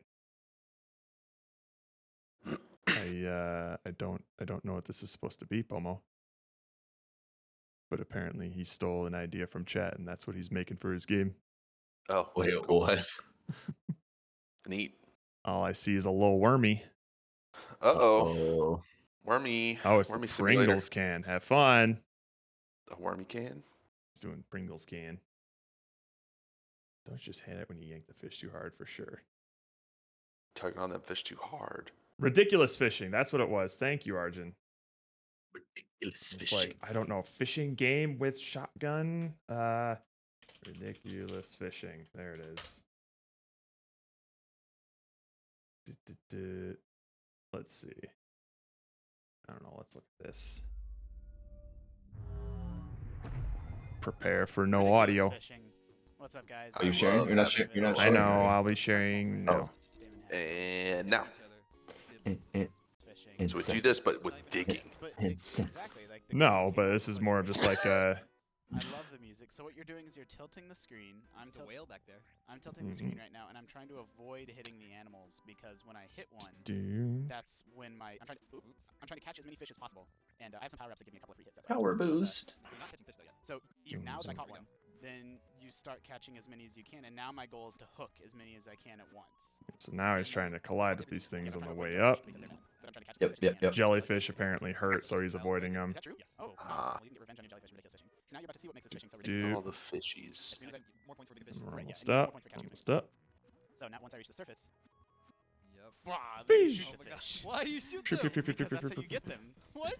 I don't know what this is supposed to be, Pomo. But apparently he stole an idea from chat, and that's what he's making for his game. Oh, Wait, cool. what? Neat. All I see is a little wormy. Uh-oh. Wormy. Oh, it's wormy the simulator. Pringles can. Have fun. A wormy can? He's doing Pringles can. Don't just hit it when you yank the fish too hard, for sure. Tugging on that fish too hard. Ridiculous fishing. That's what it was. Thank you, Arjun. Ridiculous It's like, I don't know, fishing game with shotgun. Ridiculous fishing. There it is. Let's see. I don't know. Let's look at this. Prepare for no Ridiculous audio. Fishing. What's up, guys? Are you sharing? You're not sharing. You're not I sharing. know. right? I'll be sharing. No. And now. Fishing. So we do this, but with digging. But It's- exactly, like the No, but this is more of just like a. I love the music. So what you're doing is you're tilting the screen. I'm There's a whale back there. I'm tilting the screen right now, and I'm trying to avoid hitting the animals because when I hit one, Do. that's when I'm trying to catch as many fish as possible. And I have some power ups that give me a couple of free hits. That's why Power I'm just- boost. So you're not catching fish though yet. So now that I caught one, then you start catching as many as you can, and now my goal is to hook as many as I can at once. So now he's trying to collide with these things on the way up. Yep. Jellyfish apparently hurt, so he's avoiding them. Is that true? Yes. Oh, Ah. well, you can get revenge on your jellyfish ridiculous fishing. So now you're about to see what makes this fishing so Dude. ridiculous. All the fishies. As soon as I, More points for big fish. We're Right, almost yeah, you get more up. points for catching Almost up. so now once I reach the surface, Yep. wow, then you Fish. shoot Oh the my gosh. fish. Why do you shoot Pew, them? pew, pew, pew, Because pew, that's pew, how you pew, get them. What?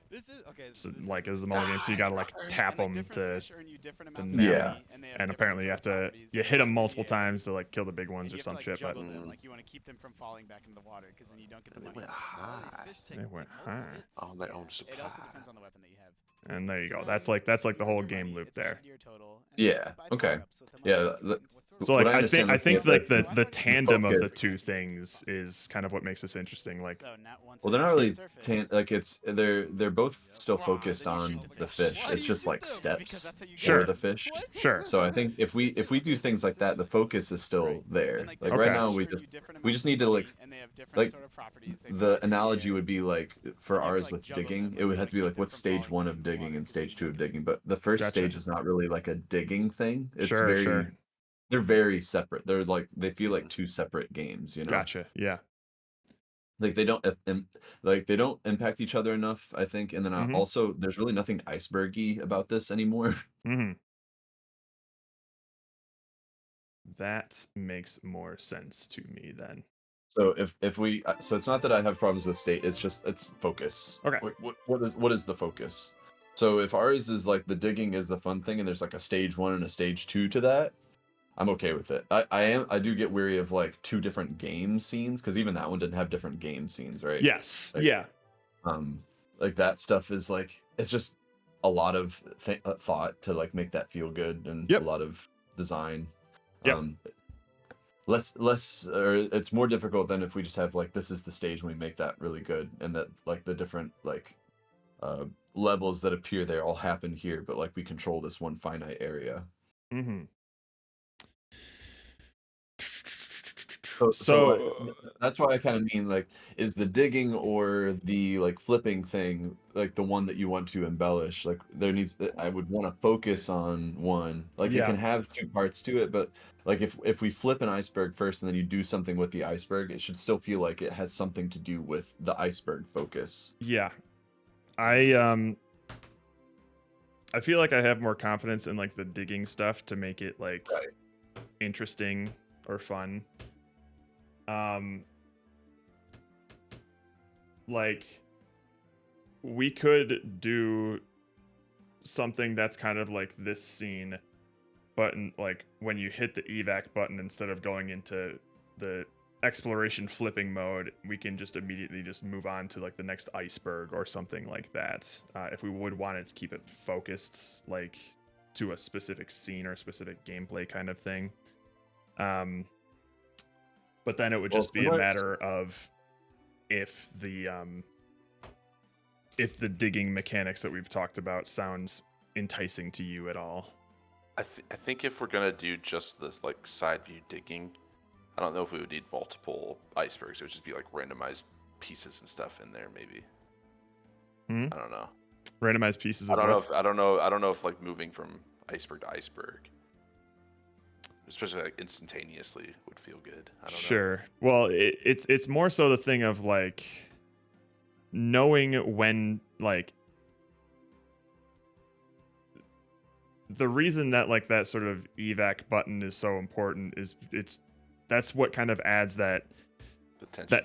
This is okay. So, this is like, as the mobile game, so you gotta like tap And, them different to, fish earn you different to amounts nab of Yeah. money, and they have and different apparently you have sort of to properties you that hit them go multiple in the air. times to like kill the big ones And or you have some to, shit. But juggle them, Mm. like you want to keep them from falling back into the water, because then you don't get the They money. went All these high fish take They went multiple high. hits. on their own It supply. also depends on the weapon that you have. and there you So go. now That's you- like the you whole earn game money. loop It's 9 there. year total, and Yeah, you buy the okay. power-ups with the money Yeah, that you the- get. What sort So of- like What I I think understand I with think the- like So the I'm tandem of the focus. two things is kind of what makes this interesting. Like So now once Well, I they're not reach really the surface- like it's they're both still Wow, focused then you on shoot the fish. fish. Why do It's you just shoot like them? Because steps that's how you get Sure. for the fish. What? sure. So I think if we do things like that, the focus is still Right. there. And, Like the Okay. right now, fish we earn just you different we just amounts need of to money, like and they have different like sort of properties. They fly the through analogy air. would be like for you have to, ours like, with juggle digging, them, it like, would you have wanna to be keep like them what's from stage falling one back of into the digging water, and 'cause then stage you two don't of get digging. But the first Gotcha. stage is not really like a digging thing. It's Sure, very sure. they're very separate. They're like they feel like two separate games. You know. Gotcha. Yeah. Like they don't like they don't impact each other enough, I think. And then Mhm. also there's really nothing icebergy about this anymore. Hmm. That makes more sense to me then. So if we so it's not that I have problems with state, it's focus. Okay. What is the focus? So if ours is like the digging is the fun thing and there's like a stage 1 and a stage 2 to that, I'm okay with it. I do get weary of like two different game scenes, because even that one didn't have different game scenes, right? Yes. Like, Yeah. like that stuff is like it's just a lot of thought to like make that feel good, and Yep. a lot of design. Yep. Less or it's more difficult than if we just have like this is the stage and we make that really good, and that like the different like levels that appear there all happen here, but like we control this one finite area. Mm-hmm. So that's why I kind of mean like, is the digging or the like flipping thing like the one that you want to embellish? Like I would want to focus on one. Like Yeah. it can have two parts to it, but like if we flip an iceberg first and then you do something with the iceberg, it should still feel like it has something to do with the iceberg focus. Yeah. I I feel like I have more confidence in like the digging stuff to make it like Right. interesting or fun. Like we could do something that's kind of like this scene, but like when you hit the evac button, instead of going into the exploration flipping mode, we can just immediately just move on to like the next iceberg or something like that. If we would want it to keep it focused like to a specific scene or specific gameplay kind of thing. But then it would just be a matter of if the digging mechanics that we've talked about sounds enticing to you at all. I think if we're gonna do just this like side view digging, I don't know if we would need multiple icebergs. It would just be like randomized pieces and stuff in there, maybe. Hmm? I don't know. Randomized pieces I of don't know what? if I don't know if like moving from iceberg to iceberg, especially like instantaneously, would feel good. I don't know. Sure. Well, it's more so the thing of like knowing when like the reason that like that sort of evac button is so important is that's what kind of adds that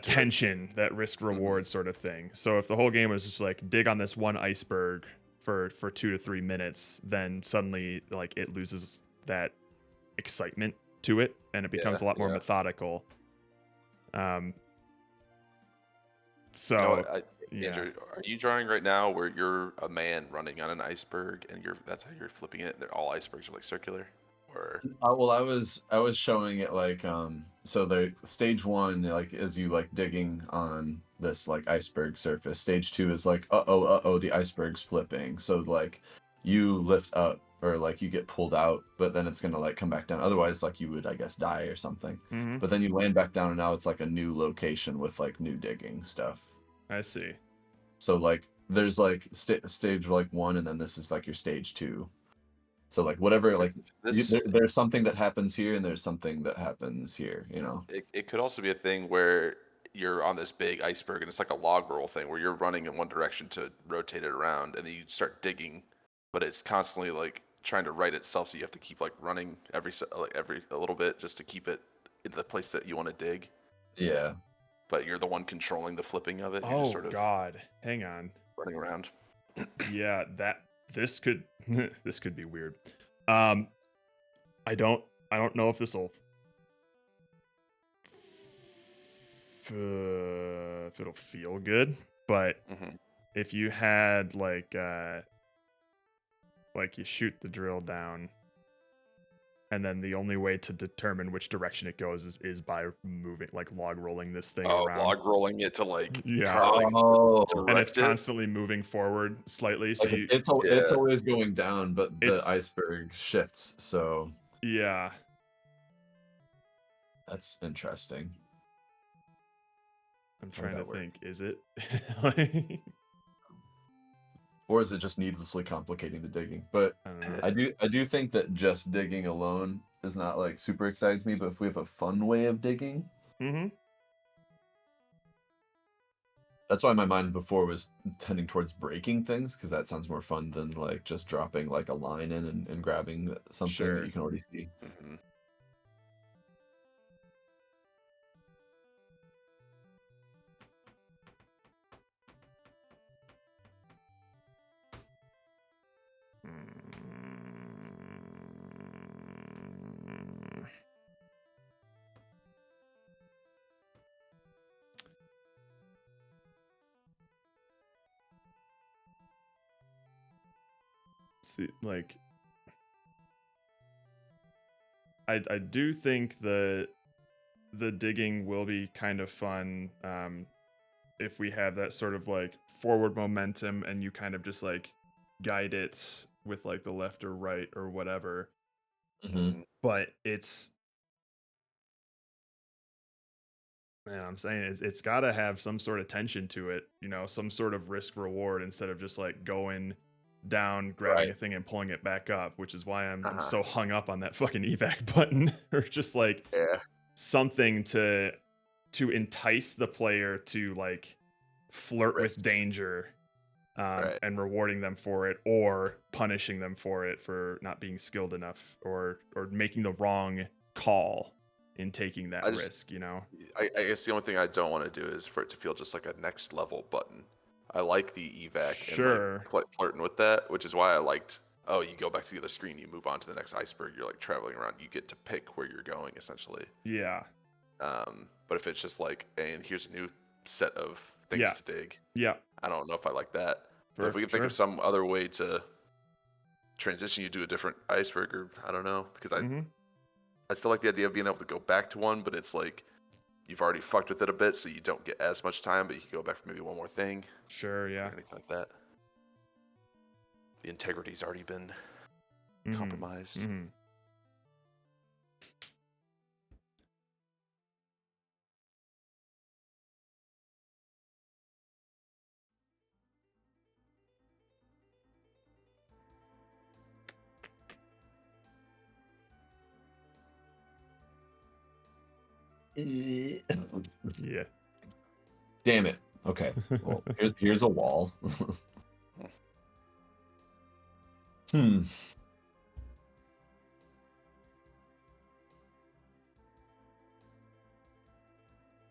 tension, that risk reward sort of thing. So if the whole game was just like dig on this one iceberg for 2 to 3 minutes, then suddenly like it loses that excitement to it and it becomes a lot more methodical. So You know what, Andrew, are you drawing right now where you're a man running on an iceberg and that's how you're flipping it? They're all icebergs are like circular, or Well, I was showing it like so the stage 1 like as you like digging on this like iceberg surface. Stage 2 is like uh-oh the iceberg's flipping. So like you lift up or like you get pulled out, but then it's gonna like come back down. Otherwise, like you would I guess die or something. Mhm. But then you land back down and now it's like a new location with like new digging stuff. I see. So like there's like stage like 1 and then this is like your stage 2. So like whatever like there's something that happens here and there's something that happens here, you know. it could also be a thing where you're on this big iceberg and it's like a log roll thing where you're running in one direction to rotate it around and then you start digging, but it's constantly like trying to right itself, so you have to keep like running every a little bit just to keep it in the place that you want to dig. Yeah. But you're the one controlling the flipping of it. You're just sort of God, hang on. running around. Yeah, this could this could be weird. I don't know if this will if it'll feel good, but if you had like you shoot the drill down and then the only way to determine which direction it goes is by moving, like log rolling this thing around. Log rolling it to like and it's constantly moving forward slightly. So like it's always going down, but the iceberg shifts. So yeah, that's interesting. I'm trying to think. Is it? Or is it just needlessly complicating the digging? But I do think that just digging alone is not like super excites me. But if we have a fun way of digging, that's why my mind before was tending towards breaking things, because that sounds more fun than like just dropping like a line in and grabbing something that you can already see. See, like I do think the digging will be kind of fun if we have that sort of like forward momentum and you kind of just like guide it with like the left or right or whatever. But it's, man, I'm saying it's got to have some sort of tension to it, you know, some sort of risk reward instead of just like going down, grabbing a thing and pulling it back up, which is why I'm so hung up on that fucking evac button, or just like something to entice the player to like flirt with danger Right. and rewarding them for it, or punishing them for it for not being skilled enough, or making the wrong call in taking that I just- risk. You know. I guess the only thing I don't want to do is for it to feel just like a next level button. I like the evac Sure. and like flirting with that, which is why I liked. Oh, you go back to the other screen, you move on to the next iceberg. You're like traveling around. You get to pick where you're going essentially. Yeah. But if it's just like, and here's a new set of things Yeah. to dig, Yeah. I don't know if I like that. But For if we can think of some other way to transition you to a different iceberg, or I don't know, because Mhm. I still like the idea of being able to go back to one, but it's like you've already fucked with it a bit, so you don't get as much time, but you can go back for maybe one more thing, Sure. or Yeah. anything like that. The integrity's already been Mhm. compromised. Mhm. Yeah. Damn it. Okay. Well, here's a wall. Hmm.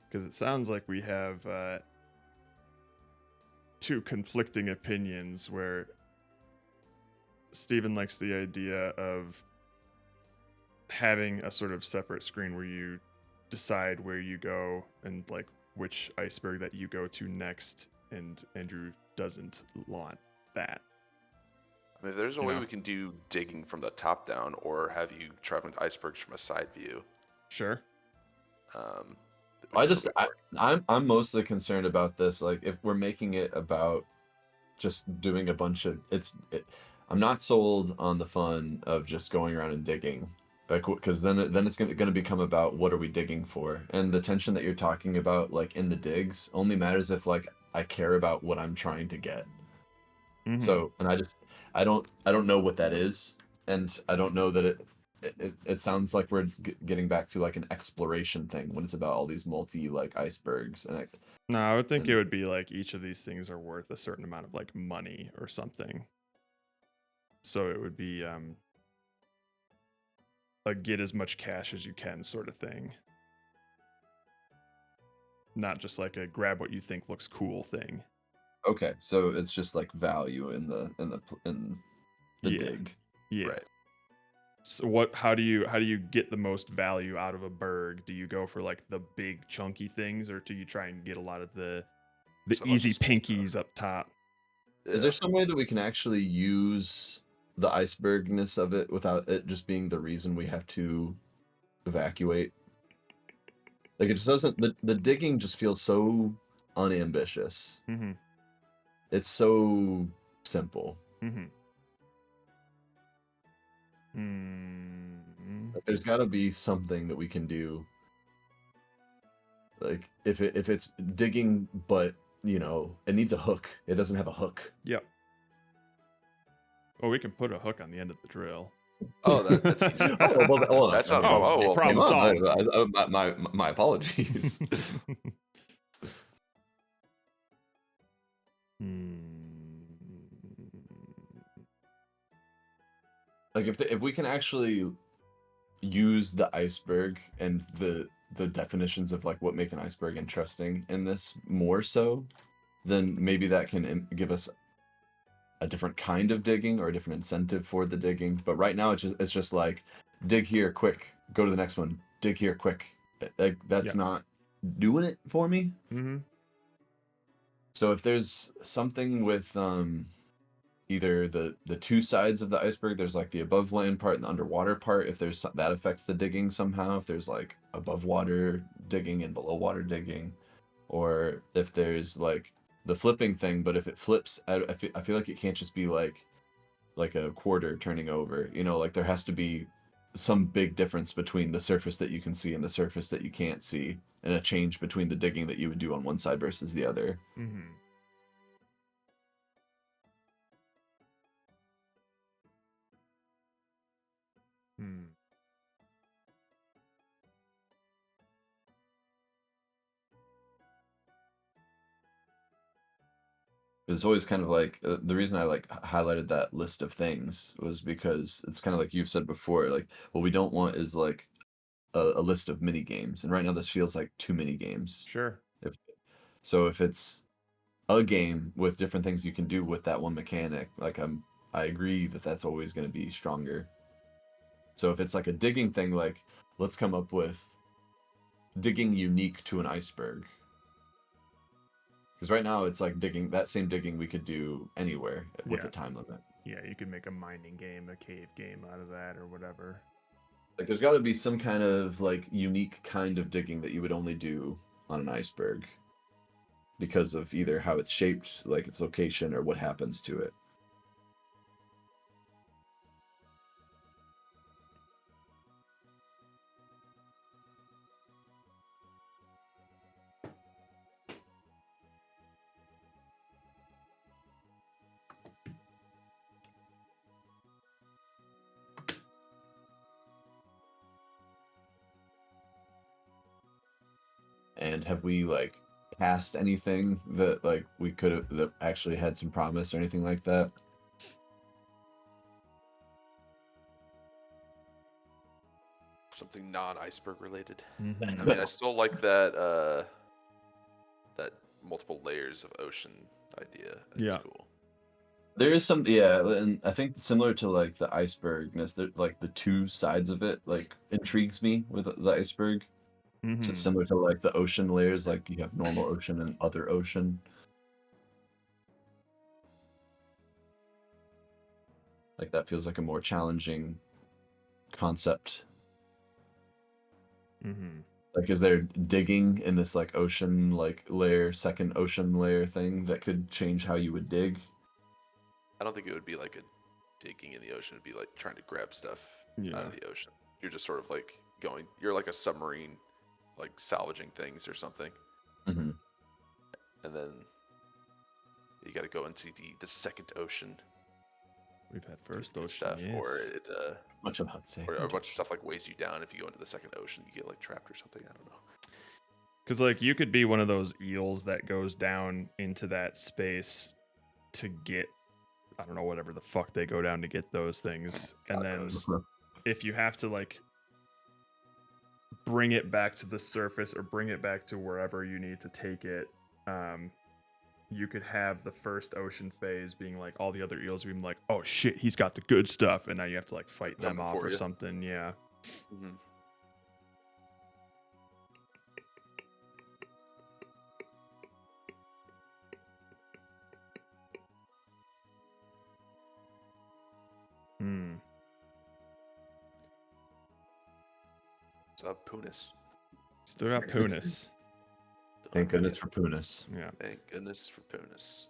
Because it sounds like we have two conflicting opinions where Steven likes the idea of having a sort of separate screen where you decide where you go and like which iceberg that you go to next, and Andrew doesn't want that. I mean, if there's a You way know. we can do digging from the top down, or have you traveling to icebergs from a side view. Sure. We can still make it work. I'm mostly concerned about this. Like, if we're making it about just doing a bunch of I'm not sold on the fun of just going around and digging, like, because then it's gonna become about what are we digging for, and the tension that you're talking about, like in the digs, only matters if like I care about what I'm trying to get. Mhm. So, and I don't know what that is, and I don't know that it sounds like we're getting back to like an exploration thing when it's about all these multi like icebergs, and No, I would think and it would be like each of these things are worth a certain amount of like money or something. So it would be a get as much cash as you can sort of thing. Not just like a grab what you think looks cool thing. okay, so it's just like value in the Yeah. dig. Yeah. Right. So how do you get the most value out of a berg? Do you go for like the big chunky things, or do you try and get a lot of the So much easy space pinkies up top? Is there some way that we can actually use the icebergness of it without it just being the reason we have to evacuate? Like, it just doesn't. The digging just feels so unambitious. Mm-hmm. It's so simple. Mm-hmm. Mm-hmm. Like, there's got to be something that we can do. Like, if it's digging, but you know, it needs a hook. It doesn't have a hook. Yep. Well, we can put a hook on the end of the drill. Oh, that's easy. Oh, well, hold on. That's not a I mean, problem. Oh, well, problem come on. solved. My apologies. Like, if we can actually use the iceberg and the definitions of like what make an iceberg interesting in this more so, then maybe that can give us a different kind of digging or a different incentive for the digging. But right now it's just like dig here quick, go to the next one, dig here quick. Like, that's not doing it for me. Mm-hmm. So if there's something with either the two sides of the iceberg, there's like the above land part and the underwater part, if there's that affects the digging somehow, if there's like above water digging and below water digging, or if there's like the flipping thing, but if it flips, I feel like it can't just be like a quarter turning over, you know, like there has to be some big difference between the surface that you can see and the surface that you can't see, and a change between the digging that you would do on one side versus the other. Mm-hmm. Hmm. It's always kind of like the reason I like highlighted that list of things was because it's kind of like you've said before, like what we don't want is like a list of mini games, and right now this feels like too many games. Sure. If it's a game with different things you can do with that one mechanic, like I agree that that's always going to be stronger. So if it's like a digging thing, like let's come up with digging unique to an iceberg. Because right now it's like that same digging we could do anywhere with Yeah. a time limit. Yeah, you could make a mining game, a cave game out of that, or whatever. Like there's got to be some kind of like unique kind of digging that you would only do on an iceberg because of either how it's shaped, like its location, or what happens to it. And have we like cast anything that like we could have that actually had some promise or anything like that? Something non-iceberg related. Mm-hmm. I mean, I still like that that multiple layers of ocean idea. It's Yeah. cool. There is some, yeah, and I think similar to like the icebergness, like the two sides of it, like intrigues me with the iceberg. Mm-hmm. Similar to like the ocean layers, like you have normal ocean and other ocean. Like that feels like a more challenging concept. Mm-hmm. Like, is there digging in this like ocean like layer, second ocean layer thing that could change how you would dig? I don't think it would be like a digging in the ocean. It'd be like trying to grab stuff out Yeah. of the ocean. You're just sort of like going. You're like a submarine, like salvaging things or something, Mm-hmm. and then you got to go into the second ocean. We've had to first do ocean, stuff, yes. or it Much about saying. or a bunch of stuff like weighs you down. If you go into the second ocean, you get like trapped or something. I don't know. Because, like, you could be one of those eels that goes down into that space to get, I don't know, whatever the fuck they go down to get those things. And God then knows. if you have to, like, bring it back to the surface or bring it back to wherever you need to take it, you could have the first ocean phase being like all the other eels being like, oh shit, he's got the good stuff. And now you have to, like, fight them Coming off for or you. something. Yeah. Mm-hmm. Hmm. What's up, Punis? Still got Punis. Thank goodness for Punis. Yeah. Thank goodness for Punis.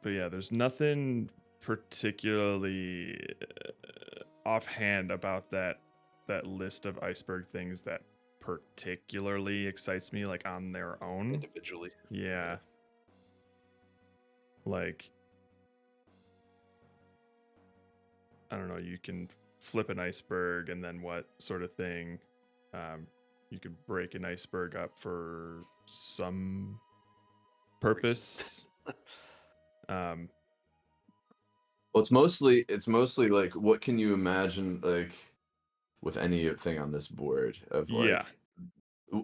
But yeah, there's nothing particularly offhand about that list of iceberg things that particularly excites me, like on their own. Individually. Yeah. Like, I don't know, you can flip an iceberg and then what sort of thing. You could break an iceberg up for some purpose. Well, it's mostly like what can you imagine like with anything on this board of like Yeah.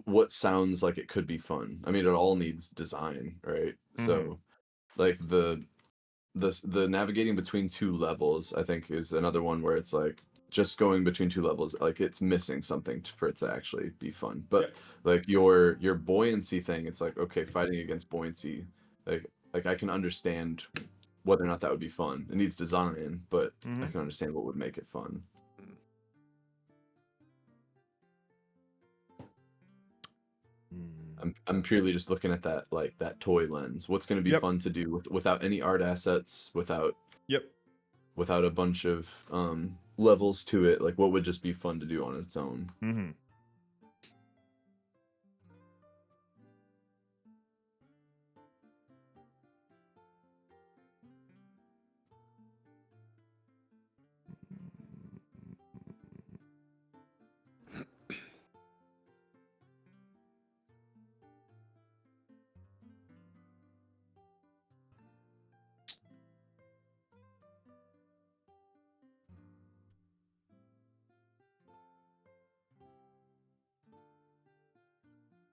what sounds like it could be fun. I mean, it all needs design, right? So like the navigating between two levels, I think, is another one where it's like just going between two levels, like it's missing something for it to actually be fun. But like your buoyancy thing, it's like, okay, fighting against buoyancy, like I can understand whether or not that would be fun. It needs design, but I can understand what would make it fun. I'm purely just looking at that like that toy lens. What's going to be fun to do without any art assets, without a bunch of levels to it? Like what would just be fun to do on its own? Mm-hmm.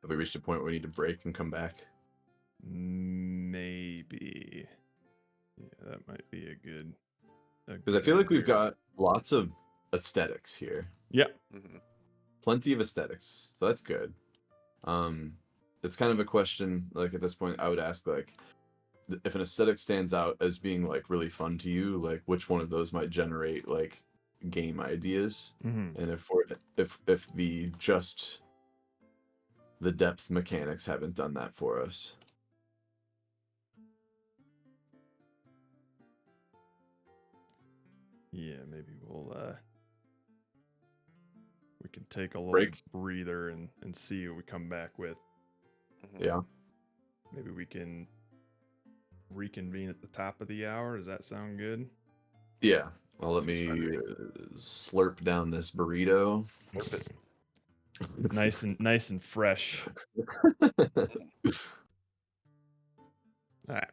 Have we reached a point where we need to break and come back? Maybe. Yeah, that might be a good. Because I feel like we've got lots of aesthetics here. Yeah. Mhm. Plenty of aesthetics. So that's good. It's kind of a question, like at this point, I would ask, like, if an aesthetic stands out as being like really fun to you, like which one of those might generate like game ideas, Mm-hmm. and if the depth mechanics haven't done that for us. Yeah, maybe we can take a little Break. breather and see what we come back with. Mhm. Yeah. Maybe we can reconvene at the top of the hour. Does that sound good? Yeah. Well, let Seems me fine to me. slurp down this burrito. Slurp it. Nice and fresh. All right.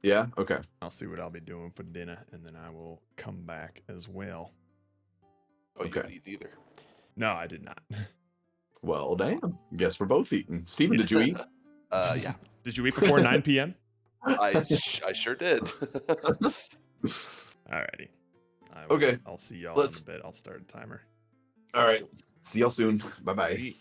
Yeah. Okay. I'll see what I'll be doing for dinner, and then I will come back as well. Oh, you Okay. didn't eat either. No, I did not. Well, damn. Guess we're both eating. Steven, did you eat? Yeah, Did you eat before 9 p.m.? I sure did. Alrighty. Okay, I'll see y'all in let's- a bit. I'll start a timer. All right. See y'all soon. Bye bye.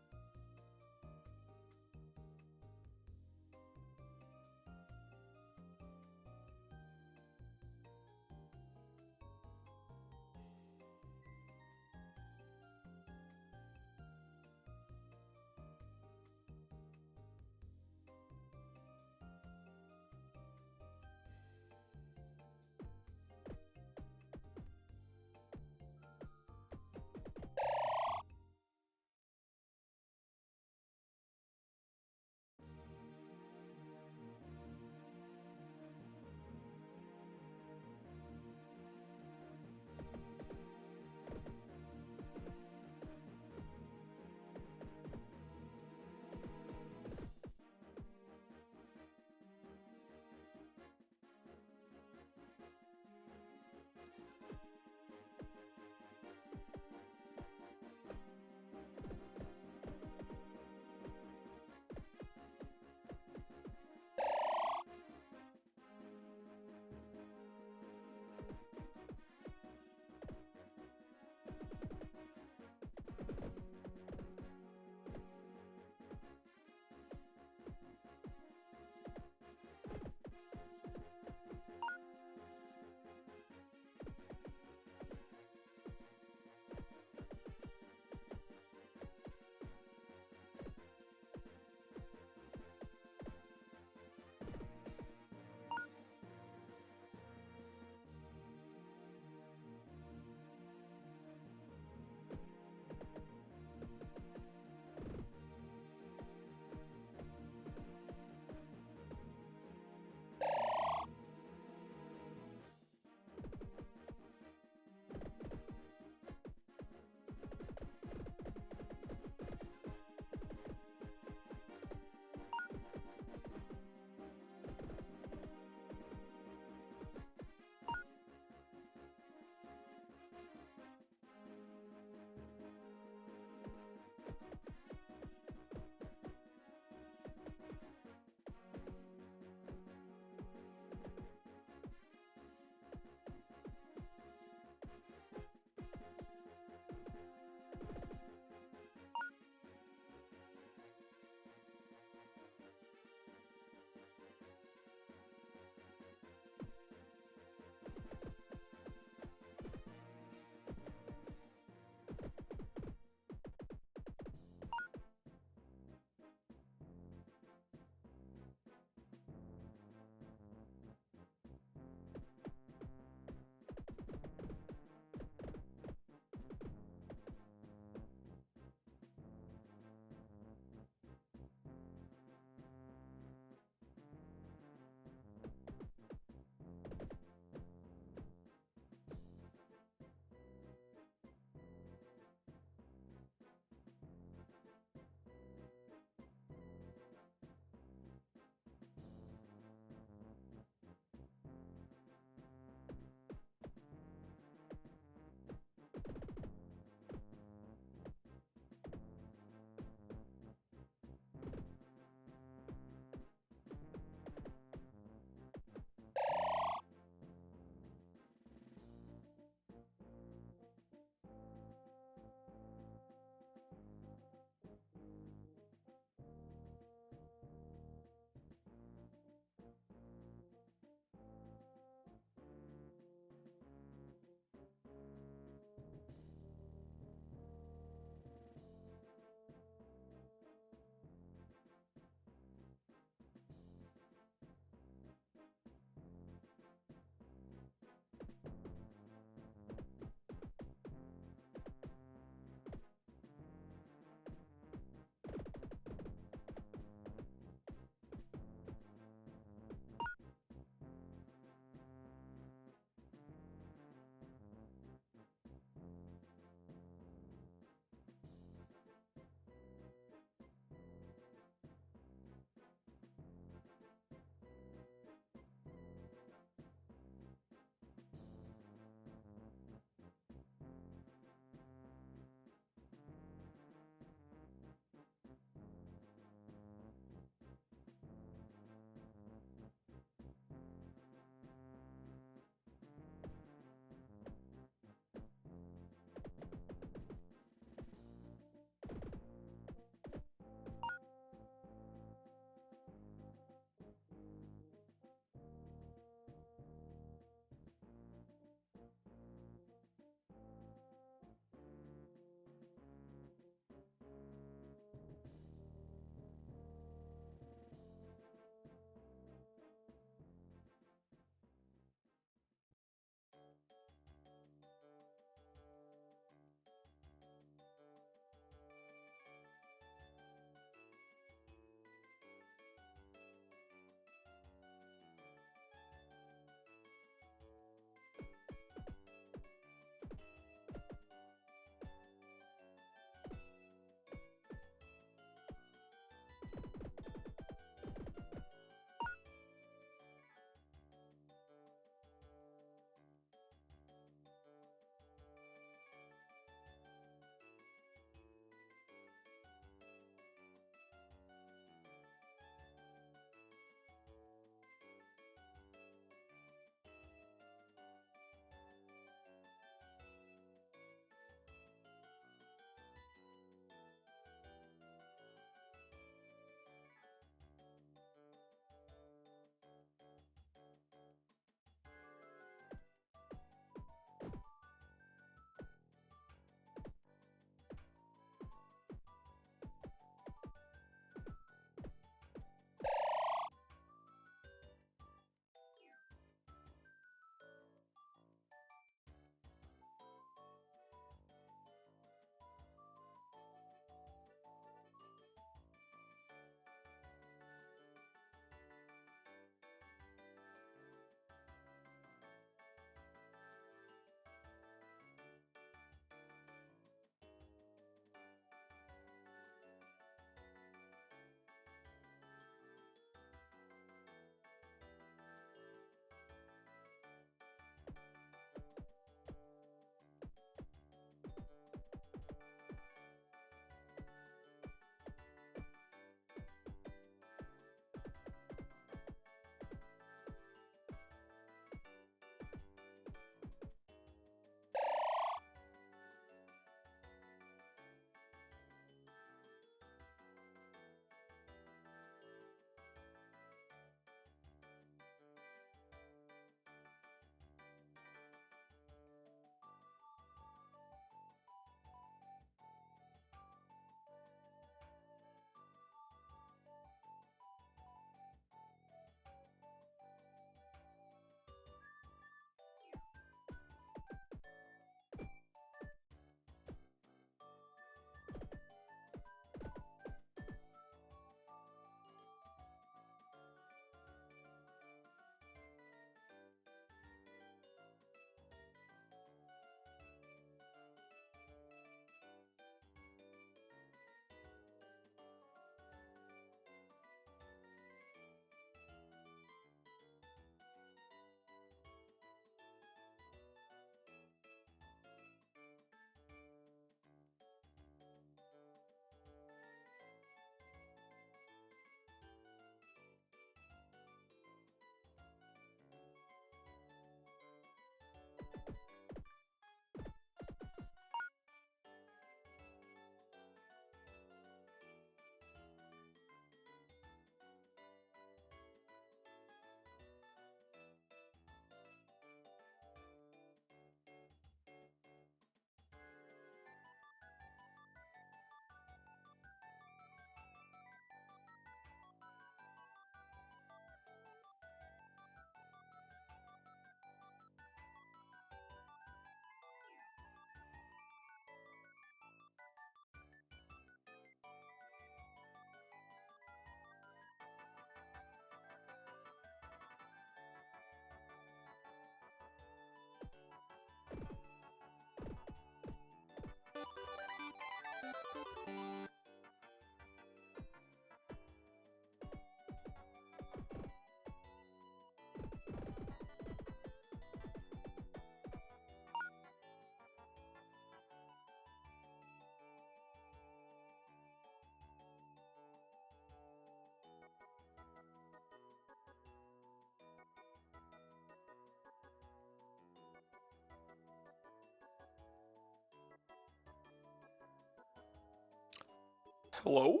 Hello?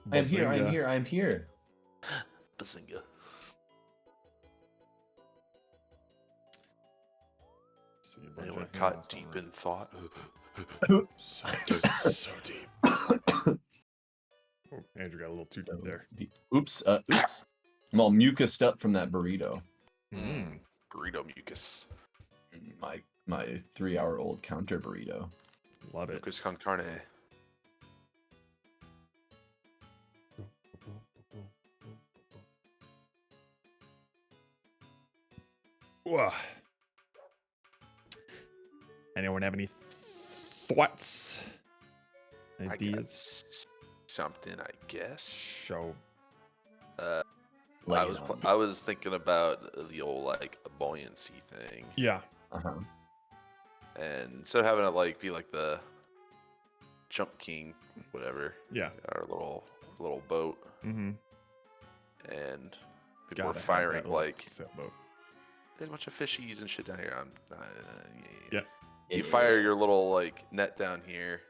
I'm Bazinga. here. Bazinga. See a bunch Anyone of caught hands deep on in thought? so deep. Oh, Andrew got a little too deep there. Oops. I'm all mucused up from that burrito. Burrito mucus. My 3-hour-old counter burrito. Love it. Mucus con carne. Whoa. Anyone have any thoughts? I got Ideas? something, I guess. Show. Lay I it was on me. I was thinking about the old like buoyancy thing, Yeah. Uh-huh. and instead of having it like be like the Jump King, whatever, Yeah. our little boat, Mm-hmm. and people Gotta were have firing that little like sailboat. there's a bunch of fishies and shit down here. Yeah. You fire your little like net down here,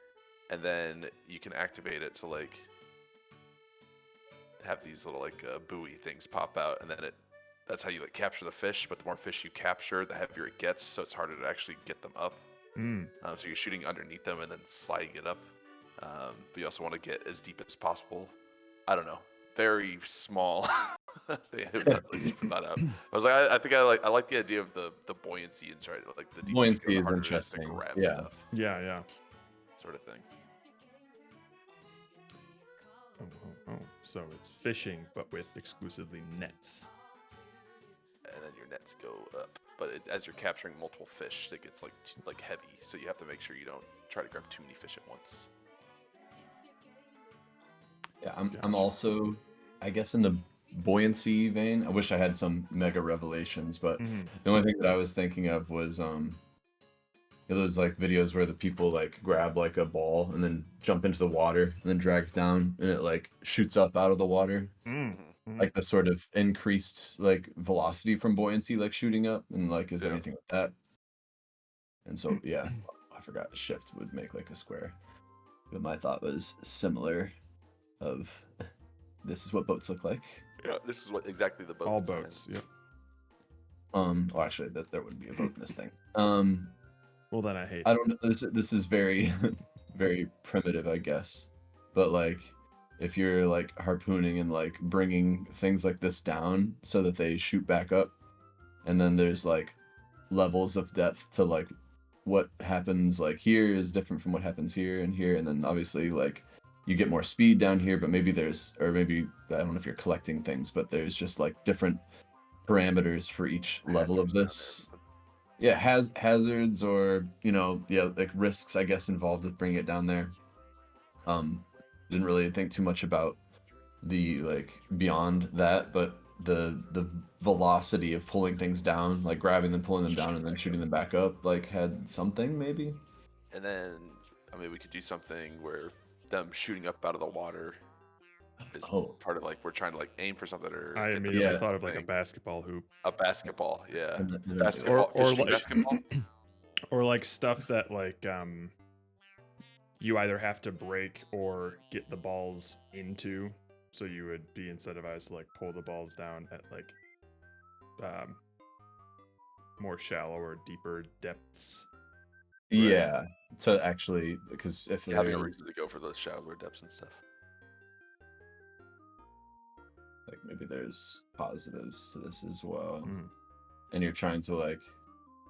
and then you can activate it to like have these little like buoy things pop out, and then that's how you like capture the fish. But the more fish you capture, the heavier it gets, so it's harder to actually get them up. So you're shooting underneath them and then sliding it up. But you also want to get as deep as possible. I don't know, very small. It was at least for that out. I was like, I think I like the idea of the buoyancy and try to like the deeper you go, Buoyancy the is harder it is to interesting. grab Yeah. stuff, Yeah. sort of thing. Oh. So it's fishing, but with exclusively nets. And then your nets go up. But as you're capturing multiple fish, it gets like heavy, so you have to make sure you don't try to grab too many fish at once. Yeah, I'm Gotcha. also, I guess, in the buoyancy vein. I wish I had some mega revelations, but the only thing that I was thinking of was those like videos where the people like grab like a ball and then jump into the water and then drag it down and it like shoots up out of the water. Like the sort of increased like velocity from buoyancy, like shooting up, and like is there anything like that? And so yeah, I forgot shift would make like a square. But my thought was similar of this is what boats look like. Yeah, this is what exactly the boat. All design. boats. Yep. Well actually there wouldn't be a boat in this thing. Well, then I hate. I don't know. This is very, very primitive, I guess. But like, if you're like harpooning and like bringing things like this down so that they shoot back up, and then there's like levels of depth to like what happens like here is different from what happens here, and then obviously like you get more speed down here, but maybe maybe I don't know if you're collecting things, but there's just like different parameters for each level of this. Yeah, hazards or like risks, I guess, involved with bringing it down there. Didn't really think too much about the like beyond that, but the velocity of pulling things down, like grabbing them, pulling them down, and then shooting them back up, like had something maybe. And then I mean we could do something where them shooting up out of the water is part of like we're trying to like aim for something or I get them immediately to thought of like a thing. basketball hoop. A basketball, yeah. And then- Basketball, or fishing like- basketball. Or like stuff that like you either have to break or get the balls into, so you would be incentivized to like pull the balls down at like more shallow or deeper depths. Yeah, to actually, because if Having a they're reason to go for those shallower depths and stuff. like maybe there's positives to this as well. Mm. And you're trying to like,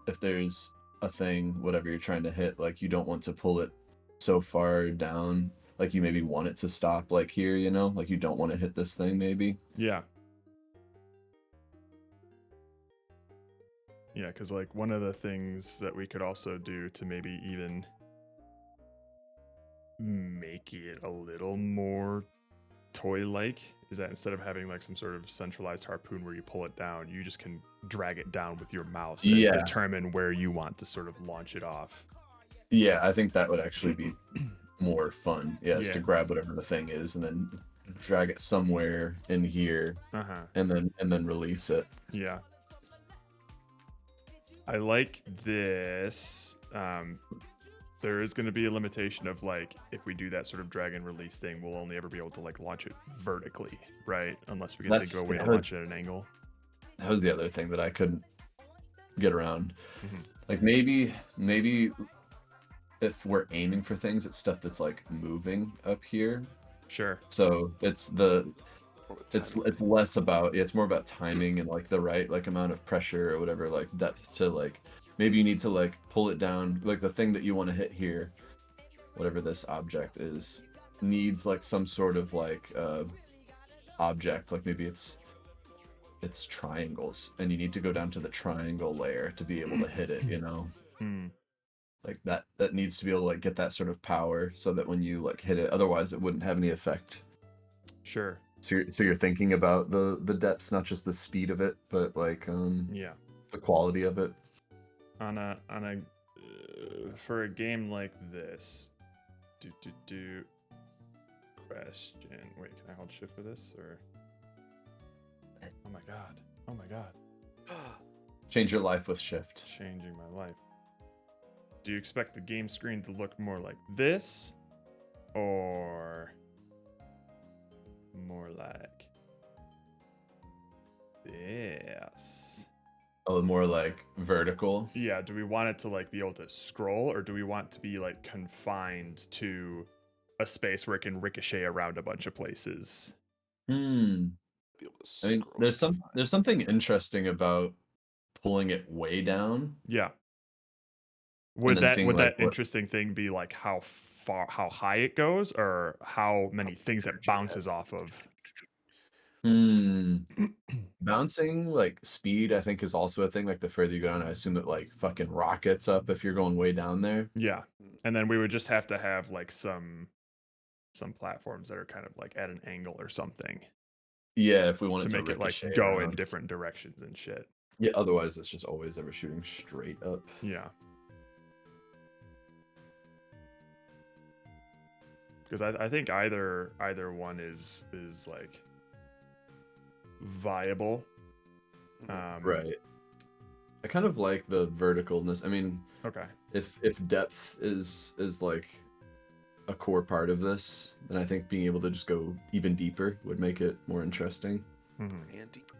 if there's a thing, whatever you're trying to hit, like you don't want to pull it so far down, like you maybe want it to stop like here, like you don't want to hit this thing maybe. Yeah, because like one of the things that we could also do to maybe even make it a little more toy-like is that instead of having like some sort of centralized harpoon where you pull it down, you just can drag it down with your mouse and determine where you want to sort of launch it off. Yeah, I think that would actually be more fun. Is to grab whatever the thing is and then drag it somewhere in here, and then release it. Yeah, I like this. there is going to be a limitation of like if we do that sort of drag and release thing, we'll only ever be able to like launch it vertically, right? Unless we can think of a way to launch it at an angle. That was the other thing that I couldn't get around. Mhm. Like maybe if we're aiming for things, it's stuff that's like moving up here. Sure. So it's less about, it's more about timing and like the right like amount of pressure or whatever, like depth to like, maybe you need to like pull it down, like the thing that you want to hit here, whatever this object is, needs like some sort of like object, like maybe it's triangles, and you need to go down to the triangle layer to be able to hit it, you know. Like that needs to be able to like get that sort of power so that when you like hit it, otherwise it wouldn't have any effect. Sure. So you're thinking about the depths, not just the speed of it, but like Yeah. the quality of it. On a for a game like this, question. Wait, can I hold shift for this or? Oh my god. Oh my god. Change your life with shift. Changing my life. Do you expect the game screen to look more like this or more like this? Oh, more like vertical. Yeah, do we want it to like be able to scroll, or do we want to be like confined to a space where it can ricochet around a bunch of places? Be able to I mean, scroll. there's something interesting about pulling it way down. Yeah. And Would then that seeing, would like, that interesting thing be like how high it goes, or how many things it bounces off of? Bouncing like speed, I think, is also a thing. Like the further you go down, I assume it like fucking rockets up if you're going way down there. Yeah. And then we would just have to have like some platforms that are kind of like at an angle or something Yeah, if we wanted to make it like ricochet go in around. different directions and shit. Yeah, otherwise it's just always ever shooting straight up. Yeah. Because I think either one is like viable. Right. I kind of like the verticalness. I mean, Okay. if depth is like a core part of this, then I think being able to just go even deeper would make it more interesting. Mm-hmm. And deeper.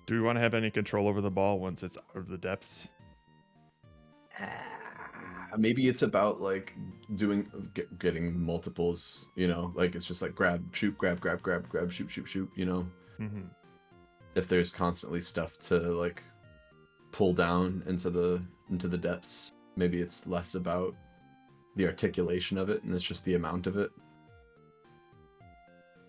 Do we want to have any control over the ball once it's out of the depths? Maybe it's about like getting multiples, you know, like it's just like grab, shoot, grab, shoot, shoot, shoot, you know. Mm-hmm. If there's constantly stuff to like pull down into the depths, maybe it's less about the articulation of it and it's just the amount of it.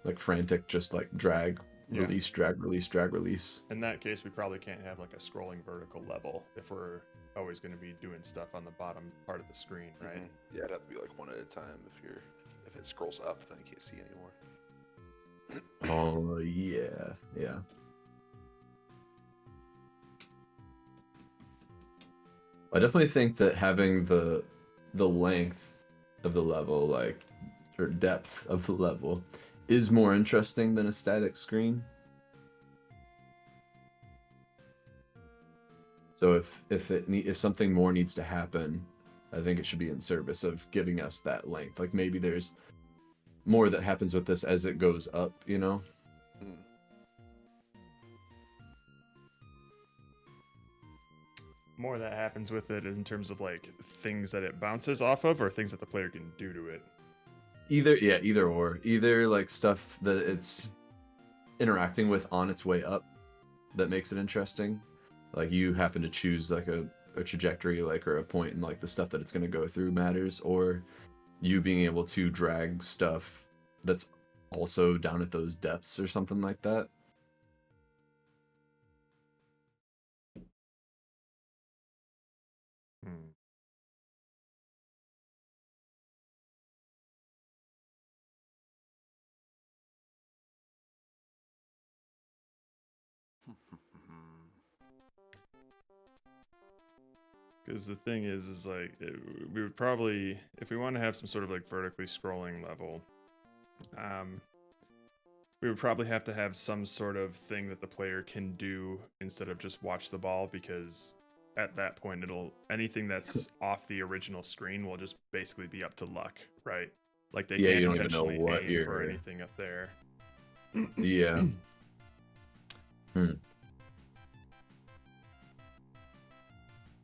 Like frantic, just like drag, Yeah. release, drag, release, drag, release. In that case, we probably can't have like a scrolling vertical level if we're always going to be doing stuff on the bottom part of the screen, right? Yeah, it'd have to be like one at a time. If it scrolls up, then you can't see anymore. Oh yeah. I definitely think that having the length of the level, like, or depth of the level, is more interesting than a static screen. So if something more needs to happen, I think it should be in service of giving us that length. Like maybe there's more that happens with this as it goes up, you know? More that happens with it is in terms of like things that it bounces off of or things that the player can do to it. Either or. Either like stuff that it's interacting with on its way up that makes it interesting. Like you happen to choose like a trajectory, like, or a point, and like the stuff that it's going to go through matters, or you being able to drag stuff that's also down at those depths or something like that. Because the thing is like we would probably, if we want to have some sort of like vertically scrolling level, We would probably have to have some sort of thing that the player can do instead of just watch the ball, because at that point anything that's off the original screen will just basically be up to luck, right? Like they Yeah, can't you don't even know intentionally what aim for you're- anything up there. Yeah.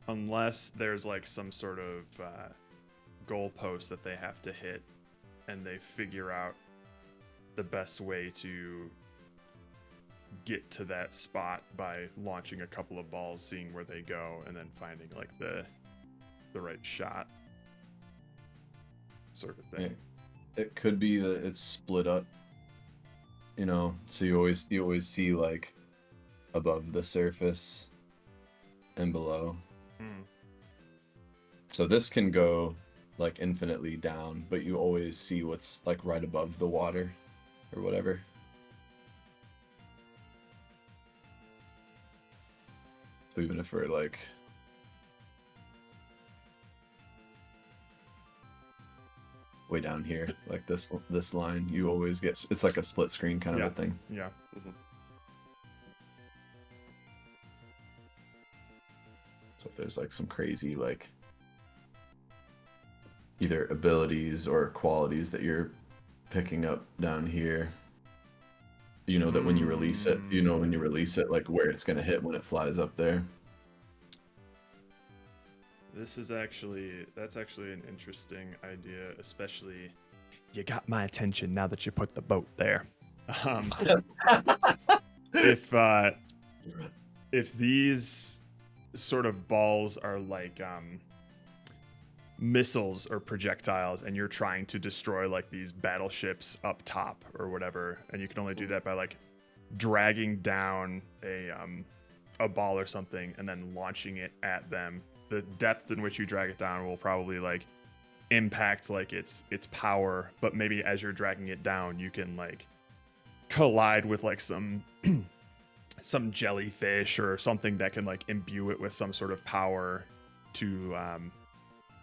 Unless there's like some sort of goalpost that they have to hit, and they figure out the best way to get to that spot by launching a couple of balls, seeing where they go, and then finding like the right shot, sort of thing. It could be that it's split up, you know, so you always see like above the surface and below. So this can go like infinitely down, but you always see what's like right above the water or whatever. So even if we're like way down here, like this line, you always get, it's like a split screen kind of a thing. Yeah. So if there's like some crazy like either abilities or qualities that you're picking up down here, you know that when you release it, like where it's gonna hit when it flies up there. That's actually an interesting idea, especially you got my attention now that you put the boat there. If these sort of balls are like missiles or projectiles, and you're trying to destroy like these battleships up top or whatever, and you can only do that by like dragging down a ball or something and then launching it at them. The depth in which you drag it down will probably like impact like its power, but maybe as you're dragging it down, you can like collide with like some jellyfish or something that can like imbue it with some sort of power to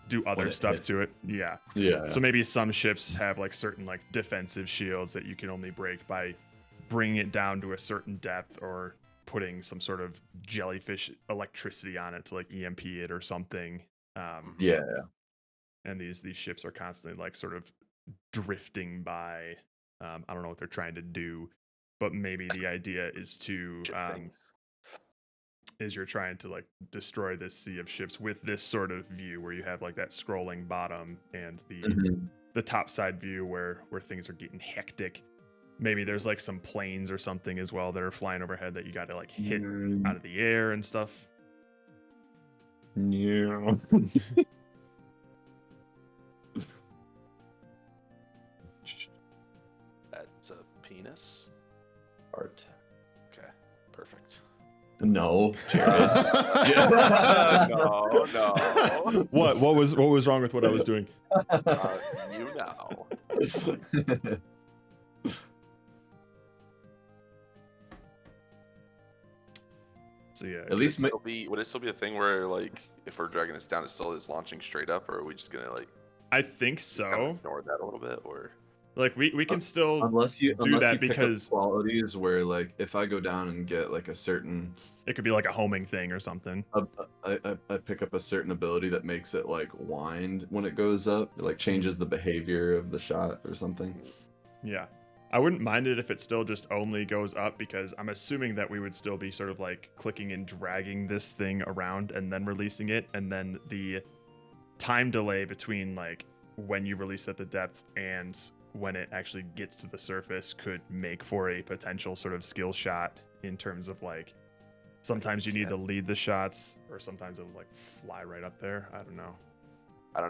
do other stuff to it. Yeah. So maybe some ships have like certain like defensive shields that you can only break by bringing it down to a certain depth, or putting some sort of jellyfish electricity on it to like EMP it or something. And these ships are constantly like sort of drifting by. I don't know what they're trying to do, but maybe the idea is to you're trying to like destroy this sea of ships with this sort of view where you have like that scrolling bottom and the top side view where things are getting hectic. Maybe there's like some planes or something as well that are flying overhead that you got to like hit out of the air and stuff. Yeah. That's a penis. Art. Okay, perfect. No. No. What was wrong with what I was doing? You know. So yeah, At least would it still be a thing where like if we're dragging this down, it still is launching straight up, or are we just gonna like? I think kind of so. ignore that a little bit, or Like we can still unless you do that pick up because qualities where like if I go down and get like a certain, it could be like a homing thing or something. I pick up a certain ability that makes it like wind when it goes up. It like changes the behavior of the shot or something. Yeah. I wouldn't mind it if it still just only goes up, because I'm assuming that we would still be sort of like clicking and dragging this thing around and then releasing it, and then the time delay between like when you release at the depth and when it actually gets to the surface could make for a potential sort of skill shot, in terms of like sometimes you need to lead the shots, or sometimes it'll like fly right up there. I don't know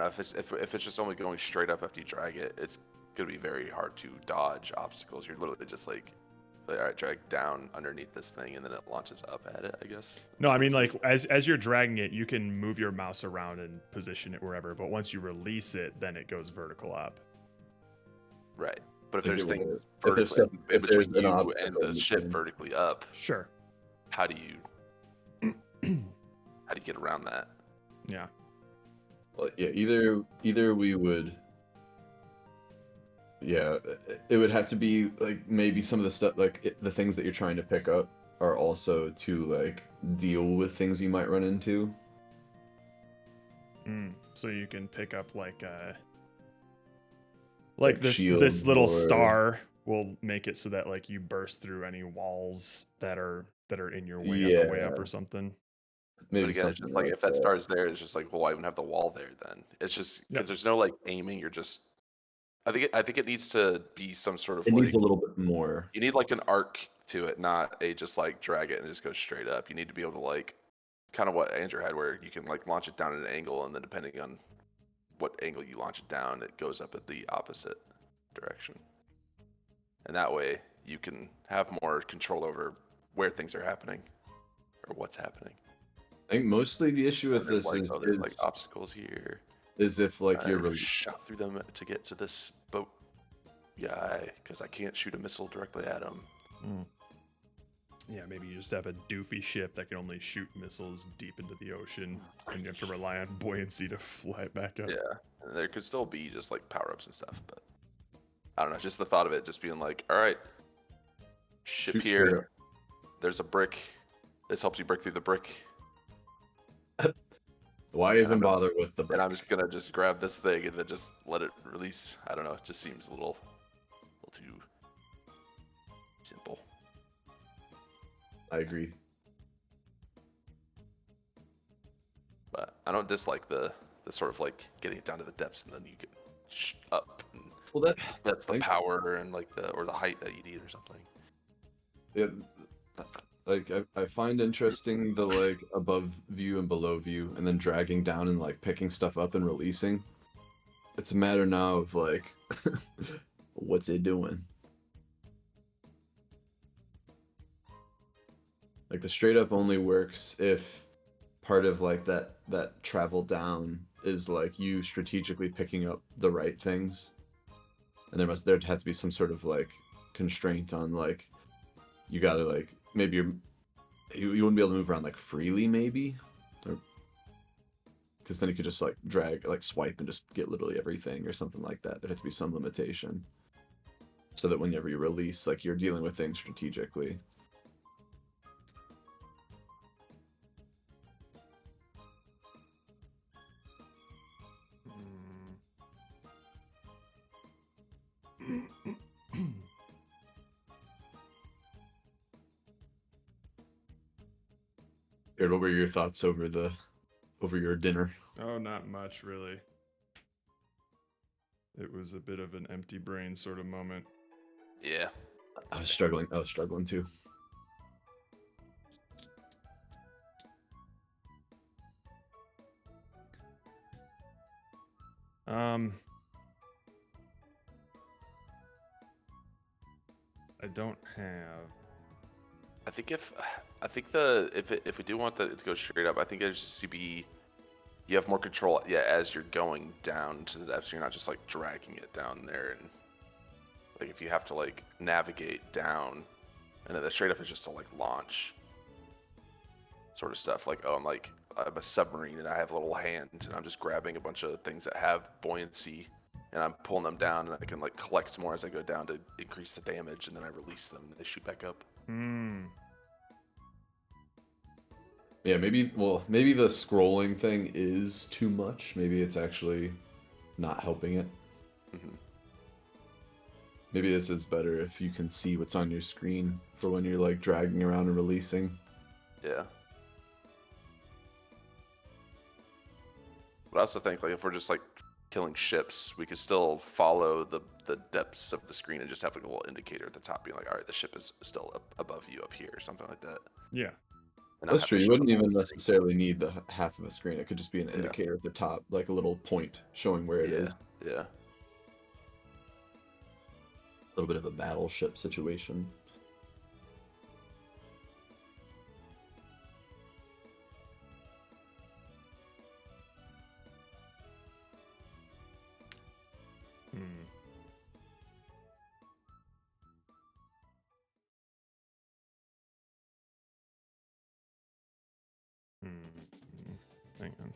if it's just only going straight up after you drag it, it's gonna be very hard to dodge obstacles. You're literally just like all right, drag down underneath this thing, and then it launches up at it, I guess. No, I mean like as you're dragging it, you can move your mouse around and position it wherever, but once you release it, then it goes vertical up. Right. But if there's things if there's vertically stuff- in if there's between an you obstacle and the in ship between. vertically up, Sure. how do you get around that? Yeah. Well, yeah, either we would Yeah, it would have to be like maybe some of the stuff like the things that you're trying to pick up are also to like deal with things you might run into. So you can pick up like Like this shields little or- star will make it so that like you burst through any walls that are in your way on the way up Yeah. or something. Maybe But again, it's something just like like if that that. star's there, it's just like, well, why even have the wall there then? It's just because Yep. there's no like aiming. You're just. I think it needs to be some sort of It like needs a little bit more. you need like an arc to it, not a just like drag it and just go straight up. You need to be able to like kind of what Andrew had, where you can like launch it down at an angle, and then depending on what angle you launch it down, it goes up at the opposite direction. And that way you can have more control over where things are happening or what's happening. I think mostly the issue with And there's this like, is, oh, there's like obstacles here. if like you're I really shot through them to get to this boat guy because I can't shoot a missile directly at him. Yeah, maybe you just have a doofy ship that can only shoot missiles deep into the ocean, and you have to rely on buoyancy to fly it back up. Yeah, and there could still be just like power ups and stuff, but I don't know. Just the thought of it, just being like, all right, ship shoot straight here. There's a brick. This helps you break through the brick, up. Why even bother with the and brick? I'm just gonna just grab this thing and then just let it release. I don't know. It just seems a little too simple. I agree. But I don't dislike the sort of like getting it down to the depths and then you get up. And Well, that's the think- power and like the height that you need or something. Yeah, like I find interesting the like above view and below view, and then dragging down and like picking stuff up and releasing. It's a matter now of like, what's it doing? Like the straight up only works if part of like that travel down is like you strategically picking up the right things, and there'd have to be some sort of like constraint on like you gotta like maybe you wouldn't be able to move around like freely maybe, or because then you could just like drag like swipe and just get literally everything or something like that. There has to be some limitation so that whenever you release, like you're dealing with things strategically. Jared, what were your thoughts over your dinner? Oh, not much really. It was a bit of an empty brain sort of moment. Yeah. I was struggling too. I don't have. I think if we do want that to go straight up, I think it just to be you have more control. Yeah, as you're going down to the depths, you're not just like dragging it down there, and like if you have to like navigate down, and then the straight up is just to like launch, sort of stuff. Like I'm a submarine and I have a little hand, and I'm just grabbing a bunch of things that have buoyancy, and I'm pulling them down, and I can like collect more as I go down to increase the damage, and then I release them and they shoot back up. Yeah, maybe the scrolling thing is too much. Maybe it's actually not helping it. Mhm. Maybe this is better if you can see what's on your screen for when you're like dragging around and releasing. Yeah. But I also think like if we're just like killing ships, we could still follow the depths of the screen and just have like a little indicator at the top being like, all right, the ship is still up above you up here or something like that. Yeah. And not That's have true. to You show wouldn't the whole even thing. necessarily need the half of a screen. It could just be an Yeah. indicator at the top, like a little point showing where it is. Yeah. Yeah. A little bit of a battleship situation. Hmm. Hang on.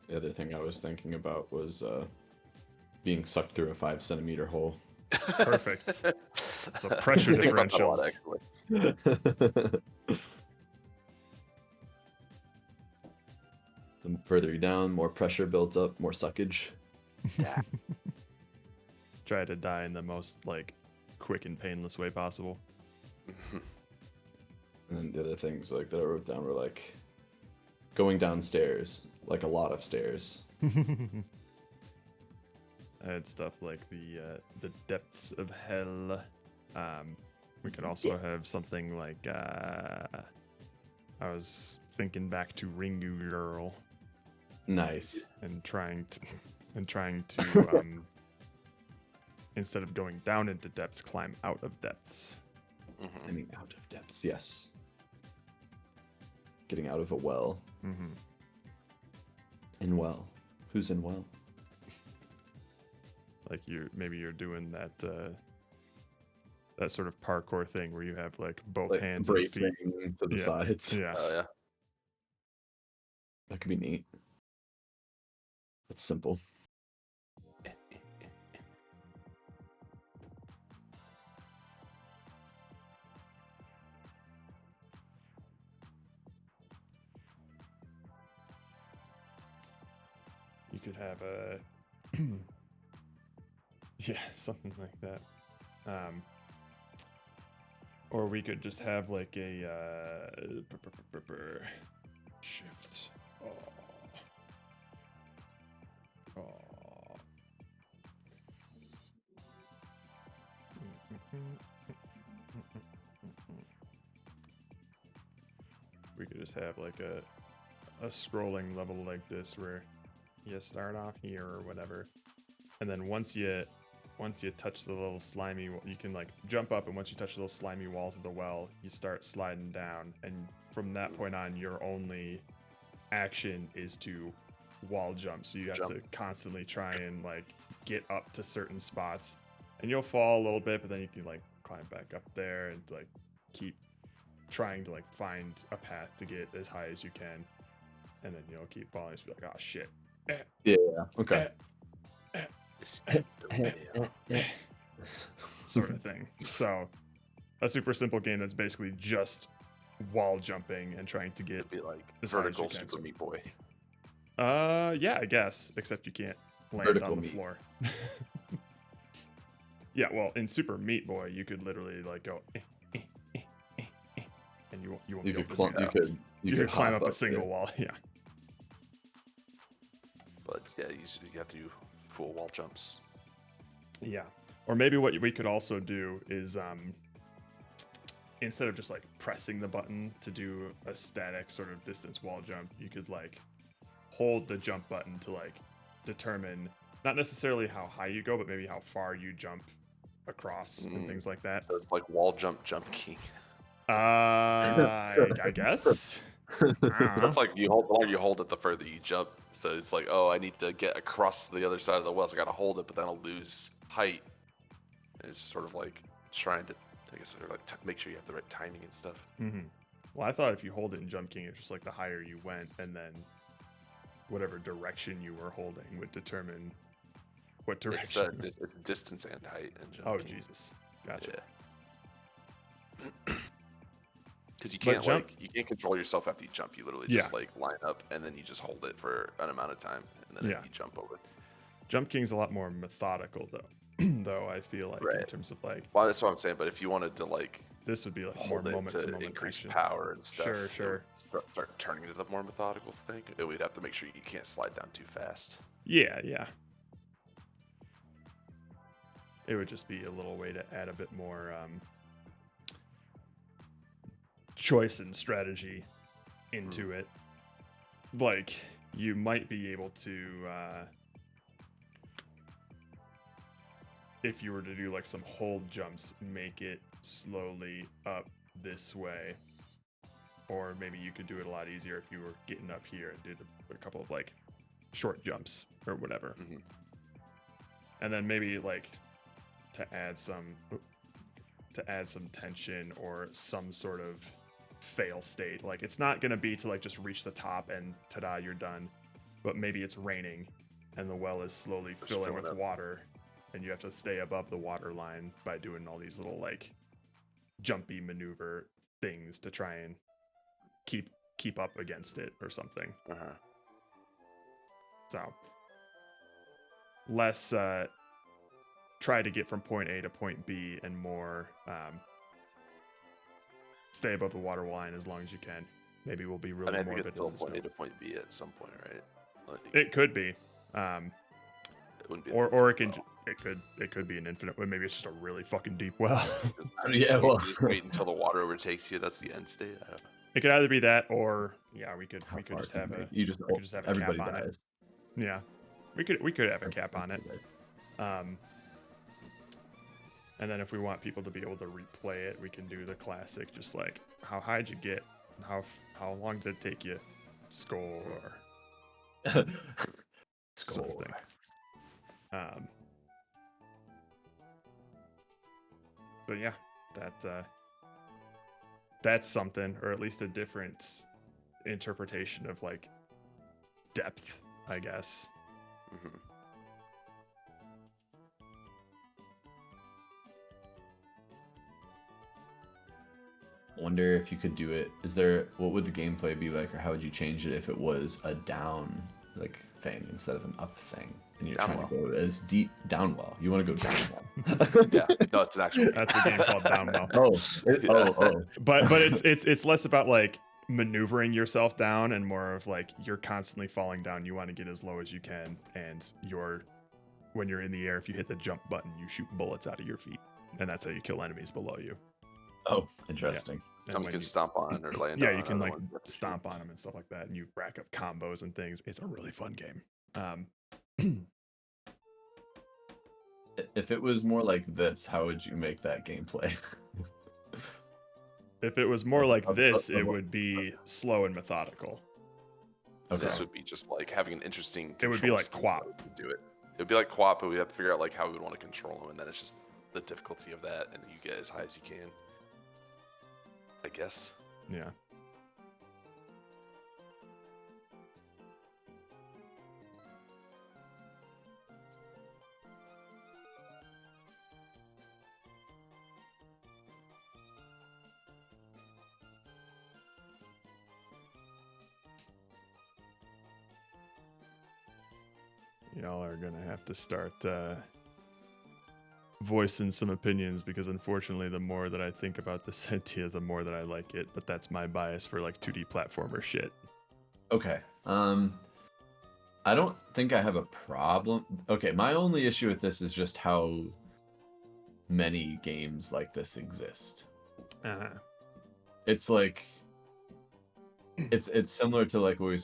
The other thing I was thinking about was being sucked through a 5 centimeter hole. Perfect. So pressure Think about that a lot, differentials. actually. The further you down, more pressure builds up, more suckage. Try to die in the most like quick and painless way possible. And then the other things like that I wrote down were like going downstairs, like a lot of stairs. I had stuff like the depths of hell. We could also have something like I was thinking back to Ringu Girl Nice. and trying to instead of going down into depths, climb out of depths. Mhm. I mean, out of depths, yes. Getting out of a well. Mm-hmm. In well. Who's in well? Like you're doing that that sort of parkour thing where you have like both Like hands and feet. bracing to the Yeah. sides. Yeah. Oh yeah. That could be neat. It's simple. You could have a yeah, something like that. Or we could just have like a shift. Oh. We could just have like a scrolling level like this where you start off here or whatever, and then once you touch the little slimy, you can like jump up, and once you touch the little slimy walls of the well, you start sliding down, and from that point on, your only action is to wall jump. So you have to constantly try and like get up to certain spots, and you'll fall a little bit, but then you can like climb back up there and like keep trying to like find a path to get as high as you can, and then you'll keep falling. Just be like, oh shit. Yeah. Okay. Sort of thing. So a super simple game that's basically just wall jumping and trying to get It'd be like as high as vertical you can. Super Meat Boy. Yeah, I guess, except you can't land Vertical on the meat. floor. Yeah, well, in Super Meat Boy, you could literally like go and you won't You be could able to do that. you could climb hop up a single it. wall. Yeah. But yeah, you have to do full wall jumps. Yeah. Or maybe what we could also do is instead of just like pressing the button to do a static sort of distance wall jump, you could like hold the jump button to like determine not necessarily how high you go, but maybe how far you jump across and things like that. So it's like wall jump king. I guess. I don't So know. it's like the longer you hold it, the further you jump. So it's like, oh, I need to get across the other side of the well, so I gotta hold it, but then I'll lose height. And it's sort of like trying to, I guess, sort of like make sure you have the right timing and stuff. Mm-hmm. Well, I thought if you hold it in Jump King, it's just like the higher you went, and then whatever direction you were holding would determine what It's direction. it's distance and height and jump. Oh, king. Jesus. Gotcha. Yeah. Because you But can't jump- you can't control yourself after you jump. You literally just like line up and then you just hold it for an amount of time and then Yeah. you jump over. Jump King's a lot more methodical, though. Though I feel like in Right. terms of like Well, that's what I'm saying. But if you wanted to like this would be like more hold it moment to to moment increase action. power and stuff, Sure, it sure. would start turning into the more methodical thing. We'd have to make sure you can't slide down too fast. Yeah. It would just be a little way to add a bit more choice and strategy into it. Like you might be able to if you were to do like some hold jumps, make it slowly up this way, or maybe you could do it a lot easier if you were getting up here and did a couple of like short jumps or whatever. Mhm. And then maybe like to add some to add some tension or some sort of fail state. Like it's not gonna be to like just reach the top and ta-da, you're done. But maybe it's raining and the well is slowly Just filling filling with up. water, and you have to stay above the water line by doing all these little like jumpy maneuver things to try and keep up against it or something. Uh-huh. So less try to get from point A to point B and more stay above the water line as long as you can. Maybe we'll be I really mean, I think morbid. it's still when there's point A no- to point B at some point, right? Like, It could be. it wouldn't be. Or it can it could be an infinite well, maybe it's just a really fucking deep well. Yeah, well- wait until the water overtakes you. That's the end state. I don't know. It could either be that or yeah, we could How we could far just can have you a make- you just we could just have a everybody cap on dies. it. Yeah. We could have a cap on it. And then if we want people to be able to replay it, we can do the classic, just like how high'd you get? How long did it take you? Score. Sort of thing. But yeah, that's something, or at least a different interpretation of like depth, I guess. Mhm. Wonder if you could do it. What would the gameplay be like, or how would you change it if it was a down like thing instead of an up thing? And you're trying to go as deep down well. You want to go down well. Yeah, no, it's an actual. That's a game called Downwell. Oh. But it's less about like maneuvering yourself down and more of like you're constantly falling down. You want to get as low as you can, and when you're in the air, if you hit the jump button, you shoot bullets out of your feet, and that's how you kill enemies below you. Oh, interesting. And Some when can you- stomp on or land. yeah, on, you can other like ones you have to shoot. stomp on them and stuff like that, and you rack up combos and things. It's a really fun game. If it was more like this, how would you make that gameplay? If it was more like this, it of- would be slow and methodical. Okay. This would be just like having an interesting. It would be control like scheme Quap. how we would do it. It would be like Quap, but we have to figure out like how we would want to control them, and then it's just the difficulty of that, and you get as high as you can. I guess. Yeah. Y'all are gonna have to start voicing some opinions, because unfortunately the more that I think about this idea, the more that I like it, but that's my bias for like 2D platformer shit. Okay. I don't think I have a problem. Okay, my only issue with this is just how many games like this exist. Uh-huh. It's like it's similar to like what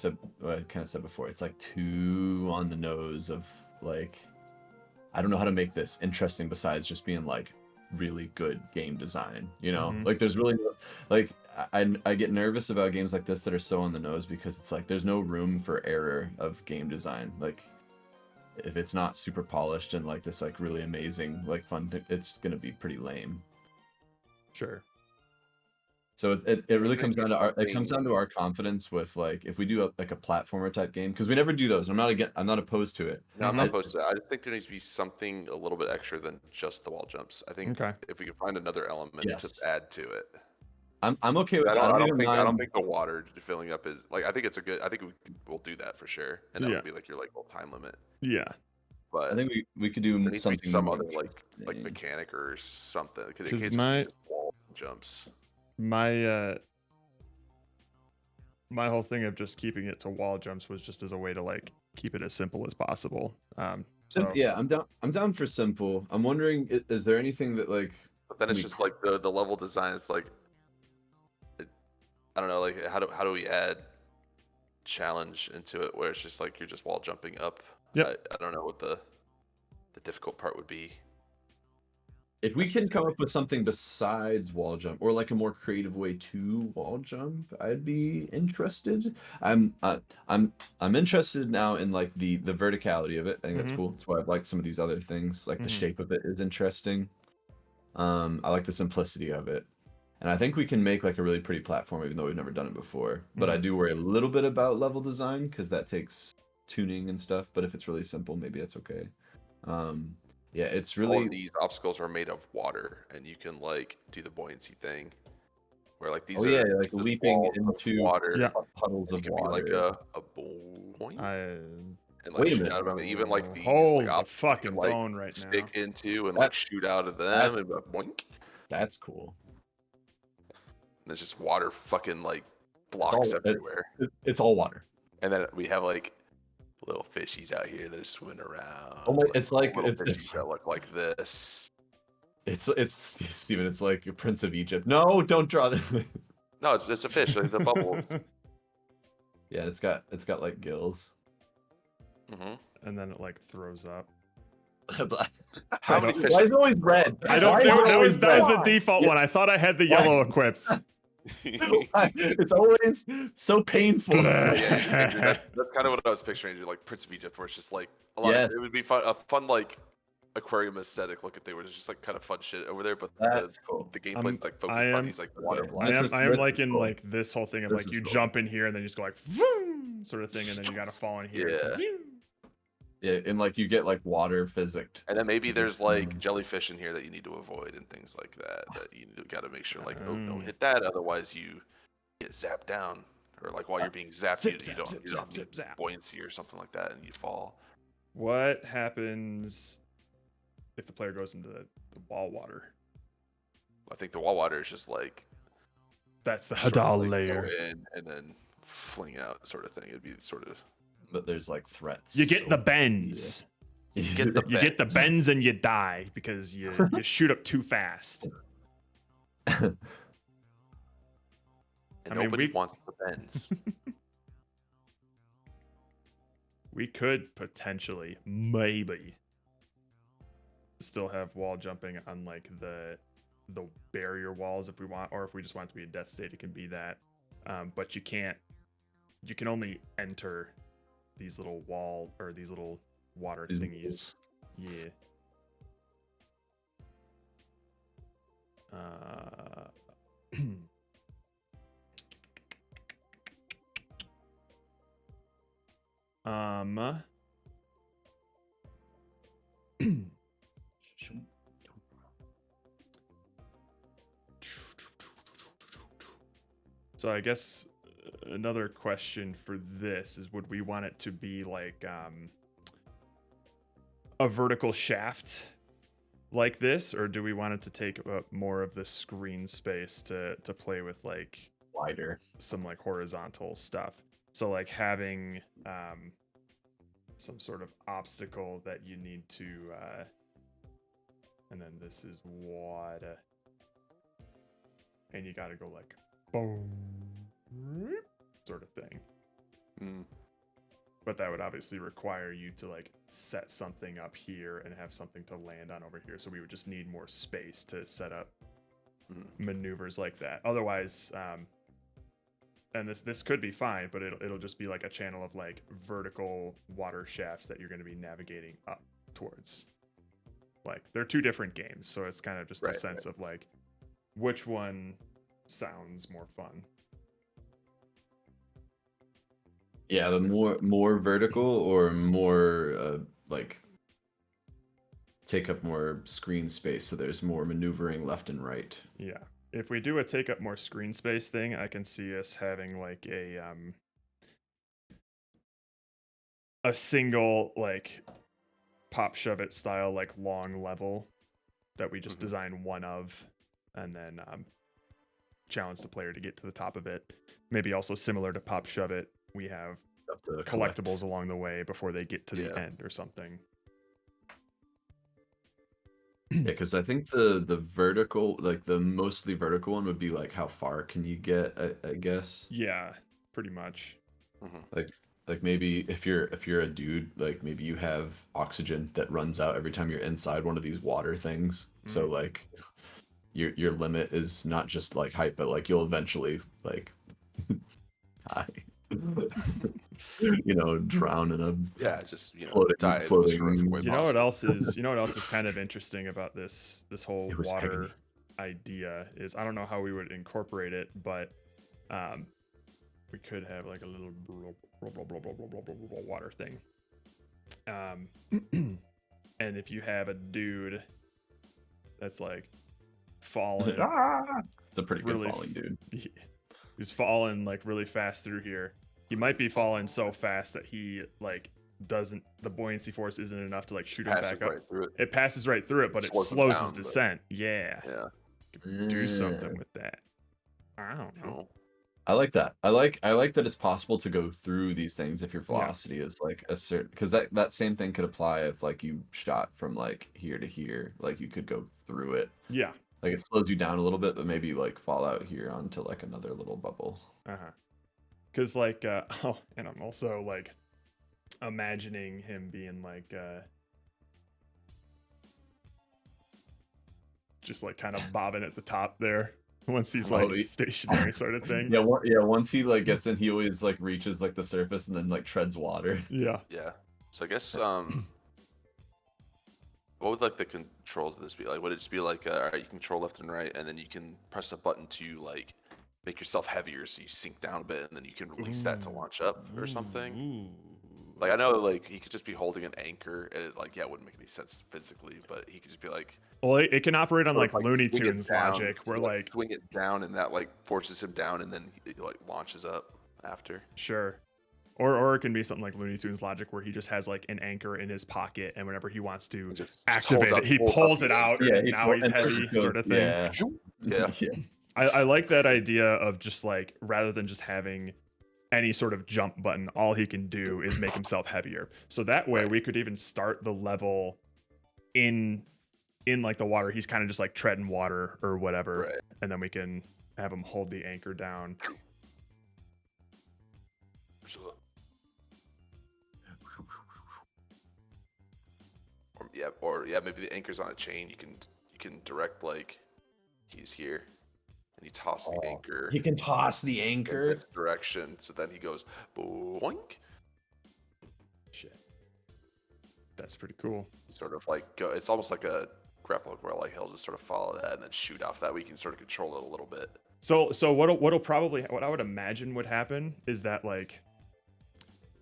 I kind of said before. It's like too on the nose of like, I don't know how to make this interesting besides just being like really good game design, you know? Mhm. Like there's really like I get nervous about games like this that are so on the nose, because it's like there's no room for error of game design. Like if it's not super polished and like this like really amazing like fun it's gonna be pretty lame. Sure. So it really There's comes down to something- our confidence with like if we do like a platformer type game, because we never do those. I'm not opposed to it. No, I'm Mhm. not opposed to it. I just think there needs to be something a little bit extra than just the wall jumps. I think Okay. if we can find another element Yes. to add to it. I'm okay with I that. don't, I don't even think I mind- don't think the water filling up is like I think it's a good. I think we'll do that for sure, and that Yeah. would be like your like little time limit. Yeah. I But think we could do there needs to be something some more other like interesting. mechanic or something. It can't 'Cause just my- be just wall jumps. My whole thing of just keeping it to wall jumps was just as a way to like keep it as simple as possible. So Yeah, I'm down for simple. I'm wondering, is there anything that like But then it's we- just like the level design is like, I don't know, like how do we add challenge into it where it's just like you're just wall jumping up. Yep. I don't know what the difficult part would be. if we can come up with something besides wall jump, or like a more creative way to wall jump, I'd be interested. I'm interested now in like the verticality of it. I think that's Mhm. cool. That's why I've liked some of these other things. Like the Mhm. shape of it is interesting. I like the simplicity of it. And I think we can make like a really pretty platform, even though we've never done it before. But I do worry a little bit about level design because that takes tuning and stuff. But if it's really simple, maybe it's okay. Yeah, it's All really of these obstacles are made of water, and you can like do the buoyancy thing, where like these oh are yeah, like just leaping walls of into water. Yeah. puddles And of you can be like water. a boing, I and like Wait a shoot minute. out of them. Even like these Hold like the obstacles you fucking can, like phone right now. stick into and like That- shoot out of them that- and boink. That's cool. And there's just water fucking like blocks everywhere. It's all water. And then we have like little fishies out here that are swimming around. Oh my, it's like little it's fishies that look like this. it's Steven, it's like a Prince of Egypt. No, don't draw them. No, it's a fish. Like the bubbles. Yeah, it's got like gills. Hmm. And then it like throws up. How many fish? Why is it always red? I don't Why is know. it That was always the red? default one. I thought I had the Why? yellow equipped. It's always so painful. Yeah, Andrew, that's kind of what I was picturing, Andrew, like Prince of Egypt, where it's just like a lot. Yes. It would be fun, a fun like aquarium aesthetic look at they were just like kind of fun shit over there. But That's cool. the gameplay's like focused I on am- these like water okay. blocks. I am This like is in cool. like this whole thing of This like is you cool. jump in here and then you just go like vroom, sort of thing, and then you gotta fall in here. So Yeah. zoom. Yeah, and like you get like water physicked. And then maybe there's like jellyfish in here that you need to avoid and things like that. That you got to make sure like don't hit that, otherwise you get zapped down, or like while you're being zapped, Zip, you zap, don't zip, you zap, don't zip, have zap. buoyancy or something like that, and you fall. What happens if the player goes into the wall water? I think the wall water is just like That's the sort of, Hadal like, go layer. in and then fling out sort of thing. It'd be sort of But there's like threats. You get so- the bends. you get the You get the bends. bends and you die because you shoot up too fast. And I mean, nobody we- wants the bends. We could potentially, maybe, still have wall jumping on like the barrier walls if we want, or if we just want it to be a death state, it can be that. But you can't. You can only enter these little wall or these little water These thingies. walls. Yeah. Um. So I guess another question for this is, would we want it to be like a vertical shaft like this, or do we want it to take up more of the screen space to play with like wider. some like horizontal stuff? So like having some sort of obstacle that you need to and then this is water, and you gotta go like boom sort of thing. Mm. But that would obviously require you to like set something up here and have something to land on over here, so we would just need more space to set up maneuvers like that. Otherwise and this could be fine, but it'll just be like a channel of like vertical water shafts that you're going to be navigating up towards. Like they're two different games, so it's kind of just a sense of like which one sounds more fun. Yeah, the more vertical or more like take up more screen space, so there's more maneuvering left and right. Yeah. If we do a take up more screen space thing, I can see us having like a single like pop shove it style like long level that we just design one of, and then challenge the player to get to the top of it. Maybe also similar to pop shove it, we have Stuff to collectibles along the way before they get to the Yeah. end or something. Yeah, because I think the vertical, like the mostly vertical one, would be like how far can you get? I guess. Yeah, pretty much. Like maybe if you're a dude, like maybe you have oxygen that runs out every time you're inside one of these water things. So like your limit is not just like height, but like you'll eventually like die. Drown in a Yeah, just Floating- die in the most horrific floating. way You know what possible. else is? You know what else is kind of interesting about this whole It was water agony. idea is I don't know how we would incorporate it, but we could have like a little water thing. And if you have a dude that's like falling, It's a pretty good Really falling dude. who's falling like really fast through here, he might be falling so fast that he like doesn't, the buoyancy force isn't enough to like shoot him Passes back up. right through it. It passes right through it, but it Slows him slows down, his but- descent. Yeah. Yeah. Do something with that. I don't know. Cool. I like that. I like that it's possible to go through these things if your velocity is like a certain, because that same thing could apply if like you shot from like here to here, like you could go through it. Yeah. Like it slows you down a little bit, but maybe like fall out here onto like another little bubble. Because like oh, and I'm also like imagining him being like just like kind of bobbing at the top there once he's like stationary sort of thing. Yeah, once he like gets in, he always like reaches like the surface and then like treads water. Yeah. Yeah. So I guess what would like the controls of this be? Like would it just be like all right, you control left and right and then you can press a button to like make yourself heavier so you sink down a bit and then you can release that to launch up or something? Ooh. Like I know like he could just be holding an anchor and it like it wouldn't make any sense physically, but he could just be like Well, it can operate on or, like Looney swing it Tunes down, logic where like swing it down and that like forces him down and then he like launches up after. sure. Or it can be something like Looney Tunes logic where he just has like an anchor in his pocket and whenever he wants to Just activate holds it, he holds pulls the it out anchor. and now he's and heavy goes- sort of thing. Yeah. Yeah. I like that idea of just like rather than just having any sort of jump button, all he can do is make himself heavier. So that way we could even start the level in like the water. He's kind of just like treading water or whatever. Right. And then we can have him hold the anchor down. Or maybe the anchor's on a chain. You can direct like he's here, and you toss the anchor He can toss the in anchor. this direction. So then he goes boink. Shit. That's pretty cool. Sort of like go. It's almost like a grapple hook where like he'll just sort of follow that and then shoot off. That way you can sort of control it a little bit. So what I would imagine would happen is that like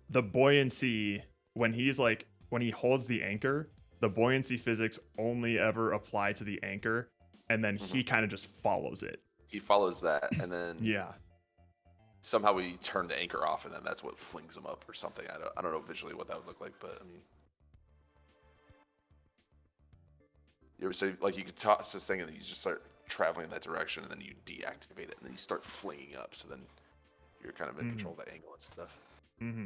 the buoyancy when he holds the anchor, the buoyancy physics only ever apply to the anchor, and then he kind of just follows it. He follows that, and then Yeah. somehow we turn the anchor off, and then that's what flings him up or something. I don't know visually what that would look like, but I mean, you ever say like you could toss this thing and then you just start traveling in that direction, and then you deactivate it, and then you start flinging up. So then you're kind of in control of the angle and stuff. Mm-hmm.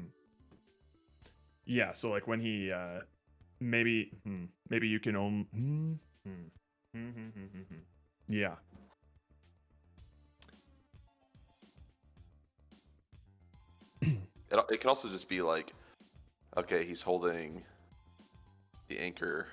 Yeah. So like when he maybe you can yeah. It can also just be like, okay, he's holding the anchor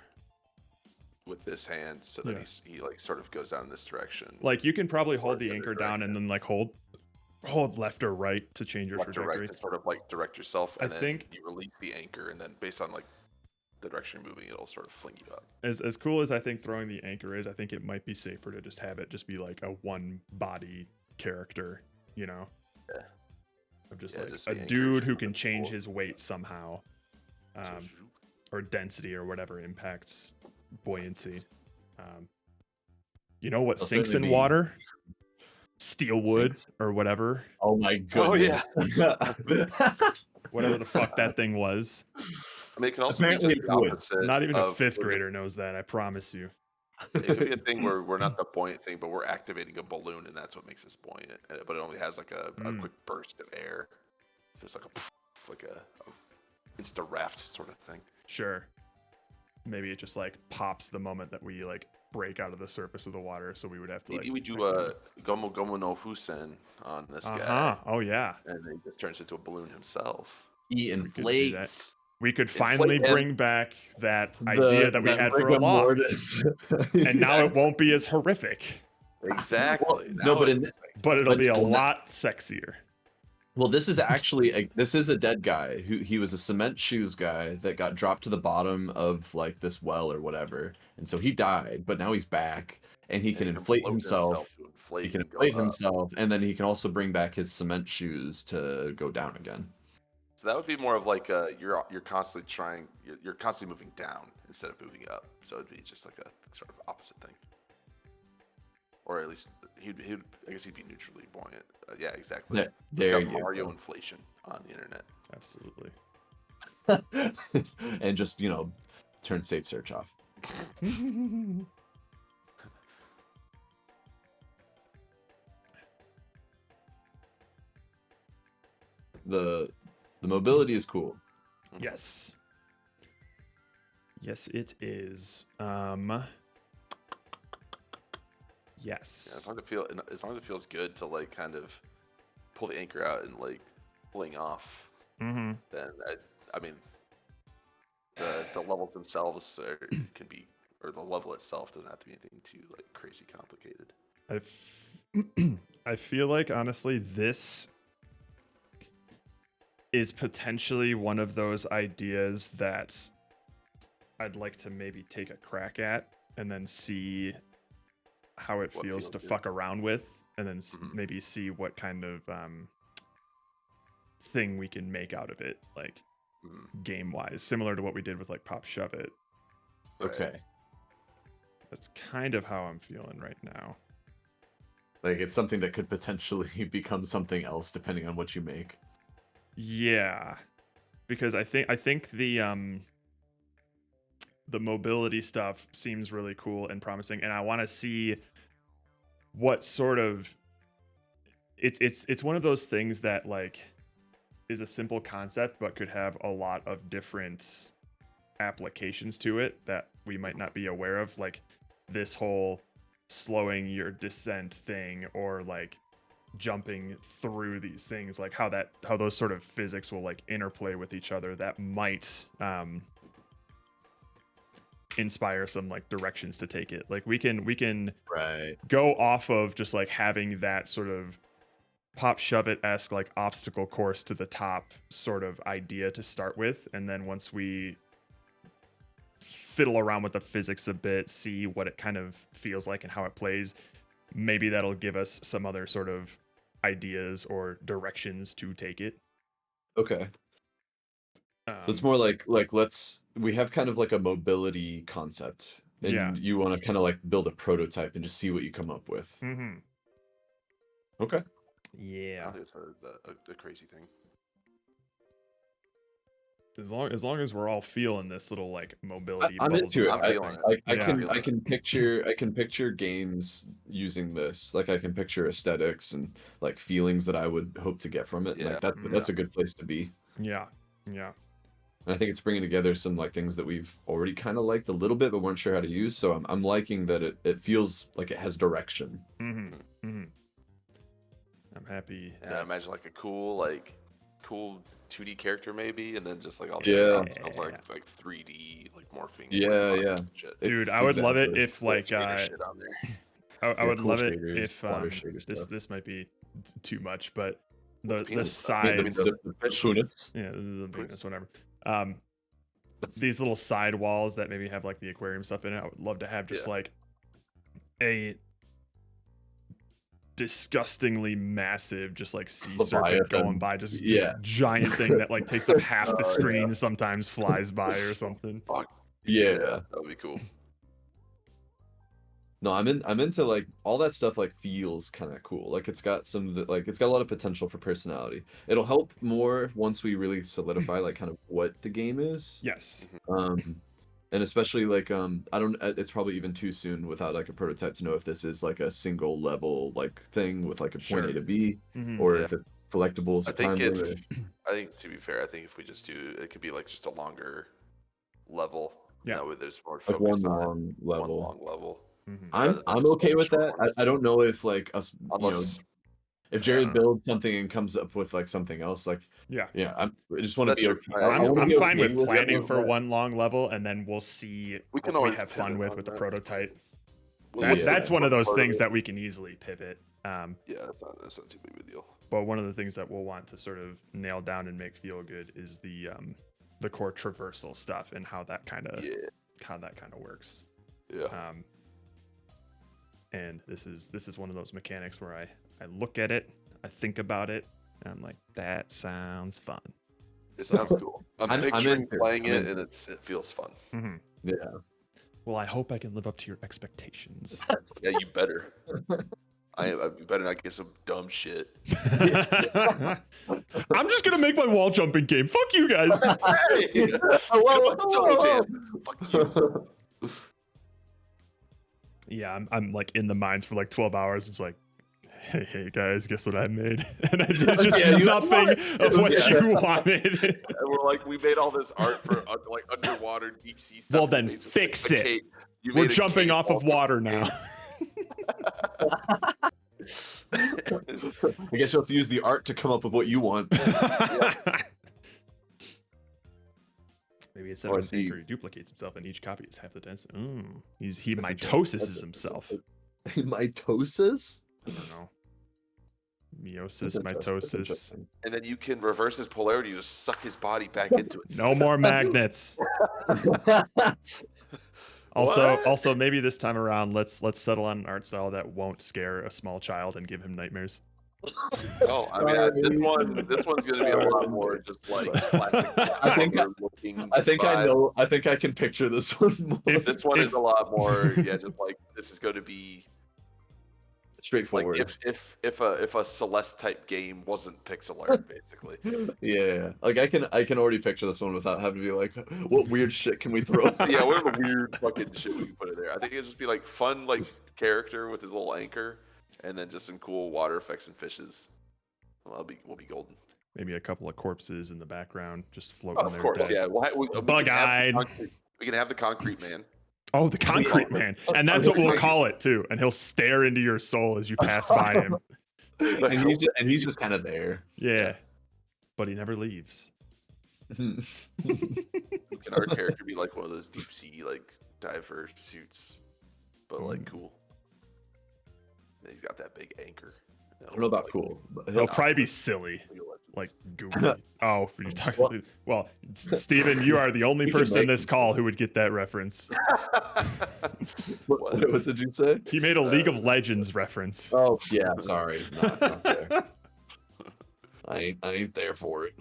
with this hand, so then Yeah. he like sort of goes down in this direction. Like you can probably Or hold the the other anchor down and direction. then like hold left or right to change your left or trajectory. right to sort of like direct yourself, and I then think- you release the anchor, and then based on like the direction you're moving, it'll sort of fling you up. As cool as I think throwing the anchor is, I think it might be safer to just have it just be like a one body character, you know? Yeah. Of just Yeah, like just a the anchor dude is who sort can of change cool. his weight somehow. Or density or whatever impacts buoyancy. You know what They'll sinks in certainly be- water? Steel wood Sinks. or whatever. Oh my goodness. Whatever the fuck that thing was. I mean, it can also Apparently be just it the would. opposite. Not even a of- fifth we're just- grader knows that, I promise you. It could be a thing where we're not the buoyant thing, but we're activating a balloon, and that's what makes us buoyant. But it only has like a quick burst of air, just like a insta raft sort of thing. Sure. Maybe it just like pops the moment that we like break out of the surface of the water, so we would have to Maybe like we do a Gomu Gomu no Fusen on this guy, uh-huh. Oh yeah. and then he just turns into a balloon himself. He do that. inflates. We could Inflate finally him. bring back that idea that we had for a rigor loft. mortis. And now it won't be as horrific. Exactly. no, but in it's- But it'll be a well, lot sexier. Well, this is actually this is a dead guy who he was a cement shoes guy that got dropped to the bottom of like this well or whatever, and so he died. But now he's back, and he And can he can inflate float himself. to inflate He can and go inflate up. himself, and then he can also bring back his cement shoes to go down again. So that would be more of like you're constantly trying, you're constantly moving down instead of moving up. So it'd be just like a sort of opposite thing. Or at least he'd I guess he'd be neutrally buoyant. Yeah, exactly. Yeah, there Like a you Mario go. inflation on the internet. Absolutely. And just turn safe search off. The mobility is cool. Yes. Yes, it is. Yeah, Yes. as long as it feels good to like kind of pull the anchor out and like fling off, Mm-hmm. then I mean the levels themselves can be, or the level itself doesn't have to be anything too like crazy complicated. I feel like honestly this is potentially one of those ideas that I'd like to maybe take a crack at and then see how it What feels feels to good. fuck around with, and then Mhm. maybe see what kind of thing we can make out of it, like Mhm. game wise, similar to what we did with like Pop Shove It. Right. Okay. That's kind of how I'm feeling right now. Like it's something that could potentially become something else depending on what you make. Yeah, because I think the mobility stuff seems really cool and promising, and I want to see what sort of it's one of those things that like is a simple concept but could have a lot of different applications to it that we might not be aware of, like this whole slowing your descent thing, or like jumping through these things, like how those sort of physics will like interplay with each other, that might inspire some like directions to take it. Like we can Right. go off of just like having that sort of Pop Shove It-esque like obstacle course to the top sort of idea to start with, and then once we fiddle around with the physics a bit, see what it kind of feels like and how it plays, maybe that'll give us some other sort of ideas or directions to take it. Okay. It's more like we have kind of like a mobility concept, and Yeah. you want to kind of like build a prototype and just see what you come up with. Mm-hmm. Okay. I Yeah. don't think it's a crazy thing. As long as we're all feeling this little like mobility. I'm bubbles into it. and I'm feeling everything. I Yeah. can picture games using this. Like I can picture aesthetics and like feelings that I would hope to get from it. Yeah. Like that's a good place to be. Yeah. Yeah. And I think it's bringing together some like things that we've already kind of liked a little bit but weren't sure how to use. So I'm liking that it feels like it has direction. Mm-hmm. Mm-hmm. I'm happy. And I imagine like a cool 2D character maybe, and then just like all Yeah. the other options like 3D like morphing. Yeah, like, yeah. Shit. Dude, I would love it Exactly. if like Shader shit on there. I would cool love it shaders, if water shader this stuff. this might be too much, but the penis. I mean, sides, the penis. yeah, the bigness, whatever. These little side walls that maybe have like the aquarium stuff in it, I would love to have just Yeah. like a disgustingly massive, just like sea serpent Leviathan. going by, just Yeah. giant thing that like takes up half the Oh, screen, sometimes flies by or something. Fuck. Yeah. That would be cool. No, I'm into like all that stuff. Like feels kind of cool. Like it's got it's got a lot of potential for personality. It'll help more once we really solidify like kind of what the game is. Yes. And especially like I don't. It's probably even too soon without like a prototype to know if this is like a single level like thing with like a point A Sure. to B, Mhm. or Yeah. if it's collectibles. I or think time limit. I think to be fair, I think if we just do, it could be like just a longer level. Yeah. That way there's more Like focus one on long level. one long level. Mhm. rather than I'm just a okay bunch with of that. short ones. I don't know if like us, Unless if I Jared don't know. builds something and comes up with like something else, like Yeah. I just want to That's be true. okay. I I'm, wanna I'm be fine okay with planning it, for but- one long level, and then we'll see We can what we always have fun pivot with on the that. prototype. Well, That's yeah. that's one of those part of things it- that we can easily pivot. Yeah, that's not too big of a deal. But one of the things that we'll want to sort of nail down and make feel good is the core traversal stuff and how that kind of works. Yeah. And this is one of those mechanics where I look at it, I think about it, and I'm like, that sounds fun. It sounds cool. I'm picturing playing it, and it feels fun. Mm-hmm. Yeah. Well, I hope I can live up to your expectations. Yeah, you better. I better not get some dumb shit. I'm just gonna make my wall jumping game. Fuck you guys. Hey! Solo jam. Fuck you. Yeah, I'm like in the mines for like 12 hours. It's like, hey guys, guess what I made? And it's just nothing of what you wanted. And we're like, we made all this art for like underwater deep sea stuff. Well, then fix it. You We're made a jumping cave off of water now. I guess you'll have to use the art to come up with what you want. Maybe instead of an anchor, he duplicates himself, and each copy is half the density. He mitoses himself. Mitosis? I don't know. Meiosis, mitosis. And then you can reverse his polarity, just suck his body back into it. No more magnets. Also, maybe this time around, let's settle on an art style that won't scare a small child and give him nightmares. Oh, I mean, this one's gonna be a lot more just like classic. I think I know. I think I can picture this one more. This one is a lot more, just like this is going to be straightforward. Like if a Celeste type game wasn't pixel art, basically. Yeah, like I can already picture this one without having to be like, what weird shit can we throw? Yeah, what are the weird fucking shit we can put in there? I think it'd just be like fun, like character with his little anchor, and then just some cool water effects and fishes. Well, we'll be golden. Maybe a couple of corpses in the background, just floating there. Of course, dead. yeah. Bug-eyed. We can have the concrete man. Oh, the concrete man. And that's what we'll call it too. And he'll stare into your soul as you pass by him. and he's just kind of there. Yeah. But he never leaves. Can our character be like one of those deep sea like diver suits? But like cool. And he's got that big anchor. I don't know about cool. But he'll probably be silly. Like goofy. Oh, you're talking. Well, Steven, you are the only person in this call who would get that reference. What did you say? He made a League of Legends reference. Oh yeah, sorry. Not there. I ain't there for it.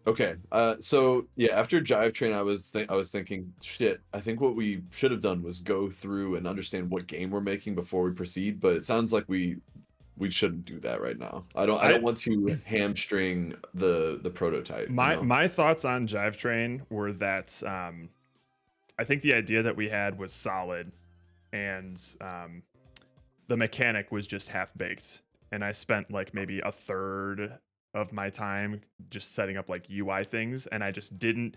Okay. So yeah, after Jive Train, I was thinking, shit. I think what we should have done was go through and understand what game we're making before we proceed. But it sounds like we shouldn't do that right now. I don't want to hamstring the prototype. My thoughts on Jive Train were that I think the idea that we had was solid, and the mechanic was just half baked. And I spent like maybe a third of my time just setting up like UI things, and I just didn't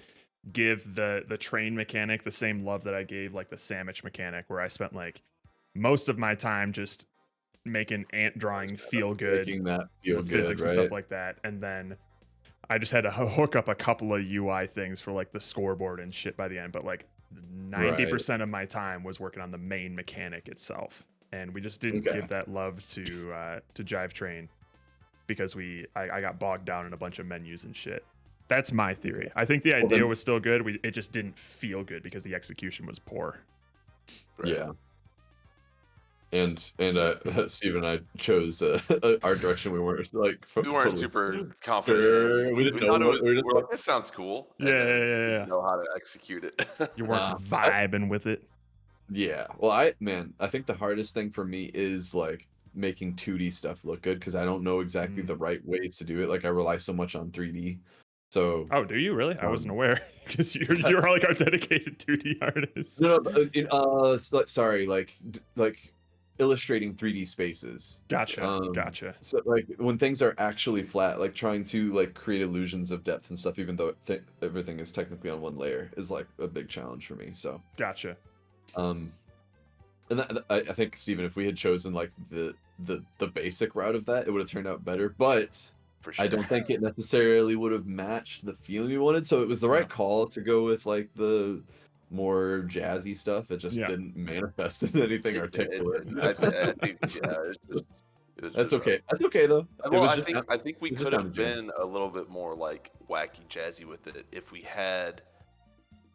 give the train mechanic the same love that I gave like the sandwich mechanic, where I spent like most of my time just making ant drawing feel good, making that feel good, physics right? and stuff like that, and then I just had to hook up a couple of UI things for like the scoreboard and shit by the end. But like 90% of my time was working on the main mechanic itself, and we just didn't give that love to Jive Train because I got bogged down in a bunch of menus and shit. That's my theory. I think the idea was still good. It just didn't feel good because the execution was poor. Right? Yeah. And Steve and I chose our direction. We weren't like we weren't totally super confident. We didn't know. We're like, this sounds cool. Yeah. We didn't know how to execute it. You weren't vibing with it. Yeah. Well, I think the hardest thing for me is like making 2D stuff look good because I don't know exactly the right ways to do it. Like I rely so much on 3D. So oh, do you really? I wasn't aware because you're like our dedicated 2D artist. No, sorry, like illustrating 3D spaces. Gotcha. So like when things are actually flat, like trying to like create illusions of depth and stuff, even though everything is technically on one layer, is like a big challenge for me. So gotcha. And I think Steven, if we had chosen like the basic route of that, it would have turned out better. But for sure. I don't think it necessarily would have matched the feeling we wanted. So it was the right call to go with like the more jazzy stuff. It just Yeah. didn't manifest in anything articulate. I think it's just. It was That's just okay. That's okay though. It Well, was I just think I think we it was just could down have to jam. been a little bit more like wacky jazzy with it if we had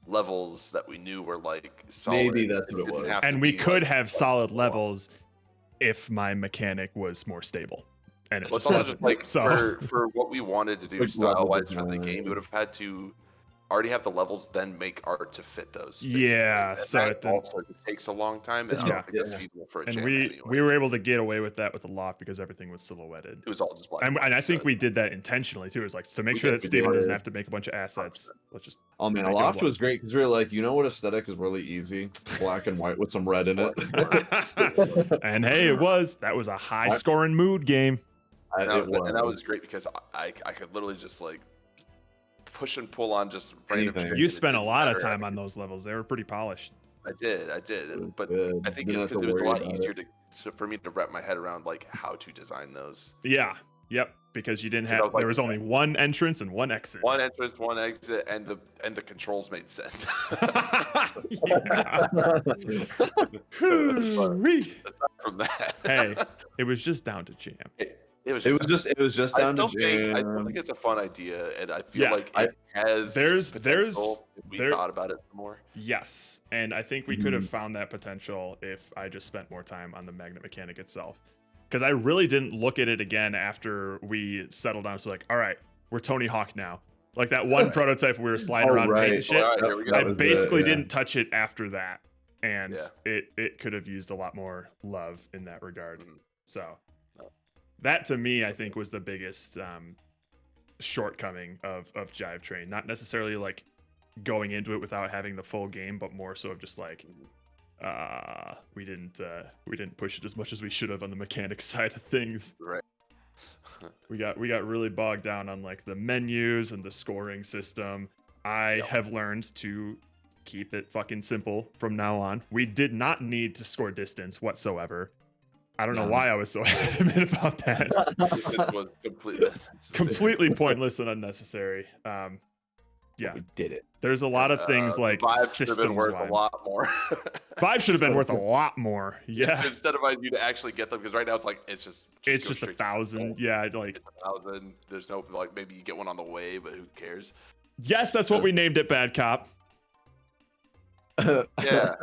levels that we knew were like solid. Maybe that's what it didn't was. have to And we be, could like, have solid long. levels if my mechanic was more stable. And it Well, it's just also wasn't. just like So for what we wanted to do Like level style-wise for the design. game, we would have had to already have the levels, then make art to fit those. Yeah, basically. And so that it didn't- also just takes a long time, and I Yeah. don't think that's feasible for a and jam we anyway. were able to get away with that with the loft because everything was silhouetted. It was all just black. And I think so- we did that intentionally too. It was like to make We sure did, that we Steven doesn't did. have to make a bunch of assets. Let's just Oh man, make it Aloft one. was great because we were like, you know what aesthetic is really easy? Black and white with some red in it. And hey, that was a high scoring mood game. And that was great because I could literally just like push and pull on just random Anything. shit You that spent a didn't lot of matter. time on those levels. They were pretty polished. I did, but good. I think Didn't it's have because to it was a worry lot about easier for me to wrap my head around like how to design those. Yeah. Yep. Because you didn't 'Cause I have was like- there was only one entrance and one exit. One entrance, one exit, and the controls made sense. Hoo-wee. Aside from that, Hey, it was just down to jam. it was It was just I down to still think I still jam. think it's a fun idea, and I feel Yeah, like it has there's- potential if we there- thought about it more. Yes, and I think we could have found that potential if I just spent more time on the magnet mechanic itself. Because I really didn't look at it again after we settled down. So like, all right, we're Tony Hawk now. Like that one prototype we were sliding Oh, around right. and shit. All right, here we go. I was it, basically yeah. didn't touch it after that, and Yeah. it could have used a lot more love in that regard. Mhm. So Oh. that to me, I think, was the biggest shortcoming of Jive Train. Not necessarily like going into it without having the full game, but more so of just like we didn't push it as much as we should have on the mechanics side of things. Right. We got really bogged down on like the menus and the scoring system. I have learned to keep it fucking simple from now on. We did not need to score distance whatsoever. I don't know No. why I was so adamant about that. This was completely Completely pointless and unnecessary. Yeah, We did it. there's a lot of things like Vibe should have systems been worth wide. a lot more. Vibe should have been worth a lot more. Yeah, Incentivizing you to actually get them because right now it's like it's just it's go just straight to the 1,000. goal. Yeah, like It's 1,000. There's no like maybe you get one on the way, but who cares? yes, that's what we named it, Bad Cop. Yeah.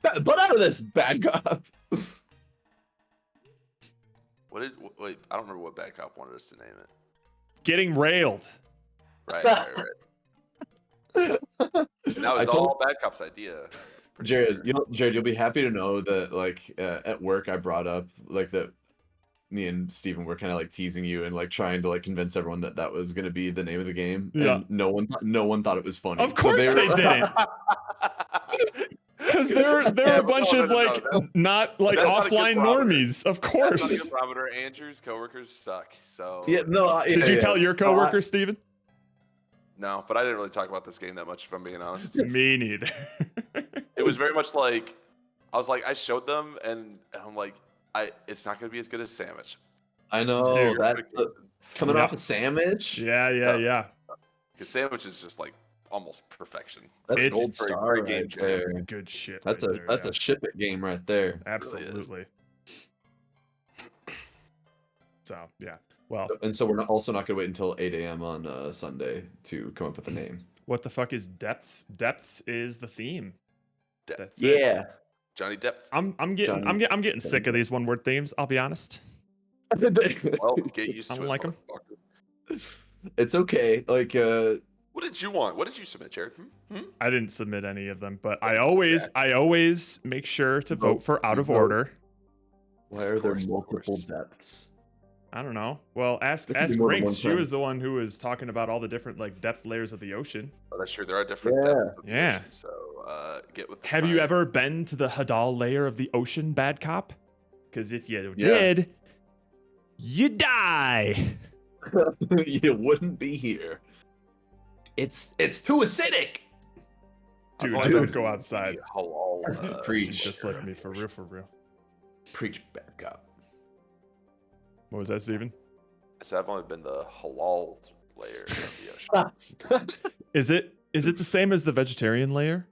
But out of this, bad cop. Wait? I don't remember what Bad Cop wanted us to name it. Getting railed. Right. And that I was told- all Bad Cop's idea. Pretty Jared, sure. you'll be happy to know that like at work I brought up like that me and Steven were kind of like teasing you and like trying to like convince everyone that that was going to be the name of the game. Yeah. And no one thought it was funny. Of So course were- they didn't. Because there are a bunch of like not like That's not a good offline barometer. normies. Of That's not a course. good barometer. Andrew's coworkers suck. So Yeah, no. Did you tell your coworker? coworker, Steven? no, but I didn't really talk about this game that much. If I'm being honest, Me neither. it was very much like I was like I showed them and I'm like it's not gonna be as good as Sandwich. I know Dude. that's coming Yeah. off a sandwich. yeah. Because Sandwich is just like almost perfection. That's It's gold for a star great game right jam. there. Good shit. That's right there, a ship it game right there. absolutely. So yeah. Well, And so we're also not going to wait until 8 a.m. on Sunday to come up with a name. what the fuck is depths? Depths is the theme. Depth. That's it. Johnny Depp. I'm getting sick of these one word themes. I'll be honest. Well, get used I to don't it. like 'em. motherfucker. It's okay. Like What did you want? What did you submit, Jared? I didn't submit any of them, but I always make sure to vote for out of Vote. order. why are there course, of multiple course. depths? I don't know. Well, ask There could be more than Rinks. one She thing. was the one who was talking about all the different like depth layers of the ocean. Oh, that's true. There are different Yeah. depths. Of the Yeah. ocean, so get with the Have you science. ever been to the Hadal layer of the ocean, Bad Cop? Because if you Yeah. did, you die. You wouldn't be here. It's too acidic. Dude, only don't been to go outside. the halal, Preach. She's just like me, for real, for real. Preach back up. What was that, Steven? I said I've only been the halal layer of the ocean. Is it Is it the same as the vegetarian layer?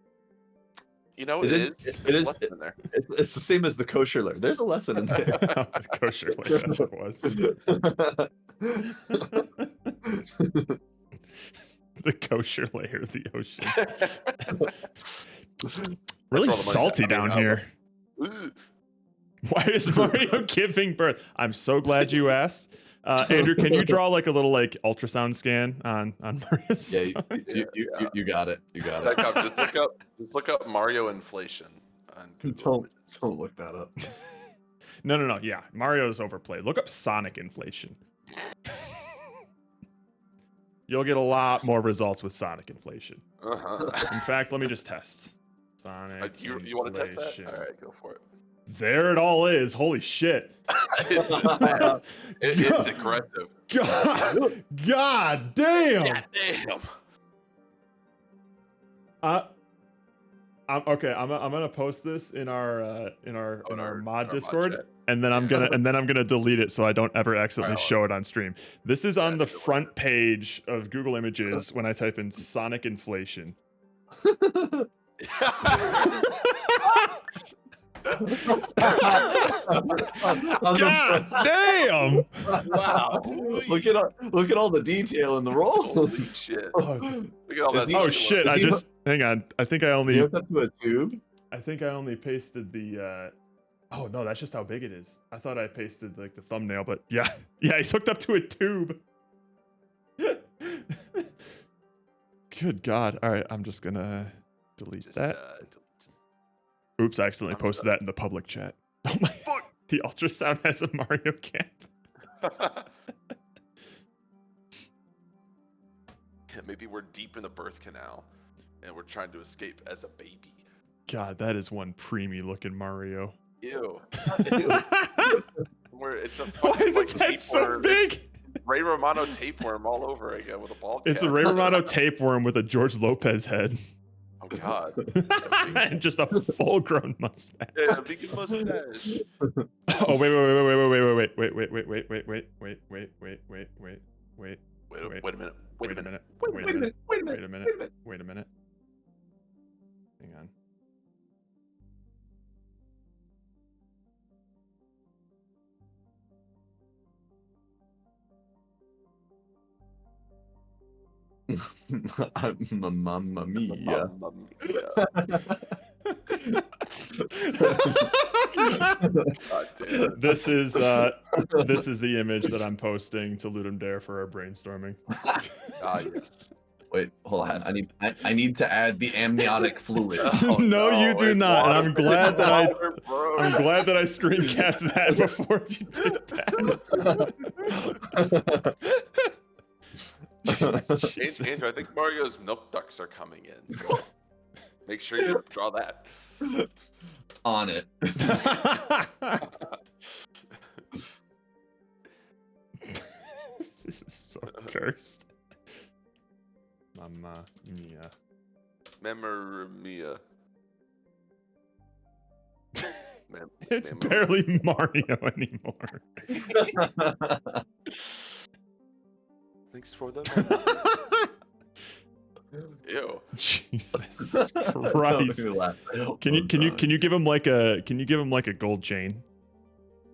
You know, It it is- is. it There's a is- lesson in there. It's the same as the kosher layer. There's a lesson in there. Kosher layer, that's what it was. The kosher layer of the ocean. Really all the money's salty coming down out. here. Ooh. Why is Mario giving birth? I'm so glad you asked. Andrew, can you draw like a little like ultrasound scan on Mario's Yeah, stomach? you got it. You got That it. comes- just look up Mario inflation on Google. Don't look that up. No. Yeah, Mario's overplayed. Look up Sonic inflation. You'll get a lot more results with Sonic inflation. Uh-huh. In fact, let me just test. Sonic You want to test that? inflation. All right, go for it. There it all is. Holy shit. It's fast. It's aggressive. God damn. God damn. Okay, I'm gonna post this in our mod Discord, chat. and then I'm gonna delete it so I don't ever accidentally Alright, show it on stream. This is on the good one. front page of Google Images when I type in Sonic inflation. God damn! Wow. Look at all the detail in the roll. Holy shit. Oh, Look at all that. oh cellulose. shit! I Is he- just hang on. I think I Is only he hooked up to a tube? pasted the. Oh no, that's just how big it is. I thought I pasted like the thumbnail, but yeah, he's hooked up to a tube. Good God! All right, I'm just gonna delete Just, that. Oops, I accidentally posted that in the public chat. Oh my! The ultrasound has a Mario camp. Maybe we're deep in the birth canal, and we're trying to escape as a baby. God, that is one preemie looking Mario. Ew. It's a Why fucking, is its like, head so tapeworm. big? It's Ray Romano tapeworm all over again with a ball It's a cap. Ray Romano tapeworm with a George Lopez head. Oh god. And just a full-grown mustache. Yeah, big mustache. Oh wait a minute. Wait a minute. Hang on. Mamma mia. Mamma mia. God damn. This is the image that I'm posting to Ludum Dare for our brainstorming. Ah, yes. Wait, hold on. I need to add the amniotic fluid. Oh, No, you do it's not, and I'm glad that I- water, bro. I'm glad that I screen capped that before you did that. Andrew, I think Mario's milk ducts are coming in. So make sure you draw that. On it. This is so cursed. Mamma mia. Memor mia. It's barely Mario anymore. Thanks for the. Ew. Jesus Don't Christ. make me laugh. Can you give him like a gold chain?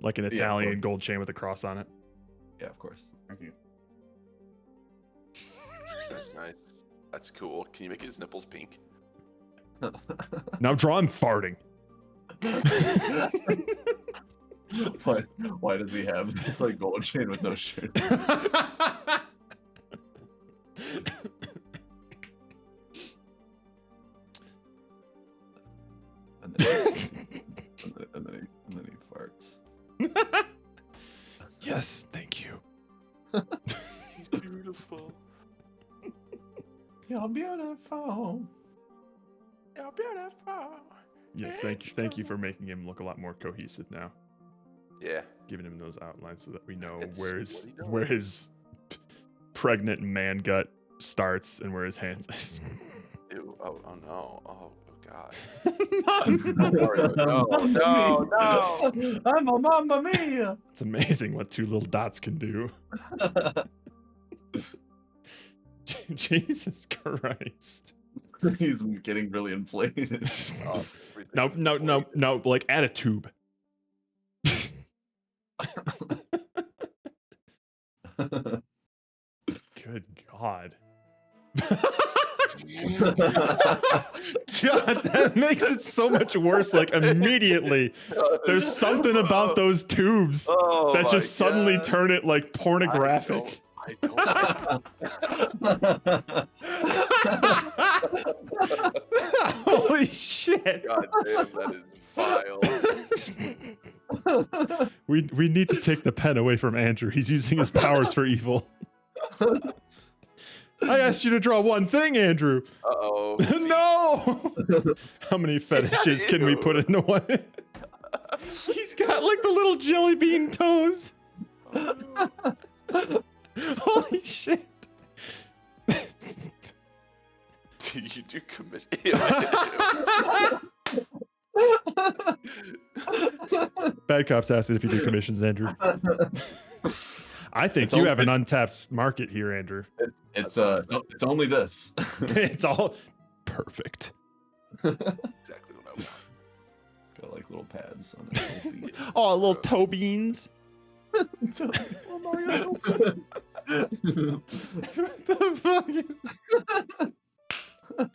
Like an Yeah, of Italian course. gold chain with a cross on it. Yeah, of course. Thank you. That's nice. That's cool. Can you make his nipples pink? Now draw him farting. Why does he have this like gold chain with no shirt? And then he farts. Yes, thank you. He's beautiful. You're beautiful. You're beautiful. Yes, thank you for making him look a lot more cohesive now. Yeah. Giving him those outlines so that we know It's where what his he does. where his pregnant man gut starts and where his hands. Ew. Oh no. Oh god. Mamma Mario, no. I'm a mamma mia. It's amazing what two little dots can do. Jesus Christ. He's getting really inflated. Oh, No, everything's no, no, inflated. no. Like add a tube. Good God. God, that makes it so much worse. Like immediately, there's something about those tubes Oh that my just suddenly God. turn it like pornographic. I don't Holy shit! God damn, that is vile. We need to take the pen away from Andrew. He's using his powers for evil. I asked you to draw one thing, Andrew. Uh-oh. No! How many fetishes can we put into one? He's got like the little jelly bean toes. Holy shit. Do you do commission? Bad Cops asked if you do commissions, Andrew. I think It's you all- have an untapped market here, Andrew. It's only this. It's all perfect. Exactly what I want. Got like little pads on it. Oh, little toe beans. Oh, Mario. What the fuck is God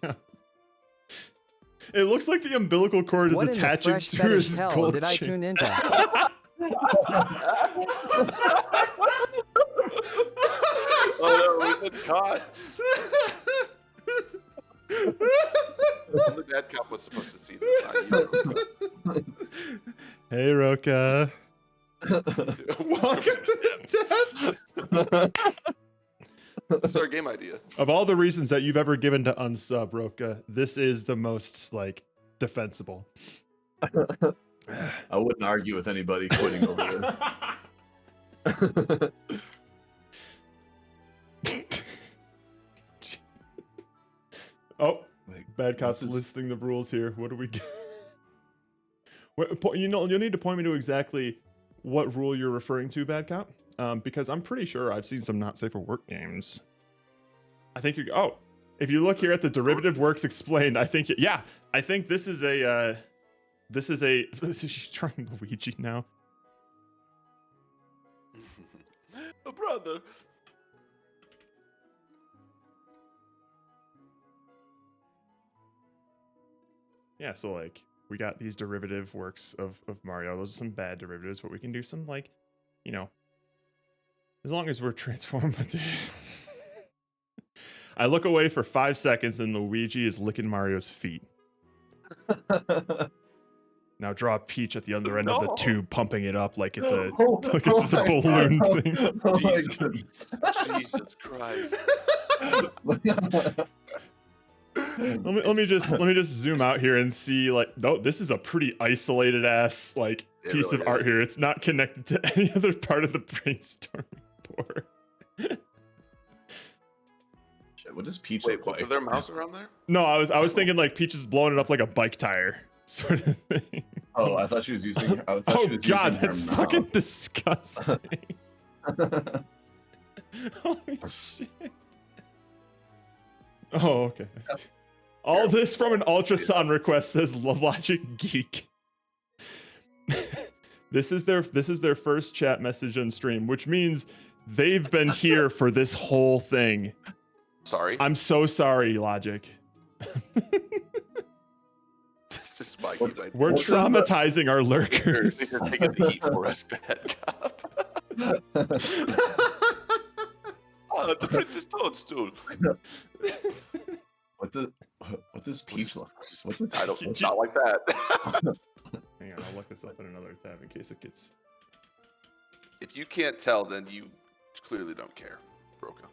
damn. It looks like the umbilical cord is What in the attaching fresh to fetish his hell gold did I chain. tune into? Oh no, we've been caught. Only Bad Cop was supposed to see this. Not you. Hey, Roka. Welcome to the death. This is our game idea. Of all the reasons that you've ever given to unsub, Roka, this is the most like defensible. I wouldn't argue with anybody quitting over this. Oh, Wait, Bad Cops this is- listing the rules here. What do we get? You know, you'll need to point me to exactly what rule you're referring to, Bad Cop, because I'm pretty sure I've seen some not safe for work games. I think you're. Oh, if you look here at the derivative works explained, I think yeah, I think this is a. This is trying Luigi now. Oh, brother. Yeah, so like we got these derivative works of Mario. Those are some bad derivatives, but we can do some like, you know, as long as we're transformed. I look away for 5 seconds and Luigi is licking Mario's feet. Now draw Peach at the other end of the No. tube, pumping it up like it's a like it's a balloon thing. Oh my Jesus. goodness. Jesus Christ. Let me just zoom out here and see like no, this is a pretty isolated ass like It piece really of art is. here. It's not connected to any other part of the brainstorming board. Shit, what does Peach Wait, look was like? there a mouse around there? No, I was thinking like Peach is blowing it up like a bike tire sort of thing. Oh, I thought she was using. I thought Oh she was god, using her that's mouth. fucking disgusting. Holy shit. Oh, okay. I see. All this from an ultrasound request says Logic Geek. This is their first chat message on stream, which means they've been here for this whole thing. Sorry. I'm so sorry, Logic. This is Mikey. My We're What is traumatizing our You're lurkers. taking the heat for us, Bad Cop. Oh, the Princess Toadstool. What does Peach look? What does, I don't. It's not like that. Hang on, I'll look this up in another tab in case it gets. If you can't tell, then you clearly don't care, Broca.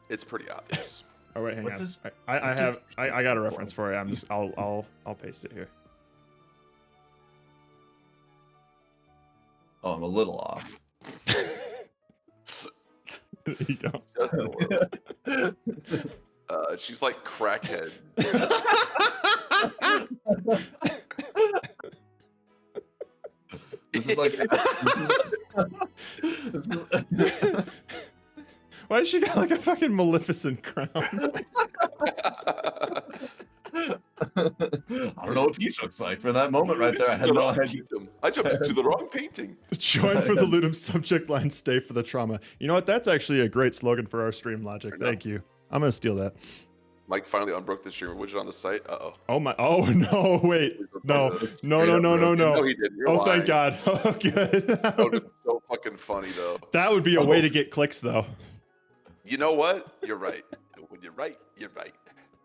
It's pretty obvious. Oh wait, hang What on. does- I got a reference for it. I'll paste it here. Oh, I'm a little off. There you go. Just a little. She's like crackhead. This is like. Why she got like a fucking Maleficent crown? I don't know what Peach looks like for that moment right This there. I is had the no wrong idea. kingdom. I jumped into the wrong painting. Join for the Ludum subject line, stay for the trauma. You know what? That's actually a great slogan for our stream, Logic. I know. Thank you. I'm gonna steal that. Mike finally unbroke the streamer widget on the site. Uh-oh. Oh my! Oh no! Wait! No! No! Straight No! up No! No! broken. No, No! he didn't. You're Oh, lying. thank God! Oh, good. That would have been so fucking funny, though. That would be a way to get clicks, though. You know what? You're right. When you're right, you're right.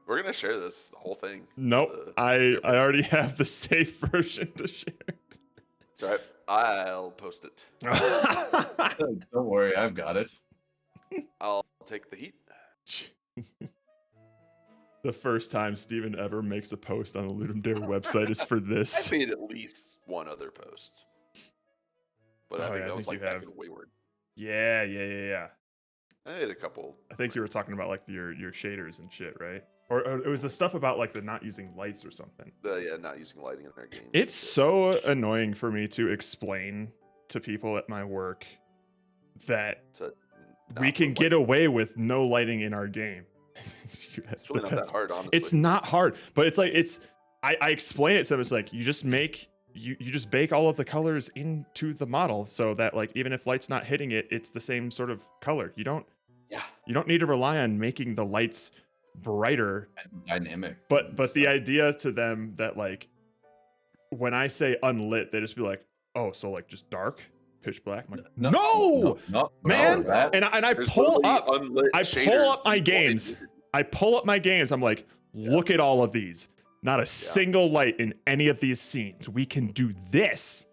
We're gonna share this the whole thing. Nope. I already have the safe version to share. It's all right. I'll post it. Don't worry, I've got it. I'll take the heat. The first time Steven ever makes a post on the Ludum Dare website is for I this. made at least one other post, but I Oh, think yeah, I that was think like you back have. in Wayward. Yeah. I made a couple. I think you were talking about like your shaders and shit, right? Or it was the stuff about like the not using lights or something. Yeah, not using lighting in their games. It's so annoying for me to explain to people at my work that To we not can put get away with no lighting in our game. It's really not that hard, honestly. It's not hard, but it's like I explain it to them. It's like you just make you just bake all of the colors into the model so that like even if light's not hitting it, it's the same sort of color. You don't need to rely on making the lights brighter. Dynamic. But the idea to them that like when I say unlit, they just be like, oh, so like just dark, pitch black. I'm like, no, man. that- And I There's pull literally up. unlit I shaders pull up my before games. it- I pull up my games. I'm like, look at all of these. Not a single light in any of these scenes. We can do this.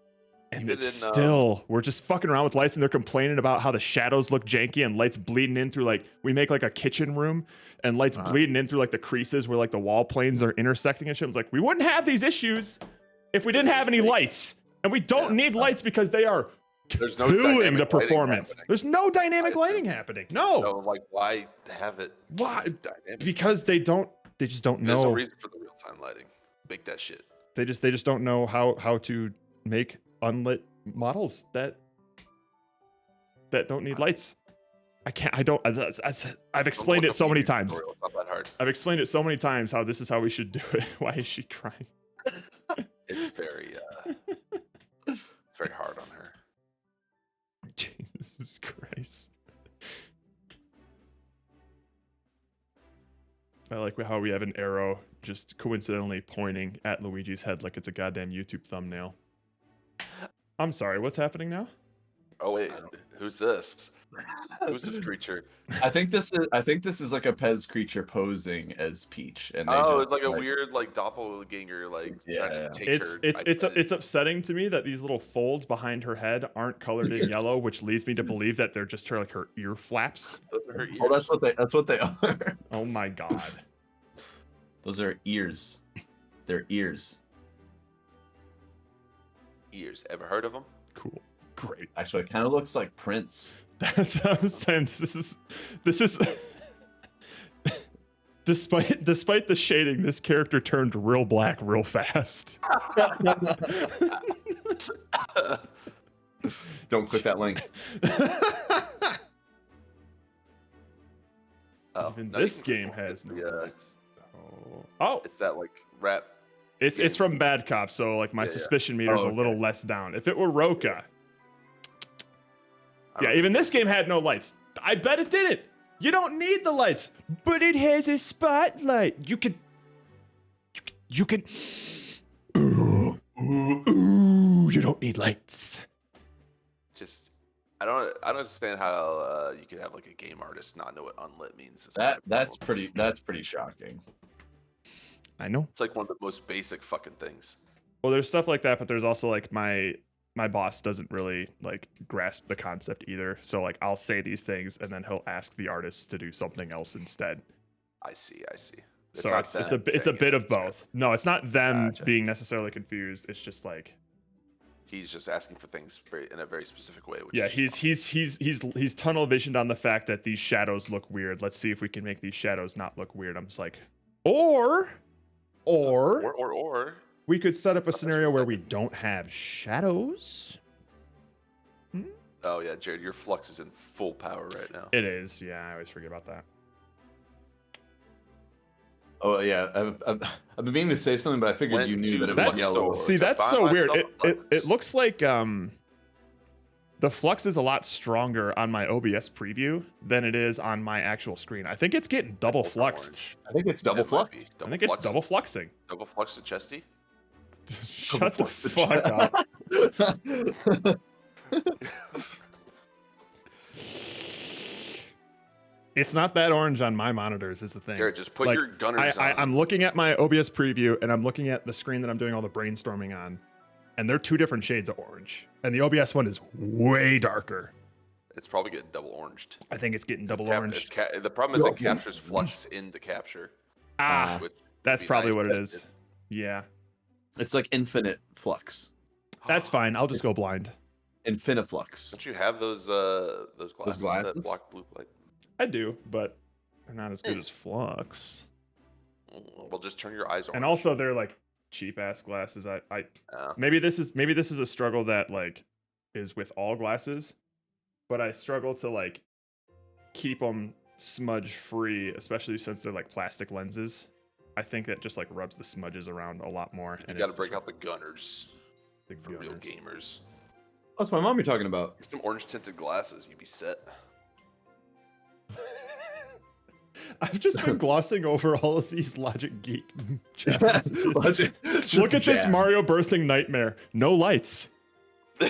And Even it's in, still, we're just fucking around with lights and they're complaining about how the shadows look janky and lights bleeding in through like, we make like a kitchen room and lights bleeding in through like the creases where like the wall planes are intersecting and shit. I was like, we wouldn't have these issues if we didn't have any lights. And we don't need lights because they are There's no killing dynamic the lighting performance. happening. There's no dynamic I- lighting happening. No. So, like, why have it? Why? Dynamic? Because they just don't There's no know. reason for the real time lighting. Make that shit. They just don't know how to make unlit models that don't need lights. I've explained it so many times. It's not that hard. I've explained it so many times how this is how we should do it. Why is she crying? It's very hard on her. Jesus Christ. I like how we have an arrow just coincidentally pointing at Luigi's head like it's a goddamn YouTube thumbnail. I'm sorry, what's happening now? Oh wait, who's this? Who's this creature? I think this is like a Pez creature posing as Peach, and they Oh, just, it's like a weird like doppelganger trying to take her. It's upsetting to me that these little folds behind her head aren't colored in yellow, which leads me to believe that they're just her ear flaps. Those are her ears. Oh, that's what they are. Oh my god. Those are ears. They're ears. Ears. Ever heard of them? Cool. Great. Actually, it kind of looks like Prince. That's what I'm saying. This is despite the shading, this character turned real black real fast. Don't click that link. Oh, Even no, you this can game click has it. no Yeah, lights. Oh, it's that like rap. it's from Bad Cop, so like my Yeah, yeah. suspicion meter's Oh, a little okay. less down. If it were Roka, I yeah, don't even know. this game had no lights. I bet it didn't. You don't need the lights, but it has a spotlight. You can. Ooh, you don't need lights. Just I don't understand how you could have like a game artist not know what unlit means. That's pretty shocking. I know. It's like one of the most basic fucking things. Well, there's stuff like that, but there's also like my boss doesn't really like grasp the concept either. So like I'll say these things and then he'll ask the artists to do something else instead. I see. So not it's them a saying bit it, of both. No, it's not them Gotcha. being necessarily confused. It's just like He's just asking for things in a very specific way. Which yeah, is he's tunnel visioned on the fact that these shadows look weird. Let's see if we can make these shadows not look weird. I'm just like, or we could set up a scenario where we don't have shadows. Oh yeah, Jared, your flux is in full power right now. It is. Yeah, I always forget about that. Oh yeah, I've been meaning to say something, but I figured Went you knew to that it the was yellow. store. See, to that's buy so weird. myself a It flux. looks like the flux is a lot stronger on my OBS preview than it is on my actual screen. I think it's getting double Ultra fluxed. orange. I think it's double Yeah, it might be. flux. I think it's fluxing. double fluxing. Double flux to chesty. Shut the flux the fuck up. It's not that orange on my monitors is the thing. Jared, just put Like, your gunners on. I'm looking at my OBS preview and I'm looking at the screen that I'm doing all the brainstorming on, and they're two different shades of orange. And the OBS one is way darker. It's probably getting double oranged. I think it's getting double orange. The problem is it captures flux in the capture. Ah, which that's would be probably nice, what it but is. Yeah, It's like infinite flux. that's fine. I'll just go blind. Infiniflux. Don't you have those glasses glasses? that block blue light? I do, but they're not as good as flux. Well, just turn your eyes orange. And also, they're like cheap ass glasses. Maybe this is a struggle that like is with all glasses, but I struggle to like keep them smudge free, especially since they're like plastic lenses. I think that just like rubs the smudges around a lot more. You And got it's to break just out the gunners the for real gunners. gamers. Oh, that's my mom you're talking about. Get some orange tinted glasses, you'd be set. I've just been glossing over all of these Logic Geek chat messages. Look Look at this Mario birthing nightmare. No lights. Your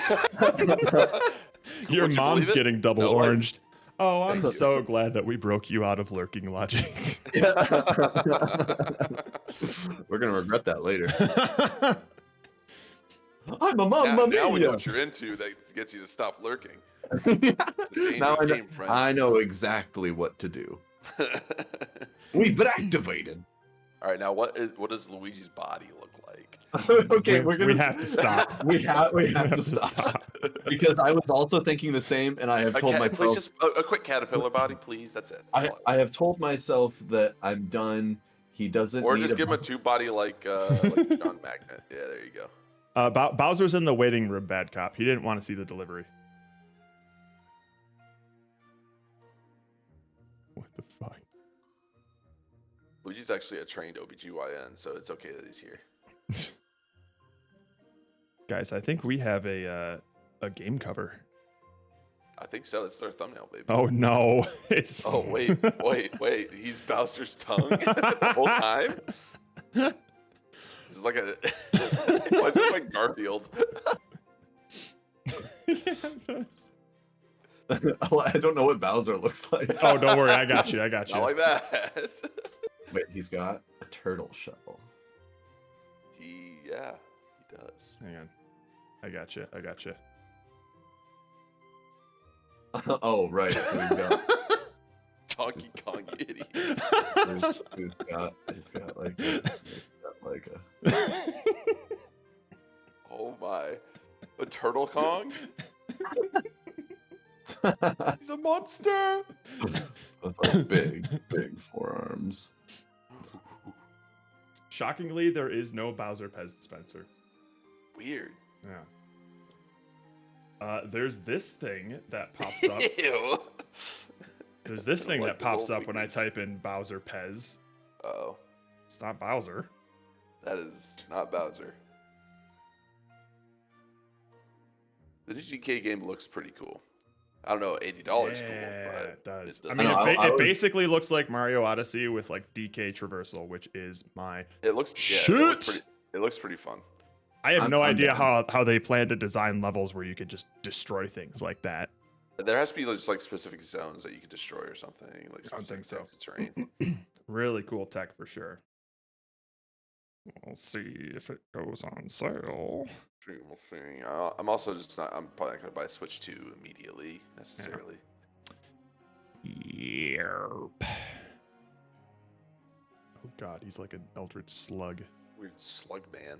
Would you mom's believe it? getting double No lights. oranged. Oh, I'm Thank you. so glad that we broke you out of lurking Logic. We're gonna regret that later. I'm a mom, now we know what you're into that gets you to stop lurking. Now dangerous game, friends. I know exactly what to do. We've been activated. All right, now what does Luigi's body look like? Okay, we have to stop. We have have to stop. Because I was also thinking the same, and I have told Please myself just a quick caterpillar body, please. That's it. I have told myself that I'm done. He doesn't. Or need just a give him a two body like John Magnet. Yeah, there you go. Bowser's in the waiting room, bad cop. He didn't want to see the delivery. What the fuck? Luigi's actually a trained OBGYN, so it's okay that he's here. Guys, I think we have a game cover. I think so. That's our thumbnail, baby. Oh no, it's. Oh wait. He's Bowser's tongue the whole time. This is like a. Why is it like Garfield? Yeah, it does. I don't know what Bowser looks like. Oh, don't worry, I got you. Not like that. Wait, he's got a turtle shell. He does. Hang on, I got you. Oh right, so he's got. Donkey Kong idiot. He's got like a. Oh my. A Turtle Kong? He's a monster. With like big forearms. Shockingly, there is no Bowser Pez dispenser. Weird. Yeah. There's this thing that pops up. Ew. There's this thing Like that the pops little up when I fingers. type in Bowser Pez. Oh, It's not Bowser. that is not Bowser. The GK game looks pretty cool. I don't know, $80 cool, but It does. I it mean, I know, I it would- basically looks like Mario Odyssey with like DK traversal, which is my. it looks Shit! it looks pretty fun. I have no I'm idea down. how they plan to design levels where you could just destroy things like that. There has to be just like specific zones that you can destroy or something. Like I don't think so. specific types of terrain. Really cool tech for sure. We'll see if it goes on sale. We'll see. I'm also just not. I'm probably not gonna buy Switch 2 immediately necessarily. Yerp. Oh god, he's like an eldritch slug. Weird slug man.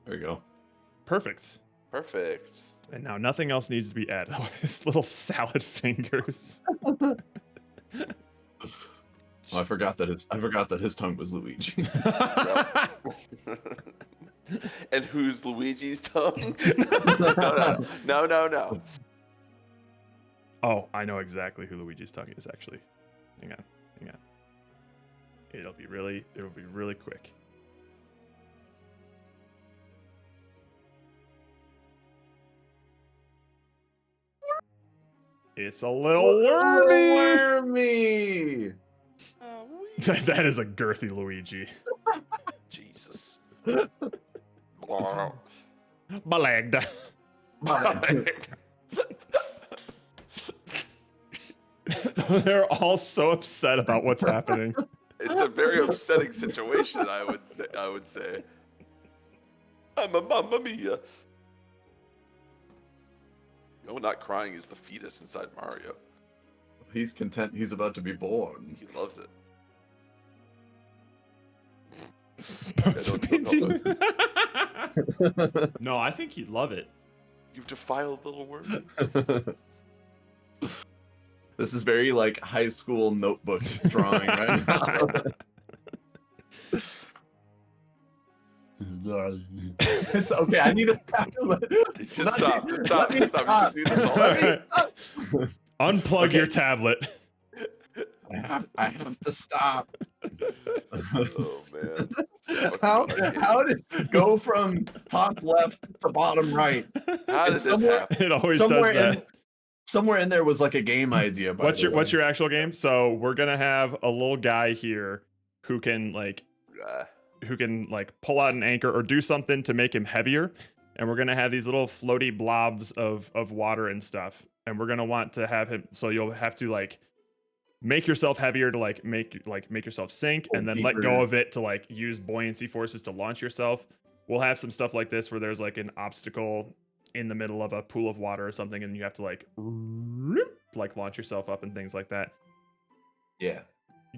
There you go. Perfect. Perfect. And now nothing else needs to be added. Oh, his little salad fingers. Oh, I forgot that his tongue was Luigi. And who's Luigi's tongue? No. Oh, I know exactly who Luigi's tongue is, actually. Hang on. It'll be really quick. It's a little wormy. That is a girthy Luigi. Jesus. Balagged. They're all so upset about what's happening. It's a very upsetting situation, I would say. I'm a mamma mia. You know, not crying is the fetus inside Mario. He's content. He's about to be born. He loves it. No, I think he'd love it. You've defiled little worm. This is very like high school notebook drawing right now. It's okay. I need to Just stop. Stop. You can do this all day. Unplug your tablet. I have to stop. Oh man. How did it go from top left to bottom right? How does this happen? It always does that. Somewhere in there was like a game idea. What's your actual game? So we're gonna have a little guy here who can pull out an anchor or do something to make him heavier, and we're gonna have these little floaty blobs of water and stuff, and we're gonna want to have him. So you'll have to like make yourself heavier to make yourself sink, and then let go of it to use buoyancy forces to launch yourself. We'll have some stuff like this where there's an obstacle in the middle of a pool of water or something, and you have to launch yourself up and things like that. Yeah.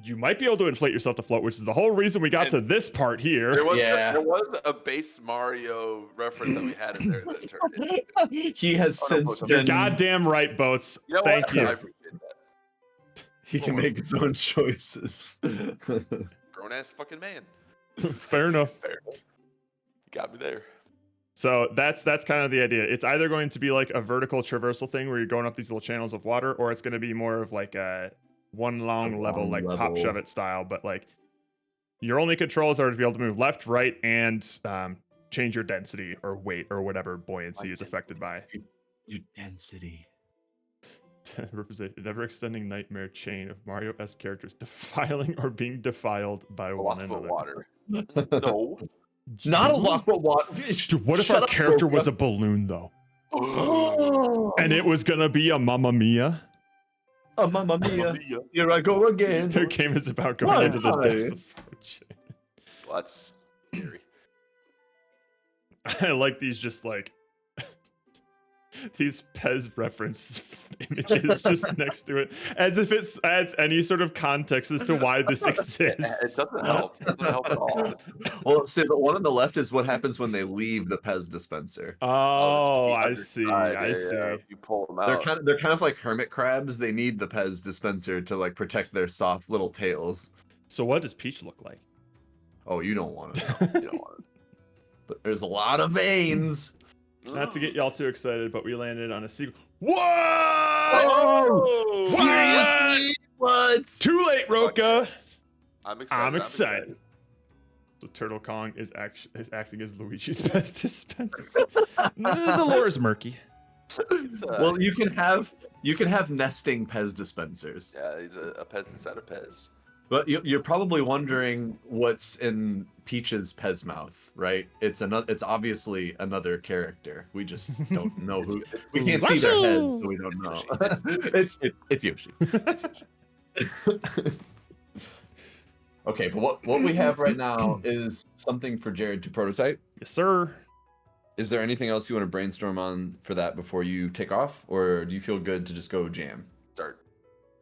You might be able to inflate yourself to float, which is the whole reason we got to this part here. There was a base Mario reference that we had in there that turned into. He has since You're been goddamn right, Boats. You know Thank what? you. I appreciate that. he can make his own choices. Grown ass fucking man. Fair enough. Fair enough. You got me there. So that's kind of the idea. It's either going to be like a vertical traversal thing where you're going up these little channels of water, or it's going to be more of like a one long level, like pop shove it style. But your only controls are to be able to move left, right, and change your density or weight or whatever buoyancy is affected by. Your density. Represent an ever-extending nightmare chain of Mario-esque characters defiling or being defiled by one another. Water. No. Not a lot, but what? Dude, what if our character was a balloon, though? And it was gonna be a Mamma Mia? Oh, Mamma Mia. Here I go again. Their game is about going into the depths of fortune. Well, that's scary. I like these these Pez reference images just next to it, as if it adds any sort of context as to why this exists. It doesn't help. It doesn't help at all. Well, see, the one on the left is what happens when they leave the Pez dispenser. Oh, I see. I see. You pull them out. They're kind of like hermit crabs. They need the Pez dispenser to protect their soft little tails. So what does Peach look like? Oh, you don't want to know. You don't want to. But there's a lot of veins. Not to get y'all too excited, but we landed on a sequel. What? Oh, seriously? What? Too late, Roka. I'm excited. So Turtle Kong is acting as Luigi's best dispenser. The lore is murky. Well, you can have nesting Pez dispensers. Yeah, he's a Pez inside a Pez. But you're probably wondering what's in Peach's Pez mouth, right? It's obviously another character. We just don't know who. We can't see their heads, so we don't know. It's Yoshi. Okay, but what we have right now is something for Jared to prototype. Yes, sir. Is there anything else you want to brainstorm on for that before you take off, or do you feel good to just go jam? Start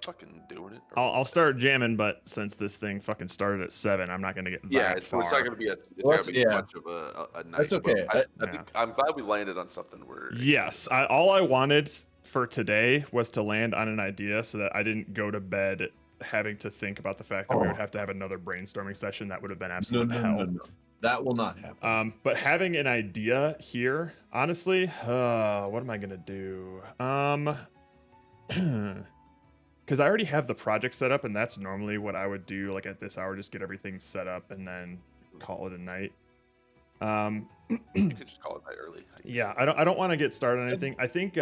fucking doing it. I'll start jamming, but since this thing fucking started at 7, I'm not gonna get that far. It's not gonna be much of a night. That's okay. I'm glad we landed on something where. Yes, all I wanted for today was to land on an idea so that I didn't go to bed having to think about the fact that we would have to have another brainstorming session. That would have been absolute hell. That will not happen. But having an idea here, honestly, what am I gonna do? Because I already have the project set up, and that's normally what I would do. Like at this hour, just get everything set up and then call it a night. You could just call it night early. Yeah, I don't want to get started on anything. I think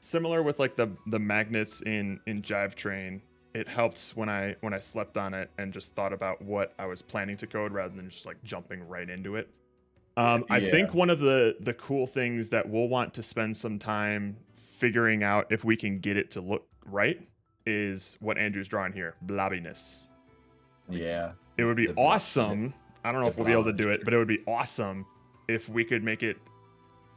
similar with like the magnets in Jive Train, it helped when I slept on it and just thought about what I was planning to code rather than just like jumping right into it. I think one of the cool things that we'll want to spend some time figuring out if we can get it to look right is what Andrew's drawing here, blobbiness. Yeah. It would be The awesome. I don't know if the we'll be able to do blobbiness. it, but it would be awesome if we could make it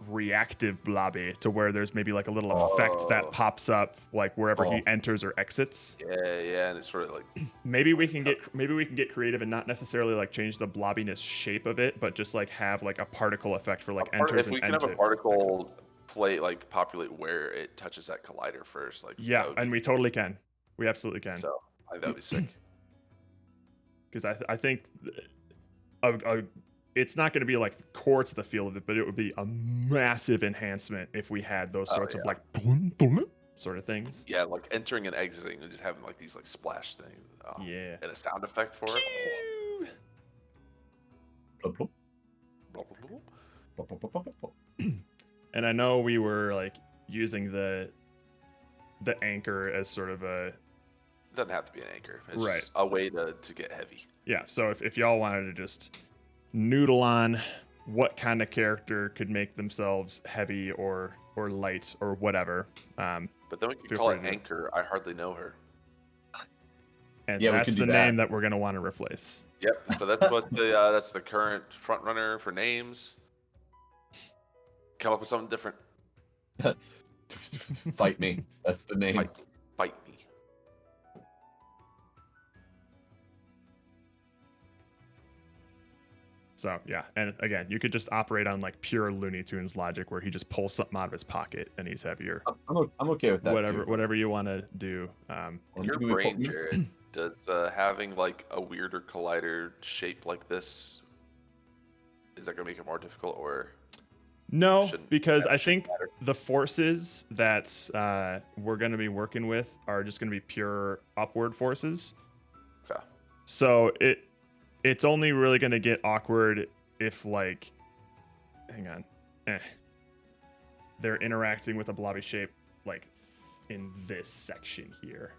reactive blobby to where there's maybe like a little effect Oh. that pops up like wherever he Oh. enters or exits. Yeah, and it's sort of like Maybe we can get creative and not necessarily like change the blobbiness shape of it, but just like have like a particle effect for like enters if we and can have a exits. particle play like populate where it touches that collider first, like Yeah, that would and be we totally can. We absolutely can. so I think that would be sick. Because I think it's not going to be like core to the feel of it, but it would be a massive enhancement if we had those sorts of like sort of things. Yeah, like entering and exiting and just having like these like splash things. Oh, Yeah. and a sound effect for it. Plop, plop, Blah, blah, blah, blah. plop, plop, plop, plop, plop. And I know we were like using the anchor as sort of a It doesn't have to be an anchor. It's Right. just a way to get heavy. yeah. So if y'all wanted to just noodle on what kind of character could make themselves heavy or light or whatever, But then we could Feel call free it to do it. Anchor. I hardly know her. and Yeah, we that's could do the that. name that we're gonna want to replace. Yep. So that's what that's the current front runner for names. Come up with something different. Fight me. That's the name. Bite me. So yeah, and again, you could just operate on like pure Looney Tunes logic, where he just pulls something out of his pocket and he's heavier. I'm okay with that. Whatever, too. whatever you want to do. Or Your maybe we brain, pull- Jared, does having like a weirder collider shape like this, is that gonna make it more difficult, or No, shouldn't- because that I shouldn't think matter? the forces that we're going to be working with are just going to be pure upward forces. Okay. So it's only really going to get awkward if like, hang on, they're interacting with a blobby shape like in this section here,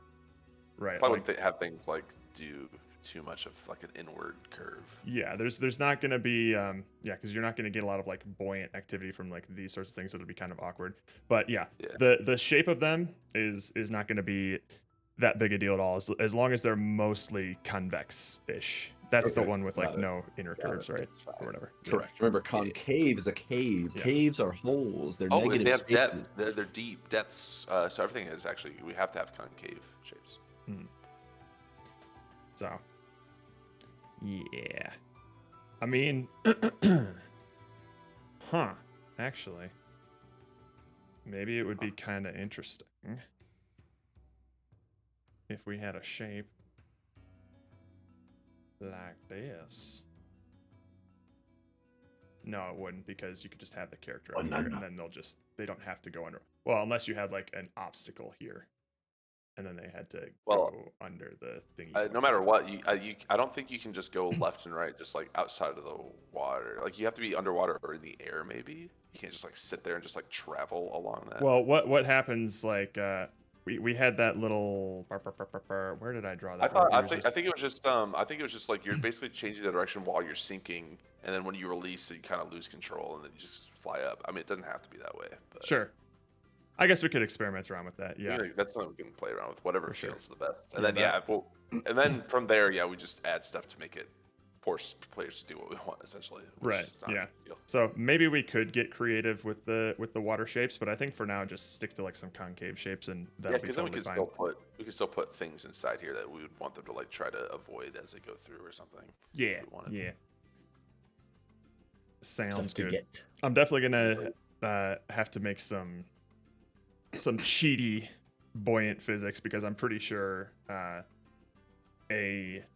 right? Probably Like, wouldn't have things like do too much of like an inward curve. yeah, there's not going to be because you're not going to get a lot of like buoyant activity from like these sorts of things, so it'll be kind of awkward. But yeah, Yeah. the shape of them is not going to be that big a deal at all, as long as they're mostly convex-ish. That's the Okay, one with like got it. no inner Got it, curves, right? that's fine. Or whatever. Yeah. Correct. Remember, concave is a cave. Yeah. Caves are holes. They're Oh, and negative they have spaces. depth. They're deep depths. So everything is actually we have to have concave shapes. So, yeah. I mean, actually, maybe it would be kind of interesting if we had a shape like this. No, it wouldn't, because you could just have the character Oh, up no, here, no. and then they don't have to go under. Well, unless you had like an obstacle here, and then they had to Well, go under the thing. No matter what, I don't think you can just go left and right, just like outside of the water. Like you have to be underwater or in the air, maybe. You can't just like sit there and just like travel along that. Well, what happens like we had that little where did I draw that? I think it was just like you're basically changing the direction while you're sinking, and then when you release, you kind of lose control and then you just fly up. I mean, it doesn't have to be that way. But Sure. I guess we could experiment around with that. yeah, Yeah. that's something we can play around with, whatever For sure. feels the best. Yeah, And then that- and then from there, we just add stuff to make it force players to do what we want, essentially. which Right, is not a yeah. big deal. So maybe we could get creative with the water shapes, but I think for now just stick to like some concave shapes, and Yeah, that'll be because then totally we fine. can still put things inside here that we would want them to like try to avoid as they go through or something. Yeah, we wanted. yeah. Sounds Stuff to good. get. I'm definitely gonna have to make some cheaty buoyant physics, because I'm pretty sure a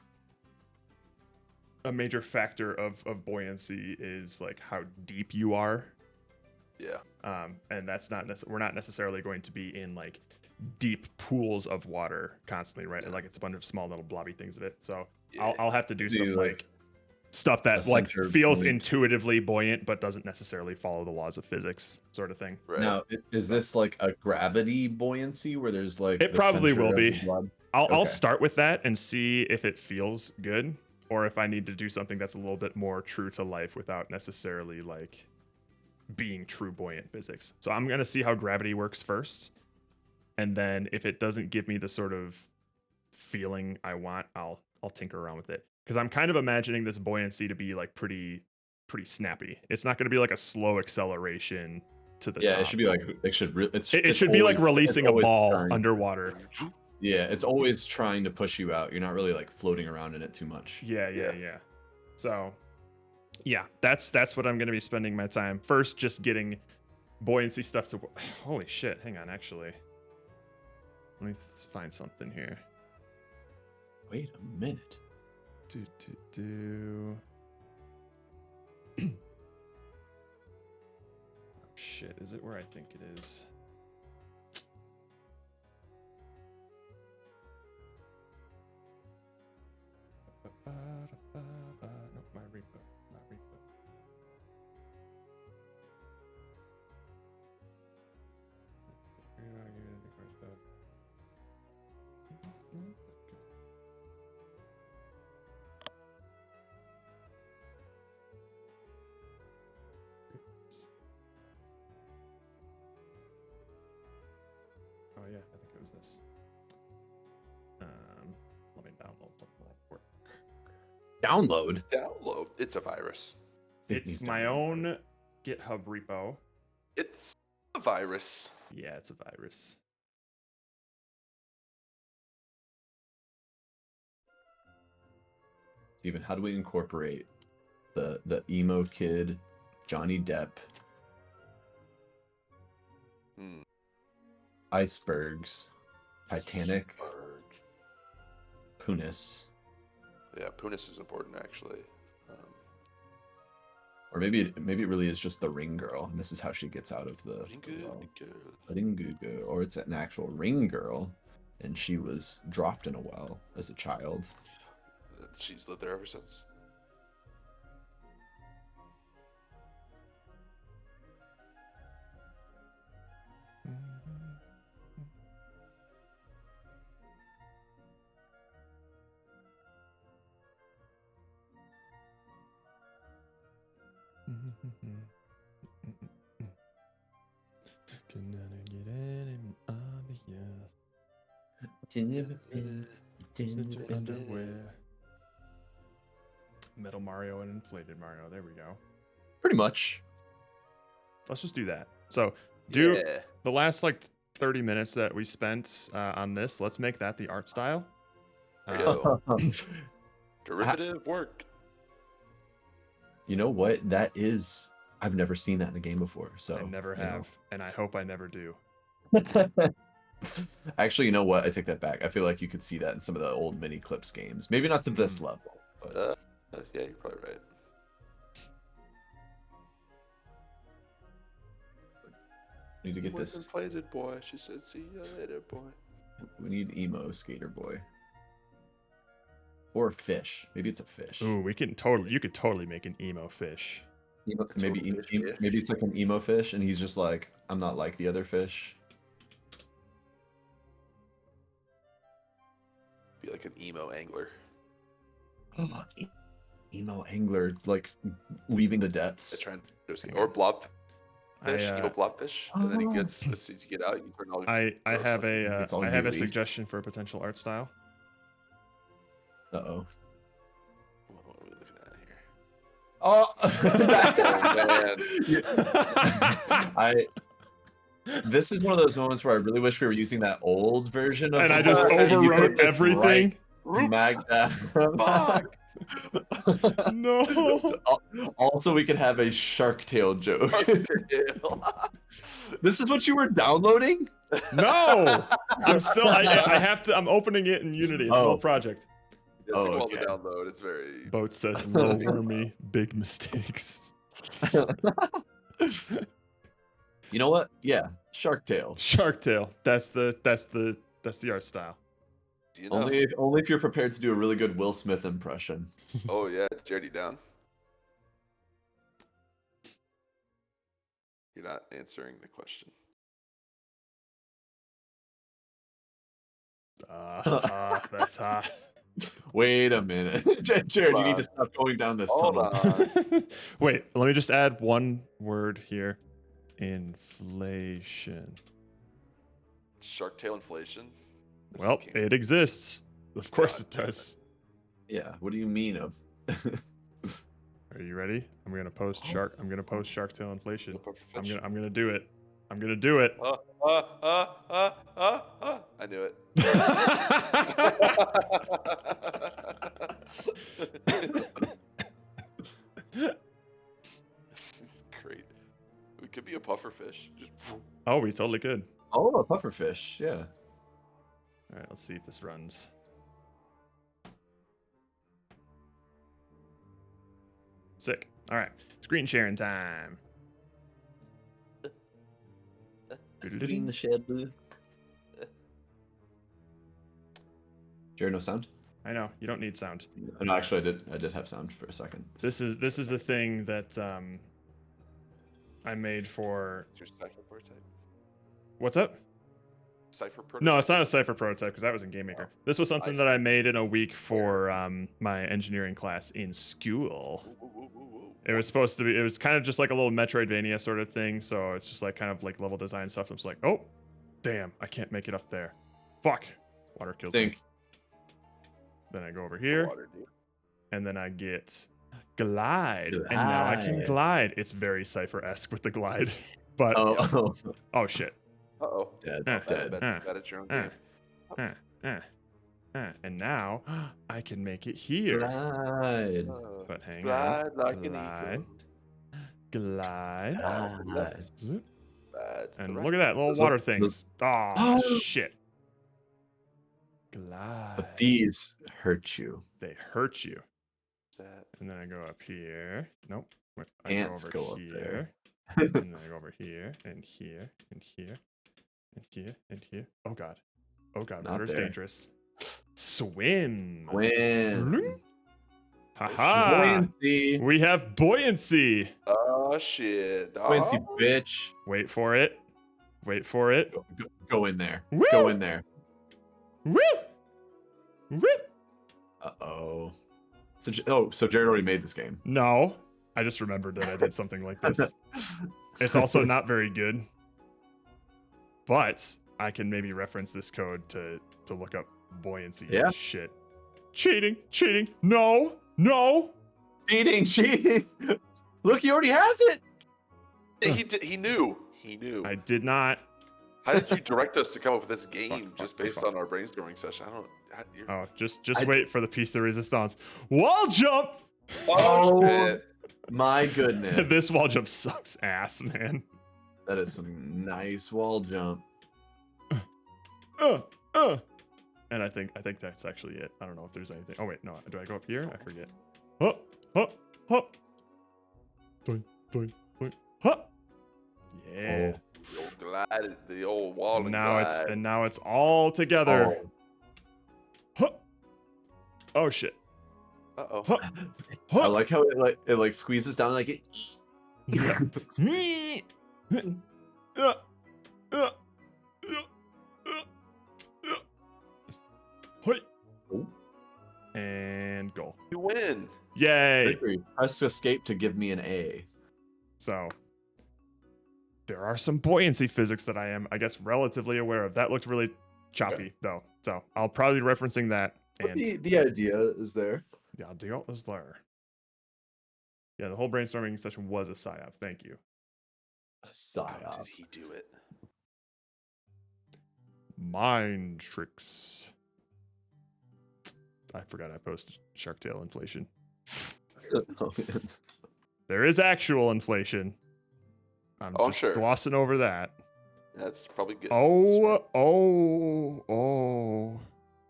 a major factor of buoyancy is like how deep you are. Yeah. And that's not we're not necessarily going to be in like deep pools of water constantly, right? Yeah. Like it's a bunch of small little blobby things of it. So Yeah. I'll have to do Do some you, like stuff that a like center feels point? intuitively buoyant but doesn't necessarily follow the laws of physics, sort of thing. Right. Now, is this like a gravity buoyancy where there's like It the probably center will of be. the blob? I'll Okay. start with that and see if it feels good, or if I need to do something that's a little bit more true to life without necessarily like being true buoyant physics. So I'm gonna see how gravity works first, and then if it doesn't give me the sort of feeling I want, I'll tinker around with it. Because I'm kind of imagining this buoyancy to be like pretty snappy. It's not gonna be like a slow acceleration to the top. It should be like it It should be like always- releasing it's a always ball trying- underwater. Yeah, it's always trying to push you out. You're not really like floating around in it too much. Yeah. So, yeah, that's what I'm gonna be spending my time. First, just getting buoyancy stuff to. Holy shit! Hang on, actually, let me find something here. Wait a minute. Do. Oh shit! Is it where I think it is? Nope, my repo, not repo. Oh yeah, I think it was this. Let me download something like work. Download. Download. It's a virus. It's my own GitHub repo. It's a virus. Yeah, it's a virus. Steven, how do we incorporate the emo kid, Johnny Depp, icebergs, Titanic, Berg. Punis, Yeah, Punis is important actually. or maybe it really is just the ring girl, and this is how she gets out of the Ringu, or it's an actual ring girl, and she was dropped in a well as a child. She's lived there ever since. Underwear. Metal Mario and inflated Mario. There we go. Pretty much. Let's just do that. So do Yeah. the last like 30 minutes that we spent on this. Let's make that the art style. There you go. Derivative work. You know what? That is. I've never seen that in a game before. So I never you know. have, and I hope I never do. Actually, you know what? I take that back. I feel like you could see that in some of the old mini clips games. Maybe not to this level, but Yeah, you're probably right. need to get Was this. inflated boy. She said, "See you later, boy." We need emo skater boy. Or fish. Maybe it's a fish. Ooh, we can totally. You could totally make an emo fish. Maybe total fish. maybe it's like an emo fish, and he's just like, I'm not like the other fish. Be like an emo angler. Emo angler, like leaving the depths. That's trying to escape. Or blobfish. Emo blobfish. And then he Oh. gets, as soon as you get out, you turn all I gross have looking. a It's all I have a gooey. suggestion for a potential art style. Uh-oh. What are we looking at here? Oh, man. This is one of those moments where I really wish we were using that old version of. And I just because you overwrote put this everything. Right smack that. Fuck! No. Also, we could have a Shark Tale joke. Tail. This is what you were downloading? No. I'm still. I have to. I'm opening it in Unity. It's a Oh. whole project. It took Oh, a while okay. to download. It's very. Boat says low wormy, big mistakes. You know what? Yeah, Shark Tale. Shark Tale. That's the art style. Easy enough. Only if you're prepared to do a really good Will Smith impression. Oh yeah, Jared, you down? You're not answering the question. That's hot. Wait a minute, Jared, you need to stop going down this Hold tunnel. on. Wait, let me just add one word here. Inflation. Shark Tale inflation. This Well, can't- it exists. Of course God it damn does. Yeah. What do you mean of? Are you ready? I'm gonna post Shark Tale inflation. Perfect I'm fish. gonna do it. I'm gonna do it. I knew it. This is great. We could be a puffer fish. Just Oh, we totally could. Oh, a pufferfish. Yeah. All right, let's see if this runs. Sick. All right, screen sharing time. In the shed. Jared, no sound? I know you don't need sound. No, actually, I did have sound for a second. This is a thing that I made for. your cipher prototype. What's up? Cipher prototype. No, it's not a Cypher prototype because that was in Game Maker. This was something that I made in a week for my engineering class in school. Woo, woo, woo, woo, woo. It was supposed to be. It was kind of just like a little Metroidvania sort of thing. So it's just like kind of like level design stuff. I was like, oh, damn, I can't make it up there. Fuck. Water kills me. Think. Then I go over here, Water, dude. and then I get glide, and now I can Glide. glide. It's very Cypher-esque with the glide, but Oh, oh shit. Uh-oh. dead. Eh, Dead. Bet it's your own game. And now I can make it here. Glide. But hang Glide on. like an Glide. eagle. Glide. Glide to the left. Zip. Glide to the And right. look at that little Those water look- things. Oh Oh. shit. Glide. But these hurt you. They hurt you. That- And then I go up here. Nope. Wait, I Ants go go over up here. there. And then I go over here and here and here and here and here. Oh god. Oh god, Not water's there. dangerous. Swim. Win. Haha. Buoyancy. We have buoyancy. Oh shit. Buoyancy, dog. bitch. Wait for it. Wait for it. Go in there. Woo! Go in there. Woo! Woo! Uh-oh. So Jared already made this game. No. I just remembered that I did something like this. It's also not very good. But I can maybe reference this code to look up buoyancy Yeah. shit. Cheating. No. Cheating. Look, he already has it. He knew. He knew. I did not. How did you direct us to come up with this game Fuck, just fuck, based fuck. on our brainstorming session? I don't. You're, Oh, just wait for the piece de resistance. Wall jump. oh, shit. My goodness. This wall jump sucks ass, man. That is some nice wall jump. And I think that's actually it. I don't know if there's anything. Oh wait, no. Do I go up here? I forget. Hop. Doink. Hop. Yeah. The old glide, the old wall and Now glide. it's all together. Oh. Huh. Oh shit. Uh-oh. Huh. I Huh. like how it like squeezes down like it. Yeah. Hoi. Ooh. And goal. You win. Yay. Victory. Press escape to give me an A. So there are some buoyancy physics that I am, I guess, relatively aware of. That looked really choppy though. So I'll probably be referencing that. But And the idea is there. the idea is there. Yeah, the whole brainstorming session was a psyop. Thank you. How Psyop. did he do it? Mind tricks. I forgot I posted Shark Tale inflation. There is actual inflation. I'm Oh, just sure. glossing over that. That's probably good. Oh.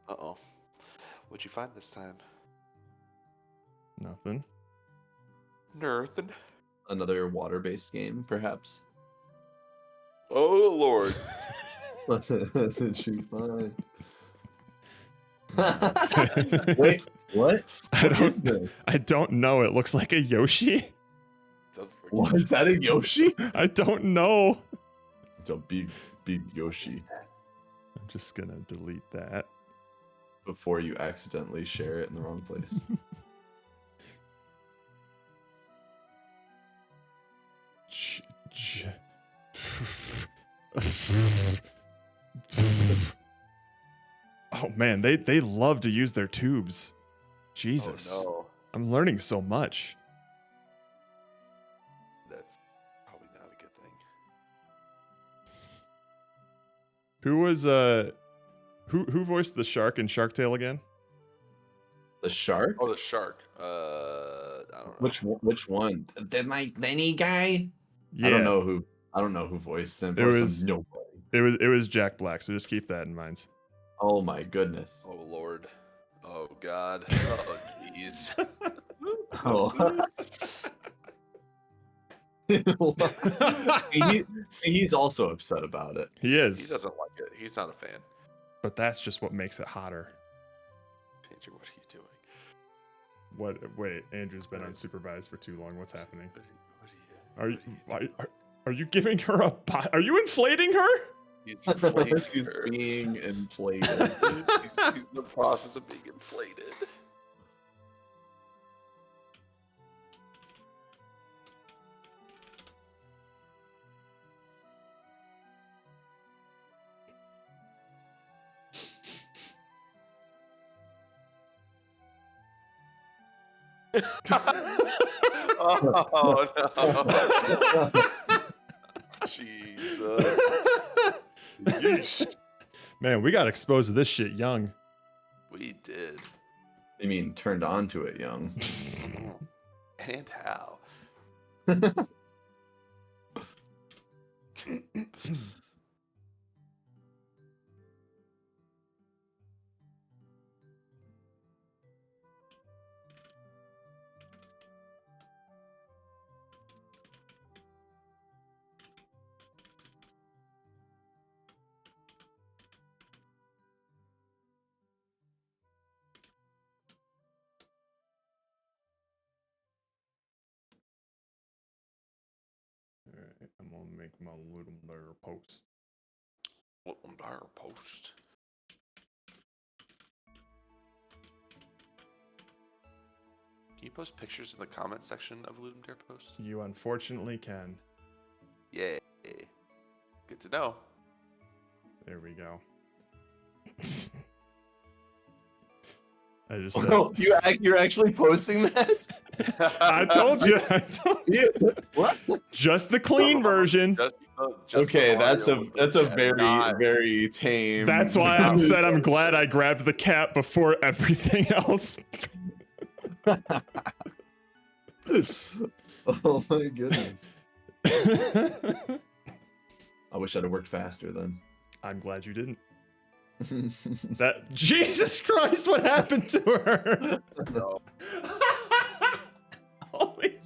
Uh-oh. What'd you find this time? Nothing. Nothing. Another water-based game, perhaps. Oh Lord. What did you find? Wait, what? I don't know. It looks like a Yoshi. Does look What is that? A Yoshi? I don't know. It's a big Yoshi. I'm just gonna delete that. Before you accidentally share it in the wrong place. Oh man, they love to use their tubes. Jesus. Oh no. I'm learning so much. That's probably not a good thing. Who was who voiced the shark in Shark Tale again? The shark? Oh, the shark. I don't know. Which one? The Mike Lenny guy? Yeah. I don't know who voiced him. It was nobody. It was Jack Black, so just keep that in mind. Oh my goodness. Oh Lord. Oh God. Oh jeez. Oh. He's also upset about it. He He is. doesn't like it. He's not a fan. But that's just what makes it hotter. Andrew, what are you doing? What? Wait, Andrew's been unsupervised for too long. What's happening? What are you Are you giving her a Are you inflating her? He's inflating She's her. being inflated. He's in the process of being inflated. Oh no. Jesus. Yeesh. Man, we got exposed to this shit young. We did. I mean, turned on to it young. And how? Alright, I'm gonna make my Ludum there post. What on our post? Can you post pictures in the comment section of Ludum Dare post? You unfortunately can. Yay. Good to know. There we go. I just said, Oh, you're actually posting that? I told you. I told you. What? Just the clean version. Just Okay, the that's a audio. very Not- very tame. That's why I'm said I'm glad I grabbed the cat before everything else. Oh my goodness. I wish I'd have worked faster then. I'm glad you didn't. That Jesus Christ, what happened to her? No. Holy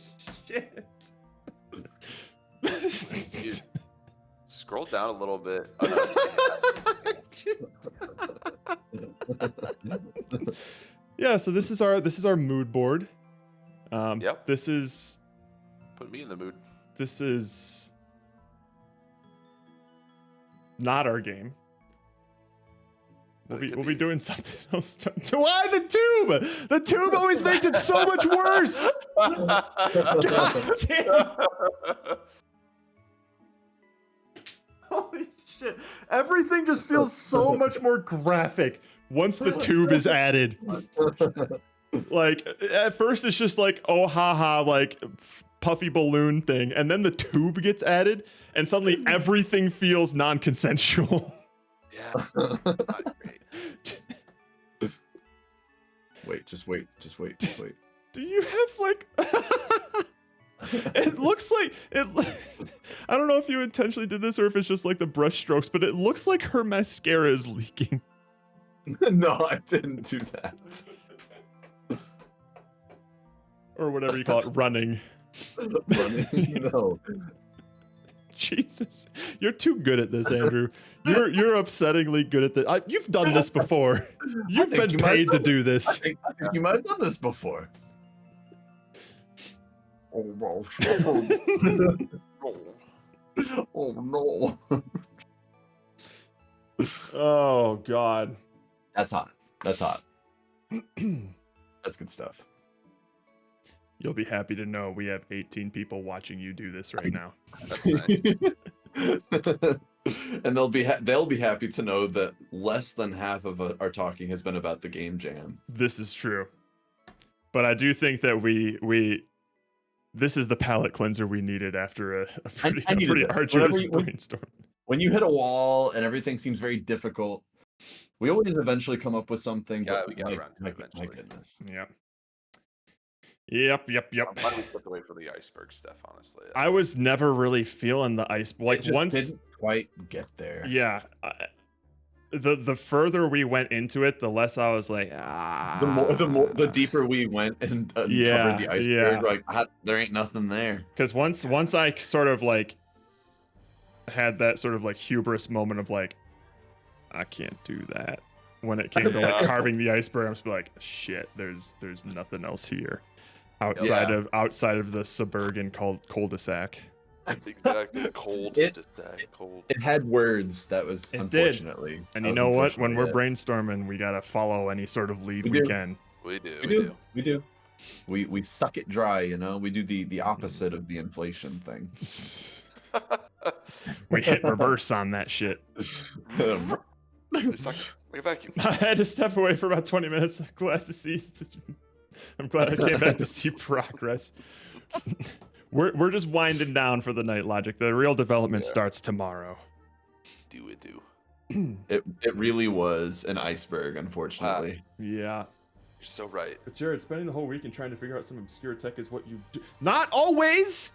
shit. Scroll down a little bit. Oh, no, Yeah, so this is our mood board. Yep. This is put me in the mood. not our game. But We'll it be could doing something else. Why the tube? The tube always makes it so much worse. God damn. Holy shit. Everything just feels so much more graphic once the tube is added. Like, at first it's just like, oh, haha, like, puffy balloon thing. And then the tube gets added, and suddenly everything feels non-consensual. Yeah. Not great. Just wait. Do you have, like... It looks like it. I don't know if you intentionally did this or if it's just like the brush strokes, but it looks like her mascara is leaking. No, I didn't do that. Or whatever you call it, running. Running? No. Jesus, you're too good at this, Andrew. You're upsettingly good at this. You've done this before. You've think been you might have paid to done do I this. think you might have done this before. Oh, well, oh no. Oh God. That's hot. That's hot. That's good stuff. You'll be happy to know we have 18 people watching you do this right now. That's nice. And they'll be happy to know that less than half of our talking has been about the game jam. This is true. But I do think that this is the palate cleanser we needed after a pretty needed that. arduous Whenever brainstorm. When you hit a wall and everything seems very difficult, we always eventually come up with something. Yeah, but we got around to it my eventually. goodness. Yep. I'm glad we stepped away from the iceberg stuff, honestly. I was never really feeling the ice. Like It just once, didn't quite get there. yeah. The further we went into it, the less I was like, The deeper we went and covered the iceberg, like there ain't nothing there. Because once I sort of like had that sort of like hubris moment of like, I can't do that. When it came to like carving the iceberg, I'm just like, shit. There's nothing else here outside of the suburban cul-de-sac. Exactly. Cold. Cold. It had words that was unfortunately. And you know what? When we're brainstorming, we gotta follow any sort of lead we can. We do. We suck it dry, you know. We do the opposite of the inflation thing. We hit reverse on that shit. We suck like a vacuum. I had to step away for about 20 minutes. I'm glad I came back to see progress. We're just winding down for the night, Logic. The real development starts tomorrow. Do. It really was an iceberg, unfortunately. Yeah. You're so right. But Jared, spending the whole weekend trying to figure out some obscure tech is what you do. Not always.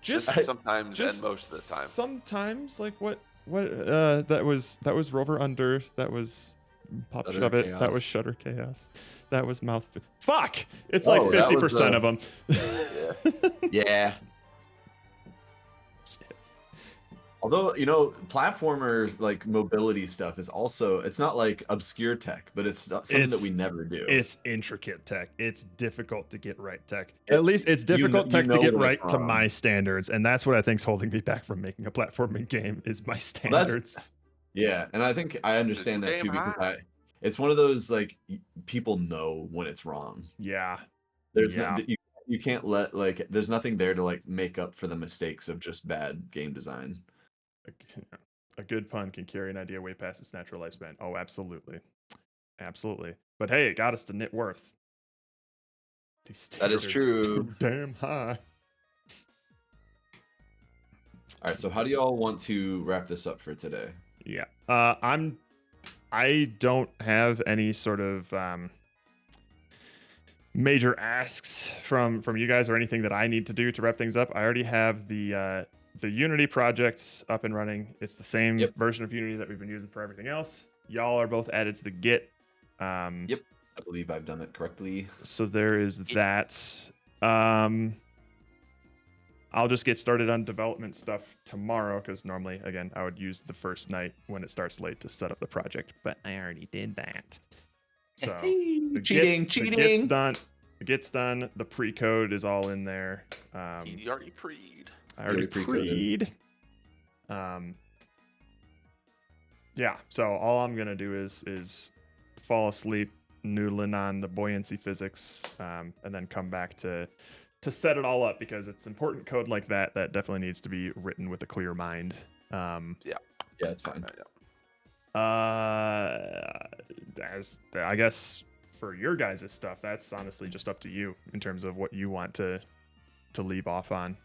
Just sometimes and most of the time. Sometimes, like what that was Rover Under. That was Pop Shutter Shove It. Chaos. That was Shutter Chaos. That was Mouth. Fuck! It's like that 50% was, of them. Yeah. Although, you know, platformers like mobility stuff is also, it's not like obscure tech, but it's something that we never do. It's intricate tech. It's difficult to get right tech. At least it's difficult tech to get right to my standards, and that's what I think's holding me back from making a platforming game is my standards. Yeah, and I think I understand that too because it's one of those like people know when it's wrong. Yeah. There's you can't let like there's nothing there to like make up for the mistakes of just bad game design. A good pun can carry an idea way past its natural lifespan. Oh, absolutely. Absolutely. But hey, it got us to net worth. That is true. Too damn high. All right, so how do y'all want to wrap this up for today? Yeah. I don't have any sort of major asks from you guys or anything that I need to do to wrap things up. I already have the Unity project up and running. It's the same version of Unity that we've been using for everything else. Y'all are both added to the Git. Yep, I believe I've done it correctly. So there is that. I'll just get started on development stuff tomorrow because normally, again, I would use the first night when it starts late to set up the project, but I already did that. So the Git's done. The Git's done. The pre-code is all in there. He already preed. I already preed. Yeah, so all I'm gonna do is fall asleep noodling on the buoyancy physics, and then come back to set it all up because it's important code like that definitely needs to be written with a clear mind. Yeah, it's fine. As I guess for your guys' stuff, that's honestly just up to you in terms of what you want to leave off on.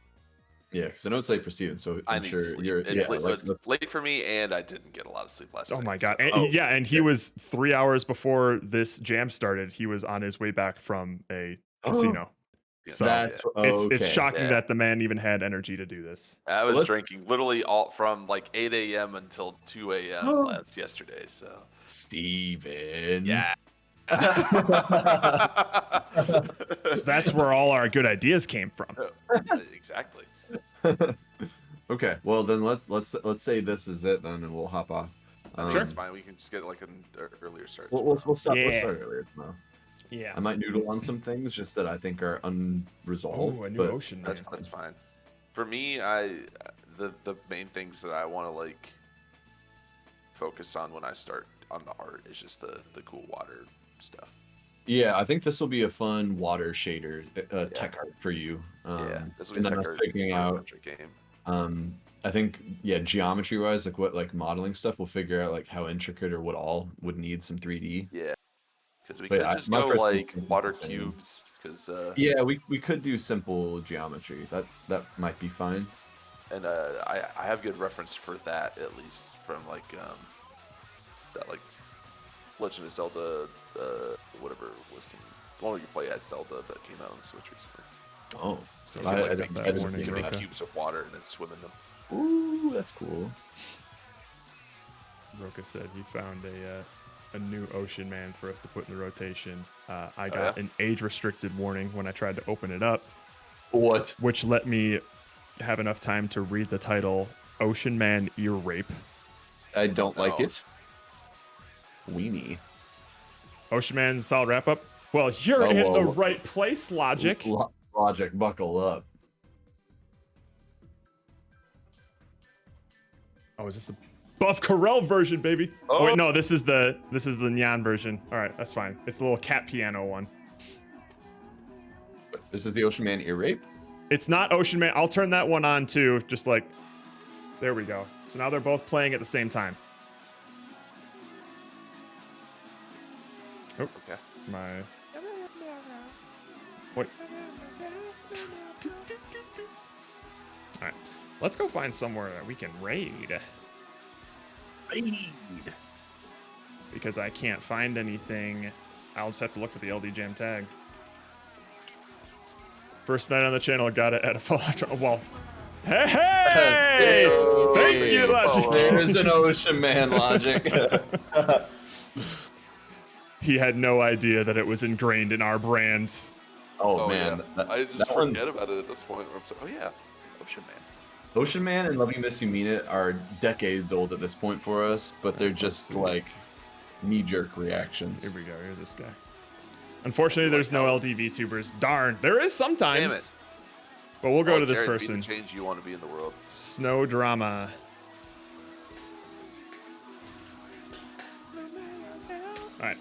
Yeah, because I know it's late for Steven, so I'm sure you're. It's late for me, and I didn't get a lot of sleep last night. Oh my god! And he was 3 hours before this jam started. He was on his way back from a casino. Yeah, So That's it's okay. shocking Yeah. that the man even had energy to do this. I was let's- drinking literally all from like 8 a.m. until 2 a.m. yesterday. So Steven. yeah. So that's where all our good ideas came from. Exactly. Okay, well then let's say this is it then, and we'll hop off. I mean, it's fine. We can just get like an earlier start. We'll start Yeah. earlier tomorrow. Yeah. I might noodle on some things just that I think are unresolved. Oh, a new but ocean man. That's fine. For me, the main things that I want to like focus on when I start on the art is just the cool water stuff. Yeah, I think this will be a fun water shader tech art for you. Yeah, this will and be then tech us art figuring out. centric game. I think geometry wise, like what like modeling stuff, we'll figure out like how intricate or what all would need some 3D. Yeah, because we But could just my go first like instinct is water the same. cubes. Because Yeah, we could do simple geometry. That might be fine. and I have good reference for that at least from like that like Legend of Zelda whatever was the one where you play as Zelda that came out on the Switch recently. Oh, So You I can, like, don't- make, that cubes, warning, you can make Roka. cubes of water and then swim in them. ooh, that's cool. Roka said he found a new ocean man for us to put in the rotation. I got yeah? an age-restricted warning when I tried to open it up, What? which let me have enough time to read the title, Ocean Man Ear Rape. I don't like No. it. Weenie. Ocean Man's a solid wrap-up. Well, you're Oh, in the whoa. right place, Logic. Logic, buckle up. Oh, is this the Buff Corel version, baby? Oh, wait, no, this is the Nyan version. All right, that's fine. It's the little cat piano one. This is the Ocean Man ear rape. It's not Ocean Man. I'll turn that one on too. Just like, there we go. So now they're both playing at the same time. Oh, Okay. my. Wait. All right, let's go find somewhere that we can raid. Because I can't find anything. I'll just have to look for the LD Jam tag. First night on the channel, got it at a Fallout. Well, hey! Thank you, Logic. There's an Ocean Man, Logic. He had no idea that it was ingrained in our brands. Oh, man, yeah. that- I just that one's- forget about it at this point. Where I'm like, oh yeah, Ocean Man. Ocean Man and Love You Miss You Mean It are decades old at this point for us, but they're just like knee-jerk reactions. Here we go. Here's this guy. Unfortunately, there's no LD VTubers. Darn. There is sometimes. But we'll go to this Jared, be the person. change you want to be in the world. Snow Drama. All right.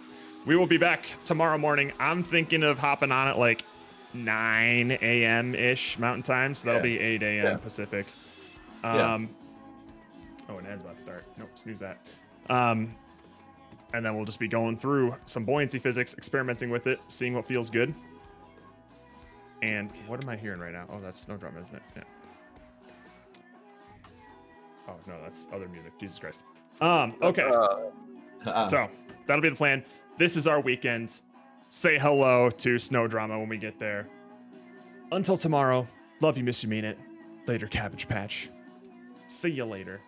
We will be back tomorrow morning. I'm thinking of hopping on at like 9 a.m.-ish Mountain Time, so that'll Yeah. be 8 a.m. Yeah. Pacific. Yeah. Oh, and ad's about to start. Nope, snooze that. And then we'll just be going through some buoyancy physics, experimenting with it, seeing what feels good. And what am I hearing right now? Oh, that's Snow Drama, isn't it? Yeah. Oh, no, that's other music. Jesus Christ. Okay. So that'll be the plan. This is our weekend. Say hello to Snow Drama when we get there. Until tomorrow, love you, miss you, mean it. Later, Cabbage Patch. See you later.